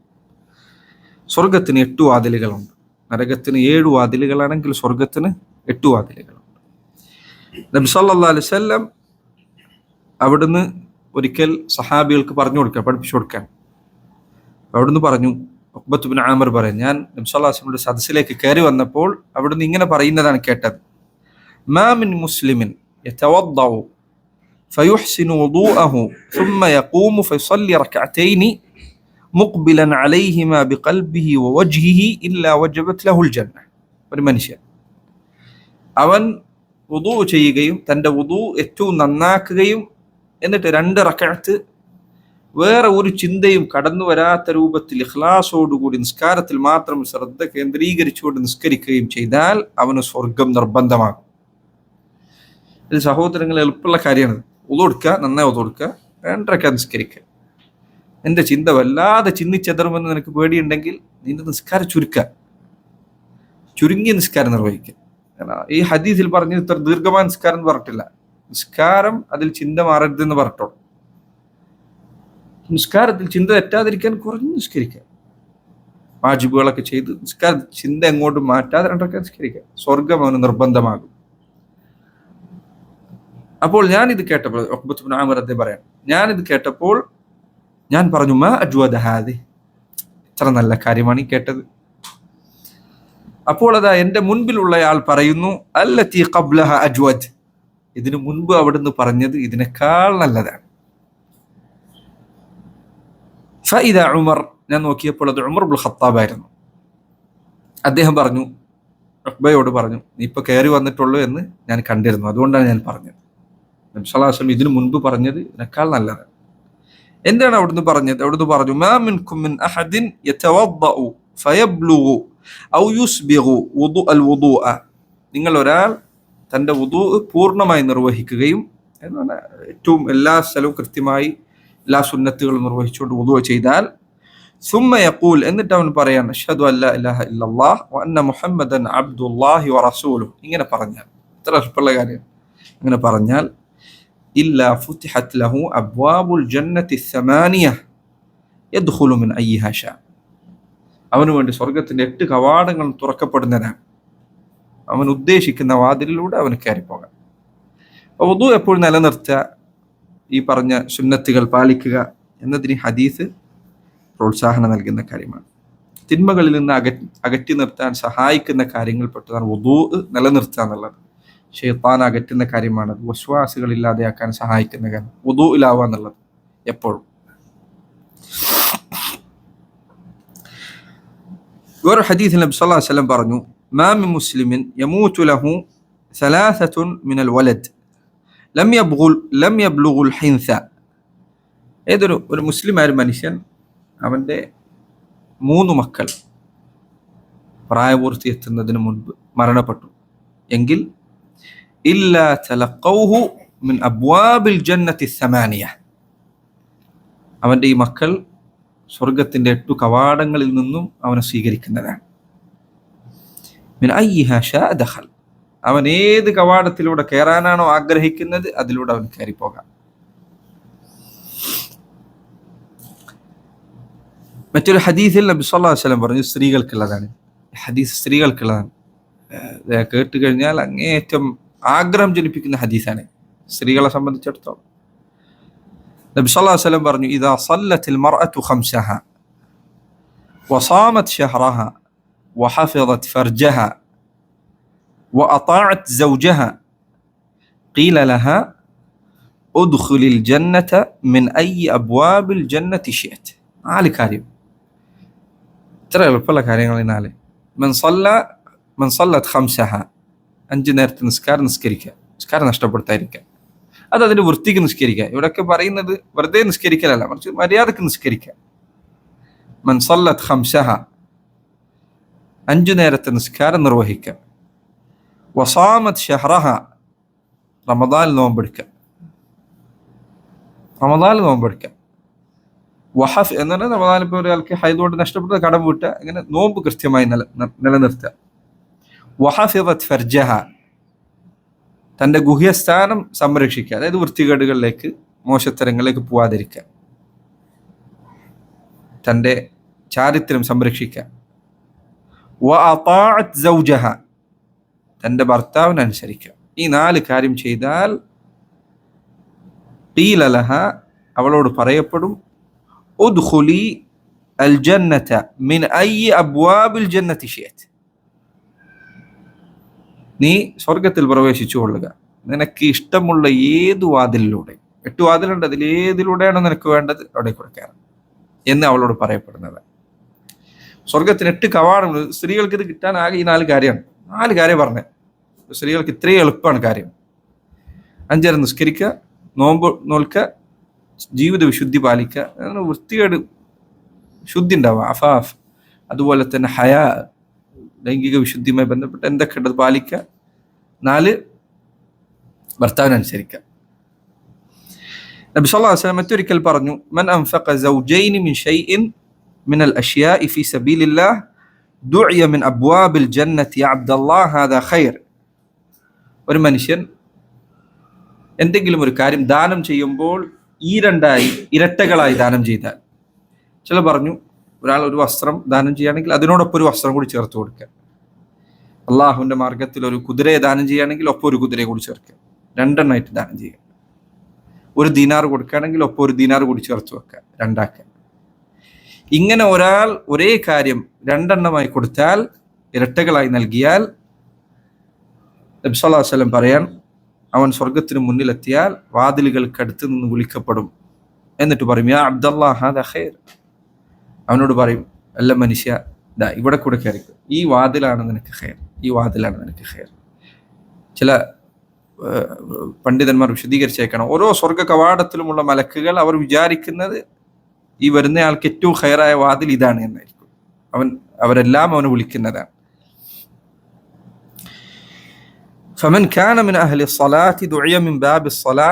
സ്വർഗത്തിന് 8 വാതിലുകളുണ്ട്. നരകത്തിന് 7 വാതിലുകളാണെങ്കിൽ സ്വർഗത്തിന് 8 വാതിലുകളുണ്ട്. നബി സല്ലല്ലാഹു അലൈഹി വസല്ലം അവിടുന്ന് ഒരിക്കൽ സഹാബികൾക്ക് പഠിപ്പിച്ചു കൊടുക്കാൻ അവിടുന്ന് പറഞ്ഞു, ഉഖ്ബത്ത് ഇബ്നു ആമിർ പറയും, ഞാൻ നബി സല്ലല്ലാഹു അലൈഹി വസല്ലം സദസ്സിലേക്ക് കയറി വന്നപ്പോൾ അവിടുന്ന് ഇങ്ങനെ പറയുന്നതാണ് കേട്ടത്, മാ മിൻ മുസ്ലിമിൻ യതവദ്ദഉ ഫയുഹ്സിനു വുദൂഅഹു ثم يقوم فيصلي ركعتين مقبلا عليهما بقلبه ووجهه إلا وجبت له الجنة. ഒരു മനുഷ്യൻ അവൻ വുദൂ ചെയ്യുകയും തൻ്റെ വുദൂ ഏറ്റവും നന്നാക്കുകയും എന്നിട്ട് 2 റക്അത്ത് വേറെ ഒരു ചിന്തയും കടന്നു വരാത്ത രൂപത്തിൽ ഇഖ്ലാസോടുകൂടി നിസ്കാരത്തിൽ മാത്രം ശ്രദ്ധ കേന്ദ്രീകരിച്ചുകൊണ്ട് നിസ്കരിക്കുകയും ചെയ്താൽ അവന് സ്വർഗം നിർബന്ധമാകും. ഇത് സഹോദരങ്ങൾ എളുപ്പമുള്ള കാര്യമാണ്. വുദൂ എടുക്കുക, നന്നായി വുദൂ എടുക്കുക, 2 റക്അത്ത് നിസ്കരിക്കുക. നിന്റെ ചിന്ത വല്ലാതെ ചിന്നിച്ചെതറുമെന്ന് നിനക്ക് പേടിയുണ്ടെങ്കിൽ നിന്റെ നിസ്കാരം ചുരുങ്ങിയ നിസ്കാരം നിർവഹിക്കുക. ഈ ഹദീസിൽ പറഞ്ഞ് ഇത്ര ദീർഘമായ നിസ്കാരം എന്ന് പറഞ്ഞിട്ടില്ല. നിസ്കാരം അതിൽ ചിന്ത മാറരുതെന്ന് പറഞ്ഞിട്ടുള്ളൂ. നിസ്കാരത്തിൽ ചിന്ത തെറ്റാതിരിക്കാൻ കുറഞ്ഞ് നിസ്കരിക്കുക, വാജിബുകളൊക്കെ ചെയ്ത് നിസ്കാര ചിന്ത എങ്ങോട്ടും മാറ്റാതെ 2 റക്അത്ത് നിസ്കരിക്കുക. സ്വർഗം അവന് നിർബന്ധമാകും. അപ്പോൾ ഞാനിത് കേട്ടപ്പോൾ ഉഖ്ബത്ത് ഇബ്നു ആമിർ അദ്ദേഹം പറയാം, ഞാനിത് കേട്ടപ്പോൾ ഞാൻ പറഞ്ഞു, മാ അജ്വദ ഹാദി, ഇത്ര നല്ല കാര്യമാണ് ഈ കേട്ടത്. അപ്പോൾ അതാ എന്റെ മുൻപിലുള്ളയാൾ പറയുന്നു, അല്ലത്തി ഖബ്ലഹ അജ്വദ്, ഇതിനു മുൻപ് അവിടുന്ന് പറഞ്ഞത് ഇതിനേക്കാൾ നല്ലതാണ്. ഫഇദ ഉമർ, ഞാൻ നോക്കിയപ്പോൾ അത് ഉമർ ഇബ്നുൽ ഖത്താബ് ആയിരുന്നു. അദ്ദേഹം പറഞ്ഞു, ഉഖ്ബയോട് പറഞ്ഞു, നീ ഇപ്പൊ കയറി വന്നിട്ടുള്ളൂ എന്ന് ഞാൻ കണ്ടിരുന്നു, അതുകൊണ്ടാണ് ഞാൻ പറഞ്ഞത്. നബി സല്ലല്ലാഹു അലൈഹി വസല്ലം ഇതിനു മുൻപ് പറഞ്ഞത് ഇതിനേക്കാൾ നല്ലതാണ്. എന്താണ് അവിടുന്ന് പറഞ്ഞത്? അവിടുന്ന് പറഞ്ഞു, മാ മിൻകും മിൻ അഹദിൻ യതവദ്ദഉ ഫയബ്ലുഗു ഔ യുസ്ബിഗു വുദുഅൽ വുദുഅ, നിങ്ങൾ ഒരാൾ തന്റെ വുദു പൂർണ്ണമായി നിർവഹിക്കുകയും എന്നാണ് ഏറ്റവും എല്ലാ സ്ഥലവും കൃത്യമായി എല്ലാ സുന്നത്തുകളും നിർവഹിച്ചുകൊണ്ട് വുദു ചെയ്താൽ, സുമ്മ യഖൂൽ, എന്നിട്ട് അവൻ പറയാൻ, അഷ്ഹദു അല്ലാ ഇലാഹ ഇല്ലല്ലാഹ് വ അന്ന മുഹമ്മദൻ അബ്ദുല്ലാഹി വ റസൂലുഹു, ഇങ്ങനെ പറഞ്ഞാൽ, ഇത്ര എളുപ്പമുള്ള കാര്യം, ഇങ്ങനെ പറഞ്ഞാൽ, ഇല്ലാ ഫുതിഹത് ലഹു അബ്വാബുൽ ജന്നത്തി സമാനിയ യദ്ഖുലു മിൻ അയ്യിഹാ ശാ, അവന് വേണ്ടി സ്വർഗത്തിന്റെ 8 കവാടങ്ങളും തുറക്കപ്പെടുന്നതാണ്. അവൻ ഉദ്ദേശിക്കുന്ന വാതിലിലൂടെ അവന് കയറിപ്പോകാം. വുദു എപ്പോഴും നിലനിർത്തുക, ഈ പറഞ്ഞ സുന്നത്തുകൾ പാലിക്കുക എന്നതിന് ഹദീസ് പ്രോത്സാഹനം നൽകുന്ന കാര്യമാണ്. തിന്മകളിൽ നിന്ന് അകറ്റി നിർത്താൻ സഹായിക്കുന്ന കാര്യങ്ങൾ പെട്ടതാണ് വുദു നിലനിർത്തുക എന്നുള്ളത്. ശൈത്താൻ അകറ്റുന്ന കാര്യമാണ്. വസ്വാസുകൾ ഇല്ലാതെയാക്കാൻ സഹായിക്കുന്ന കാര്യം വുദൂഇലാവുക എന്നുള്ളത് എപ്പോഴും. വേറെ ഹദീസിൽ നബി സല്ലല്ലാഹു അലൈഹി വസല്ലം പറഞ്ഞു, മാ മിൻ മുസ്ലിമിൻ യമൂതു ലഹു സലാസത്തുൻ മിനൽ വലദ് ലം യബ്ലുഗുൽ ഹിൻസ, ഒരു മുസ്ലിമായ മനുഷ്യൻ അവന്റെ 3 മക്കൾ പ്രായപൂർത്തി എത്തുന്നതിന് മുൻപ് മരണപ്പെട്ടു എങ്കിൽ, ഇല്ലാ തലഖൗഹു മിൻ അബ്വാബിൽ ജന്നത്തി സമാനിയ, അവന്റെ ഈ മക്കൾ സ്വർഗത്തിന്റെ 8 കവാടങ്ങളിൽ നിന്നും അവനെ സ്വീകരിക്കുന്നതാണ്. മിൻ അയ്യിഹാ ശാ ദഖൽ, അവൻ ഏത് കവാടത്തിലൂടെ കയറാനാണോ ആഗ്രഹിക്കുന്നത് അതിലൂടെ അവൻ കയറിപ്പോകാം. മറ്റൊരു ഹദീസിൽ നബി സല്ലല്ലാഹു അലൈഹി വസല്ലം പറഞ്ഞു, സ്ത്രീകൾക്കുള്ളതാണ് ഹദീസ്, സ്ത്രീകൾക്കുള്ളതാണ്. കേട്ട് കഴിഞ്ഞാൽ അങ്ങേയറ്റം ആഗ്രഹം ജനിപ്പിക്കുന്ന ഹദീസാണ് സ്ത്രീകളെ സംബന്ധിച്ചിടത്തോളം. നബി സല്ലല്ലാഹു അലൈഹി വസല്ലം പറഞ്ഞു, ഇദാ സല്ലത്തിൽ മർഅതു ഖംസഹ വസാമത് ശഹ്റഹ വഹഫിളത് ഫർജഹ വഅതാഅത് സൗജഹ ഖീല ലഹ ഉദ്ഖുലിൽ ജന്നത മിൻ അയ്യി അബ്വാബിൽ ജന്നതി ശിഅത്. 4 കാര്യം, ഇത്ര എളുപ്പമുള്ള കാര്യങ്ങൾ. 4. മൻ സല്ലത് ഖംസഹ, 5 നേരത്തെ നിസ്കരിക്കുക, നിസ്കാരം നഷ്ടപ്പെടുത്താതിരിക്കുക. അത് അതിന്റെ വൃത്തിക്ക് നിസ്കരിക്കുക. ഇവിടെയൊക്കെ പറയുന്നത് വെറുതെ നിസ്കരിക്കലല്ല, മറിച്ച് മര്യാദക്ക് നിസ്കരിക്കുക. മൻ സല്ലത് ഖംസഹ, 5 നേരത്തെ നിസ്കാരം നിർവഹിക്കുക. വസാമത് ഷഹ്റഹ, റമദാൻ നോമ്പെടുക്കുക. വഹഫ് എന്ന് പറഞ്ഞാൽ റമദാൻ ഇപ്പോൾ ഒരാൾക്ക് ഹൈദ് കൊണ്ട് നഷ്ടപ്പെട്ട കടം വീട്ടുക, ഇങ്ങനെ നോമ്പ് കൃത്യമായി നിലനിർത്തുക. വഹഫിളത് ഫർജഹ, തൻ്റെ ഗുഹ്യസ്ഥാനം സംരക്ഷിക്കുക, അതായത് വൃത്തികേടുകളിലേക്ക് മോശത്തരങ്ങളിലേക്ക് പോവാതിരിക്കുക. തൻ്റെ ചാരിത്രം സംരക്ഷിക്കുക. വഅതാഅത് സൗജഹ, തൻ്റെ ഭർത്താവിനനുസരിക്കുക. ഈ 4 കാര്യം ചെയ്താൽ ഖീല ലഹ, അവളോട് പറയപ്പെടും, ഉദ്ഖുലി അൽ ജന്നത മിൻ അയ്യി അബ്വാബിൽ ജന്നതി ശിഅത്, നീ സ്വർഗത്തിൽ പ്രവേശിച്ചു കൊള്ളുക നിനക്ക് ഇഷ്ടമുള്ള ഏത് വാതിലിലൂടെ. 8 വാതിലുണ്ട്, അതിൽ ഏതിലൂടെയാണോ നിനക്ക് വേണ്ടത് അവിടെ കൊടുക്കാൻ എന്ന് അവളോട് പറയപ്പെടുന്നത്. സ്വർഗത്തിന് 8 കവാടമുണ്ട്. സ്ത്രീകൾക്ക് ഇത് കിട്ടാൻ ആകെ ഈ 4 കാര്യമാണ്. 4 കാര്യം പറഞ്ഞത് സ്ത്രീകൾക്ക് ഇത്രയും എളുപ്പമാണ് കാര്യം. 5 നേരം നിസ്കരിക്കുക, നോമ്പ് നോൽക്കുക, ജീവിത വിശുദ്ധി പാലിക്കുക, വൃത്തികേട് ശുദ്ധി ഉണ്ടാവുക, അഫാഫ്, അതുപോലെ തന്നെ ഹയാ, ലൈംഗിക വിശുദ്ധിയുമായി ബന്ധപ്പെട്ട് എന്തൊക്കെ ഉണ്ടത് പാലിക്കുക. 4 ഭർത്താവിനനുസരിക്കുക. നബി സല്ലല്ലാഹു അലൈഹി വസല്ലം മറ്റൊരിക്കൽ പറഞ്ഞു, മൻ അൻഫഖ സൗജൈനി മിൻ ഷൈഇൻ മിനൽ അഷ്യാഇ ഫീ സബീലില്ലാഹ് ദുഇയ മിൻ അബ്വാബിൽ ജന്നതി യാ അബ്ദല്ലാഹ് ഹാദാ ഖൈർ. ഒരു മനുഷ്യൻ എന്തെങ്കിലും ഒരു കാര്യം ദാനം ചെയ്യുമ്പോൾ ഈ 2 ഇരട്ടകളായി ദാനം ചെയ്താൽ, ചില പറഞ്ഞു ഒരാൾ ഒരു വസ്ത്രം ദാനം ചെയ്യുകയാണെങ്കിൽ അതിനോടൊപ്പം ഒരു വസ്ത്രം കൂടി ചേർത്ത് കൊടുക്കുക. അള്ളാഹുവിന്റെ മാർഗത്തിൽ ഒരു കുതിരയെ ദാനം ചെയ്യുകയാണെങ്കിൽ ഒപ്പം ഒരു കുതിരയെ കൂടി ചേർക്കുക. 2 എണ്ണമായിട്ട് ദാനം ചെയ്യുക. ഒരു ദീനാർ കൊടുക്കുകയാണെങ്കിൽ ഒപ്പം ഒരു ദീനാർ കൂടി ചേർത്ത് വെക്കുക, 2 ആക്കുക. ഇങ്ങനെ ഒരാൾ ഒരേ കാര്യം 2 എണ്ണമായി കൊടുത്താൽ, ഇരട്ടകളായി നൽകിയാൽ, നബി സല്ലല്ലാഹു അലൈഹി വസല്ലം പറയാൻ, അവൻ സ്വർഗത്തിന് മുന്നിലെത്തിയാൽ വാതിലുകൾക്കടുത്ത് നിന്ന് വിളിക്കപ്പെടും. എന്നിട്ട് പറയും, യാ അബ്ദല്ലാഹ് ഹാദാ ഖൈർ. അവനോട് പറയും, അല്ല മനുഷ്യ, ദാ ഇവിടെ കൂടെ കയറിക്കും, ഈ വാതിലാണ് നിനക്ക് ഖൈർ, ഈ വാതിലാണ് നിനക്ക് ഖൈർ. ചില പണ്ഡിതന്മാർ വിശദീകരിച്ചേക്കണം, ഓരോ സ്വർഗ കവാടത്തിലുമുള്ള മലക്കുകൾ അവർ വിചാരിക്കുന്നത് ഈ വരുന്നയാൾക്ക് ഏറ്റവും ഖൈറായ വാതിൽ ഇതാണ് എന്നായിരിക്കും. അവരെല്ലാം അവനെ വിളിക്കുന്നതാണ്. ഫമൻ കാന മിൻ അഹ്ലി സ്വലാത്തി ദുഇയ മിൻ ബാബി സ്വലാ,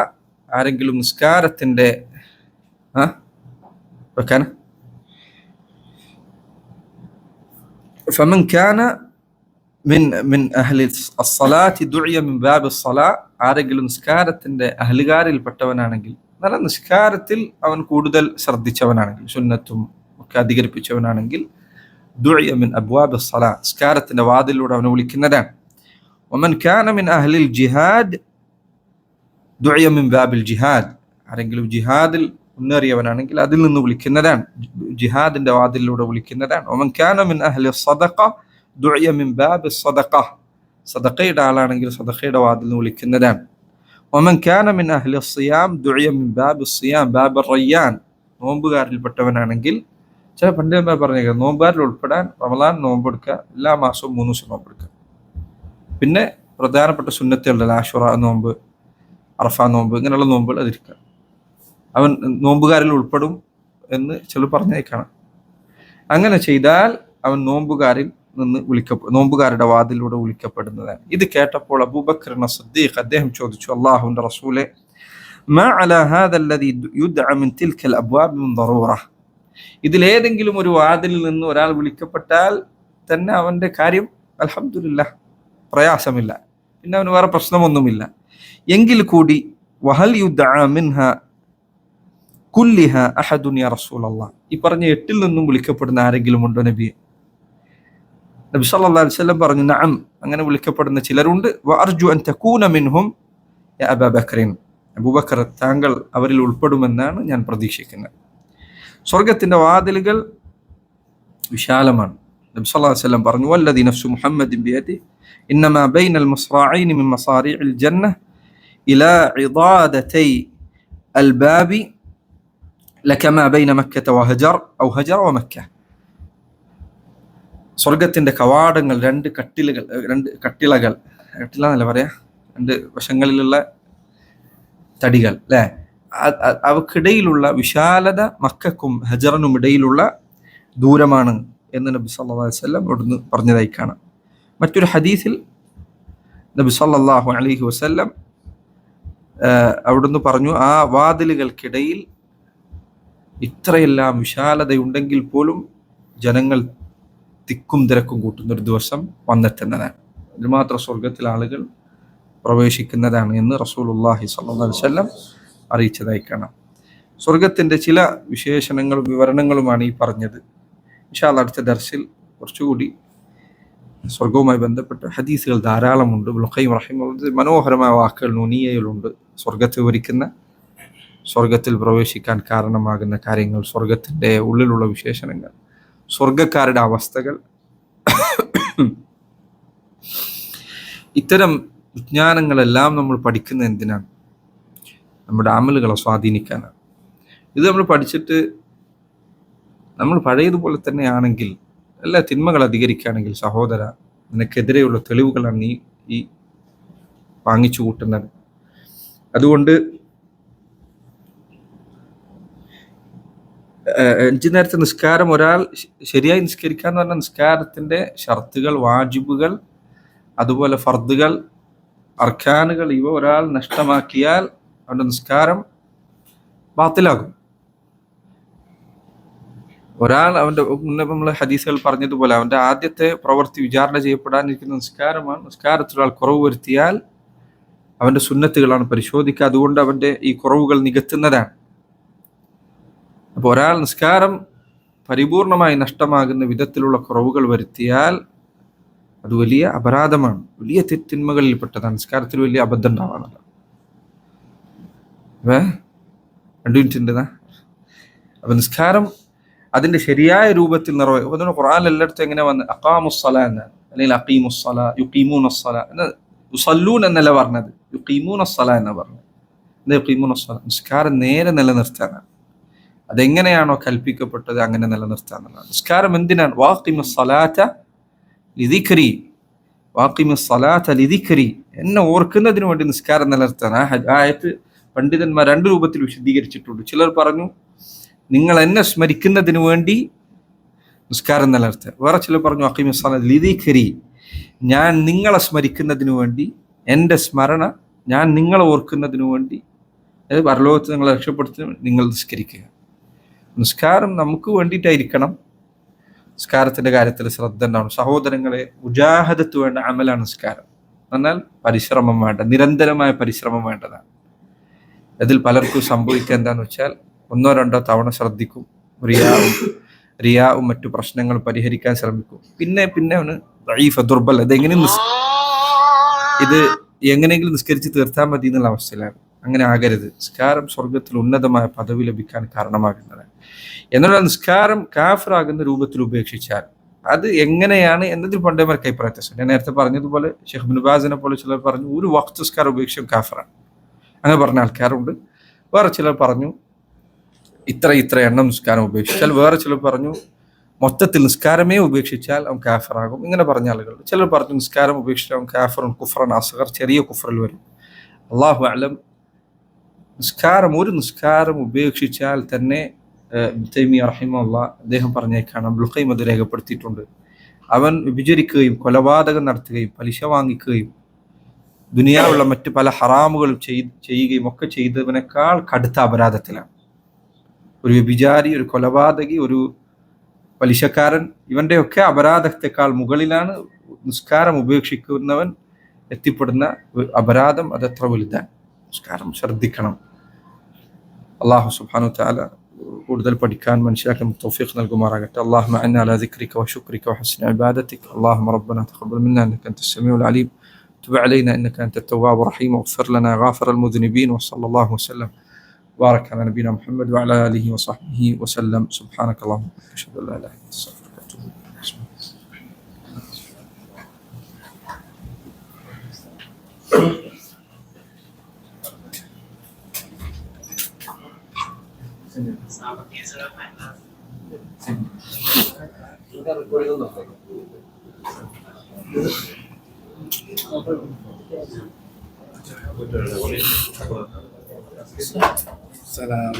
ആരെങ്കിലും നിസ്കാരത്തിന്റെ ഫമൻ കാന മിൻ അഹ്ലി അസ്സലാത്തി ദുഇയ മിൻ ബാബി സ്വലാ, ആരെങ്കിലും നിസ്കാരത്തിന്റെ അഹ്ലുകാരിൽപ്പെട്ടവനാണെങ്കിൽ, നല്ല നിസ്കാരത്തിൽ അവൻ കൂടുതൽ ശ്രദ്ധിച്ചവനാണെങ്കിൽ, സുന്നത്തും ഒക്കെ അധികരിപ്പിച്ചവനാണെങ്കിൽ, ദുഇയ മിൻ അബ്വാബി സ്വലാ, നിസ്കാരത്തിന്റെ വാതിലൂടെ അവനെ വിളിക്കുന്നതാണ്. വമൻ കാന മിൻ അഹ്ലിൽ ജിഹാദ് ദുഇയ മിൻ ബാബിൽ ജിഹാദ്, ആരെങ്കിലും ജിഹാദിൽ മുന്നേറിയവനാണെങ്കിൽ അതിൽ നിന്ന് വിളിക്കുന്നതാണ്, ജിഹാദിന്റെ വാതിലൂടെ വിളിക്കുന്നതാണ്. വമൻ കാന മിൻ അഹ്ലി സദഖ ദുഇയ മിൻ ബാബി സദഖ, സദഖയുടെ ആളാണെങ്കിൽ സദഖയുടെ വാതിൽ നിന്ന് വിളിക്കുന്നതാണ്. വമൻ കാന മിൻ അഹ്ലി സിയാം ദുഇയ മിൻ ബാബി സിയാം ബാബി റയ്യാൻ, നോമ്പുകാരിൽപ്പെട്ടവനാണെങ്കിൽ, ചില പണ്ഡിതന്മാർ പറഞ്ഞേക്കാം നോമ്പുകാരിൽ ഉൾപ്പെടാൻ റമളാൻ നോമ്പെടുക്കുക, എല്ലാ മാസവും 3 ദിവസം നോമ്പെടുക്കുക. പിന്നെ പ്രധാനപ്പെട്ട സുന്നത്തുകളുടെ ആശുറ നോമ്പ്, അറഫ നോമ്പ്, ഇങ്ങനെയുള്ള നോമ്പുകൾ അതിരിക്കുക. അവൻ നോമ്പുകാരിൽ ഉൾപ്പെടും എന്ന് ചിലർ പറഞ്ഞേക്കാണ്. അങ്ങനെ ചെയ്താൽ അവൻ നോമ്പുകാരിൽ നിന്ന് നോമ്പുകാരുടെ വാതിലൂടെ വിളിക്കപ്പെടുന്നതാണ്. ഇത് കേട്ടപ്പോൾ അബൂബക്കർ സിദ്ദീഖ് അദ്ദേഹം ചോദിച്ചു, അല്ലാഹുവിന്റെ റസൂലേ, മാ അലാ ഹാദല്ലദീ യുദ്അ മിൻ തിൽക്കൽ അബ്വാബ് മിൻ ദറൂറ, ഇതിലേതെങ്കിലും ഒരു വാതിലിൽ നിന്ന് ഒരാൾ വിളിക്കപ്പെട്ടാൽ തന്നെ അവന്റെ കാര്യം അൽഹംദുലില്ലാഹ് പ്രയാസമില്ല, പിന്നെ അവന് വേറെ പ്രശ്നമൊന്നുമില്ല. എങ്കിൽ കൂടി വഹൽ യുദ്അ മിൻഹ കുല്ലിഹ അഹദുൻ യാ റസൂലല്ലാഹ്, ഈ പറഞ്ഞ 8 നിന്നും വിളിക്കപ്പെടുന്ന ആരെങ്കിലും ഉണ്ടോ നബിയെ? നബി സല്ലല്ലാഹു അലൈഹി വസല്ലം പറഞ്ഞു, നഅം, അങ്ങനെ വിളിക്കപ്പെടുന്ന ചിലരുണ്ട്. വഅർജു അൻ തകൂന മിൻഹും യാ അബൂബക്കർ, അബൂബക്കർ താങ്കൾ അവരിൽ ഉൾപ്പെടുമെന്നാണ് ഞാൻ പ്രതീക്ഷിക്കുന്നത്. സ്വർഗത്തിന്റെ വാതിലുകൾ വിശാലമാണ്. നബി സല്ലല്ലാഹു അലൈഹി വസല്ലം പറഞ്ഞു, വല്ലദി നഫ്സു മുഹമ്മദിൻ ബിയദിഹി ഇന്നമാ ബൈനൽ മസ്റഅൈനി മിൻ മസാരിഇൽ ജന്നഹ ഇലാ ഇദാദതൈ അൽബാബി ലകമാ ബൈന മക്കത വഹജർ ഔ ഹജർ വമക്ക. സ്വർഗത്തിന്റെ കവാടങ്ങൾ രണ്ട് കട്ടിളകൾ എന്നല്ല പറയാ, രണ്ട് വശങ്ങളിലുള്ള തടികൾ അല്ലെ, അവക്കിടയിലുള്ള വിശാലത മക്കക്കും ഹജറിനും ഇടയിലുള്ള ദൂരമാണ് എന്ന് നബി സല്ലല്ലാഹു അലൈഹി വസല്ലം അവിടുന്ന് പറഞ്ഞതായി കാണാം. മറ്റൊരു ഹദീസിൽ നബി സല്ലല്ലാഹു അലൈഹി വസല്ലം അവിടുന്ന് പറഞ്ഞു, ആ വാതിലുകൾക്കിടയിൽ ഇത്രയെല്ലാം വിശാലതയുണ്ടെങ്കിൽ പോലും ജനങ്ങൾ തിക്കും തിരക്കും കൂട്ടുന്ന ഒരു ദിവസം വന്നെത്തുന്നതാണ്. ഇതിനുമാത്രം സ്വർഗത്തിൽ ആളുകൾ പ്രവേശിക്കുന്നതാണ് എന്ന് റസൂലുള്ളാഹി സ്വല്ലല്ലാഹു അലൈഹി വസല്ലം അറിയിച്ചതായി കാണാം. സ്വർഗത്തിന്റെ ചില വിശേഷണങ്ങളും വിവരണങ്ങളുമാണ് ഈ പറഞ്ഞത്. ഇൻഷാ അല്ലാഹ് അടുത്ത ദർസിൽ കുറച്ചുകൂടി സ്വർഗവുമായി ബന്ധപ്പെട്ട ഹദീസുകൾ ധാരാളമുണ്ട്. ഇബ്നുൽ ഖയ്യിം റഹിമഹുല്ലാഹ് മനോഹരമായ വാക്കുകൾ നൂനിയയിലുണ്ട്. സ്വർഗത്തെ വിവരിക്കുന്ന, സ്വർഗത്തിൽ പ്രവേശിക്കാൻ കാരണമാകുന്ന കാര്യങ്ങൾ, സ്വർഗത്തിന്റെ ഉള്ളിലുള്ള വിശേഷണങ്ങൾ, സ്വർഗക്കാരുടെ അവസ്ഥകൾ. ഇത്തരം വിജ്ഞാനങ്ങളെല്ലാം നമ്മൾ പഠിക്കുന്നത് എന്തിനാണ്? നമ്മുടെ അമലുകളെ സ്വാധീനിക്കാനാണ്. ഇത് നമ്മൾ പഠിച്ചിട്ട് നമ്മൾ പഴയതുപോലെ തന്നെയാണെങ്കിൽ, എല്ലാ തിന്മകൾ അധികരിക്കുകയാണെങ്കിൽ, സഹോദര, നിനക്കെതിരെയുള്ള തെളിവുകളാണ് നീ ഈ വാങ്ങിച്ചു കൂട്ടുന്നത്. അതുകൊണ്ട് 5 നേരത്തെ നിസ്കാരം ഒരാൾ ശരിയായി നിസ്കരിക്കാന്ന് പറഞ്ഞാൽ നിസ്കാരത്തിന്റെ ഷർത്തുകൾ, വാജിബുകൾ, അതുപോലെ ഫർദുകൾ, അർക്കാനുകൾ, ഇവ ഒരാൾ നഷ്ടമാക്കിയാൽ അവന്റെ നിസ്കാരം ബാത്തിലാകും. ഒരാൾ അവന്റെ മുന്നേ നമ്മൾ ഹദീസുകൾ പറഞ്ഞതുപോലെ അവന്റെ ആദ്യത്തെ പ്രവൃത്തി വിചാരണ ചെയ്യപ്പെടാനിരിക്കുന്ന നിസ്കാരമാണ്. നിസ്കാരത്തിൽ ഒരാൾ കുറവ് വരുത്തിയാൽ അവന്റെ സുന്നത്തുകളാണ് പരിശോധിക്കുക. അതുകൊണ്ട് അവന്റെ ഈ കുറവുകൾ നികത്തുന്നതാണ്. അപ്പോൾ ഒരാൾ നിസ്കാരം പരിപൂർണമായി നഷ്ടമാകുന്ന വിധത്തിലുള്ള കുറവുകൾ വരുത്തിയാൽ അത് വലിയ അപരാധമാണ്, വലിയ തിന്മകളിൽപ്പെട്ടതാണ്. നിസ്കാരത്തിൽ വലിയ അബദ്ധം ഉണ്ടാവാനല്ല. 2 മിനിറ്റ്. അപ്പൊ നിസ്കാരം അതിന്റെ ശരിയായ രൂപത്തിൽ നിർവഹിക്കും. ഖുർആനിൽ എല്ലായിടത്തും എങ്ങനെ വന്ന് അഖാമുസ്സല എന്നാണ്, അല്ലെങ്കിൽ അഖീമുസ്സല, യുഖീമൂനസ്സല എന്ന്, യുസല്ലൂൻ എന്നല്ല പറഞ്ഞത്, യുഖീമൂനസ്സല എന്നാ പറഞ്ഞത്. എന്താ യുഖീമൂനസ്സല? നിസ്കാരം നേരെ നിലനിർത്താനാണ്. അതെങ്ങനെയാണോ കൽപ്പിക്കപ്പെട്ടത് അങ്ങനെ നിലനിർത്താനാണ്. നിസ്കാരം എന്തിനാണ്? വാഖിമുസ്സലാത ലിദിക്രി, വാഖിമുസ്സലാത ലിദിക്രി, എന്നെ ഓർക്കുന്നതിന് വേണ്ടി നിസ്കാരം നിലനിർത്താൻ. ആ ആയത്ത് പണ്ഡിതന്മാർ 2 രൂപത്തിൽ വിശദീകരിച്ചിട്ടുണ്ട്. ചിലർ പറഞ്ഞു നിങ്ങൾ എന്നെ സ്മരിക്കുന്നതിന് വേണ്ടി നിസ്കാരം നിലനിർത്തുക. വേറെ ചിലർ പറഞ്ഞു അഖീമുസ്സലാത ലിദിക്രി, ഞാൻ നിങ്ങളെ സ്മരിക്കുന്നതിന് വേണ്ടി, എൻ്റെ സ്മരണ ഞാൻ നിങ്ങളെ ഓർക്കുന്നതിന് വേണ്ടി, അതായത് പരലോകത്ത് നിങ്ങളെ രക്ഷപ്പെടുത്തുന്ന നിങ്ങൾ നിസ്കരിക്കുക. നിസ്കാരം നമുക്ക് വേണ്ടിയിട്ടായിരിക്കണം. നിസ്കാരത്തിന്റെ കാര്യത്തിൽ ശ്രദ്ധ ഉണ്ടാവണം. സഹോദരങ്ങളെ, മുജാഹദത്ത് വേണ്ട അമലാണ് നിസ്കാരം. എന്നാൽ പരിശ്രമം വേണ്ട, നിരന്തരമായ പരിശ്രമം വേണ്ടതാണ്. അതിൽ പലർക്കും സംഭവിക്കുക എന്താന്ന് വെച്ചാൽ 1-2 തവണ ശ്രദ്ധിക്കും, റിയാവും മറ്റു പ്രശ്നങ്ങൾ പരിഹരിക്കാൻ ശ്രമിക്കും, പിന്നെ അവന് ദുർബൽ, ഇത് എങ്ങനെയെങ്കിലും നിസ്കരിച്ച് തീർത്താൽ മതി എന്നുള്ള അവസ്ഥയിലാണ്. അങ്ങനെ ആകരുത്. നിസ്കാരം സ്വർഗത്തിൽ ഉന്നതമായ പദവി ലഭിക്കാൻ കാരണമാകുന്നത്. എന്നുള്ള നിസ്കാരം കാഫിറാകുന്ന രൂപത്തിൽ ഉപേക്ഷിച്ചാൽ അത് എങ്ങനെയാണ് എന്നതിൽ പണ്ഡിതന്മാർക്ക് അഭിപ്രായത്തിൽ. ഞാൻ നേരത്തെ പറഞ്ഞതുപോലെ ഷെയ്ഖ് ഇബ്നു ബാസിനെ പോലെ ചിലർ പറഞ്ഞു ഒരു വഖ്ത് നിസ്കാരം ഉപേക്ഷിച്ചും കാഫിറാണ്. അങ്ങനെ പറഞ്ഞ ആൾക്കാരുണ്ട്. വേറെ ചിലർ പറഞ്ഞു ഇത്ര എണ്ണം നിസ്കാരം ഉപേക്ഷിച്ചാൽ. വേറെ ചിലർ പറഞ്ഞു മൊത്തത്തിൽ നിസ്കാരമേ ഉപേക്ഷിച്ചാൽ അവൻ കാഫിറാകും. ഇങ്ങനെ പറഞ്ഞ ആളുകൾ. ചിലർ പറഞ്ഞു നിസ്കാരം ഉപേക്ഷിച്ചാൽ അവൻ കാഫിറുൻ കുഫ്റൻ അസ്ഗർ, ചെറിയ കുഫറിൽ വരും. അല്ലാഹു അഅലം. ഒരു നിസ്കാരം ഉപേക്ഷിച്ചാൽ തന്നെ തൈമിയ്യ റഹിമഹുല്ലാഹ് അദ്ദേഹം പറഞ്ഞേക്കാണ്, ഇബ്നുൽ ഖയ്യിം അത് രേഖപ്പെടുത്തിയിട്ടുണ്ട്, അവൻ വിഭജിക്കുകയും കൊലപാതകം നടത്തുകയും പലിശ വാങ്ങിക്കുകയും ദുനിയാവുള്ള മറ്റു പല ഹറാമുകളും ചെയ്യുകയും ഒക്കെ ചെയ്തവനേക്കാൾ കടുത്ത അപരാധത്തിലാണ്. ഒരു വ്യഭിചാരി, ഒരു കൊലപാതകി, ഒരു പലിശക്കാരൻ, ഇവന്റെയൊക്കെ അപരാധത്തെക്കാൾ മുകളിലാണ് നിസ്കാരം ഉപേക്ഷിക്കുന്നവൻ എത്തിപ്പെടുന്ന അപരാധം. അതെത്ര വലുതാണ്. നിസ്കാരം ശ്രദ്ധിക്കണം. അല്ലാഹു സുബ്ഹാനഹു വതആല കൂടുതൽ പഠിക്കാൻ മനസ്സിലാക്കാൻ തൗഫീഖ് നൽകുമാറാകട്ടെ. അല്ലാഹുമ്മ അന്നാ അലാ ദിക്രിക വശുക്രിക വഹുസ്നി ഇബാദതിക. അല്ലാഹുമ്മ റബ്ബനാ തഖബ്ബൽ മിന്നാ ഇന്നക അൻതസ് സമീഉൽ അലീം. تب علينا إنك أنت التواب الرحيم، واغفر لنا غافر المذنبين. وصلى الله وسلم بارك على نبينا محمد وعلى آله وصحبه وسلم. سبحانك اللهم أشهد أن لا إله إلا أنت أستغفرك وأتوب إليك. سلام.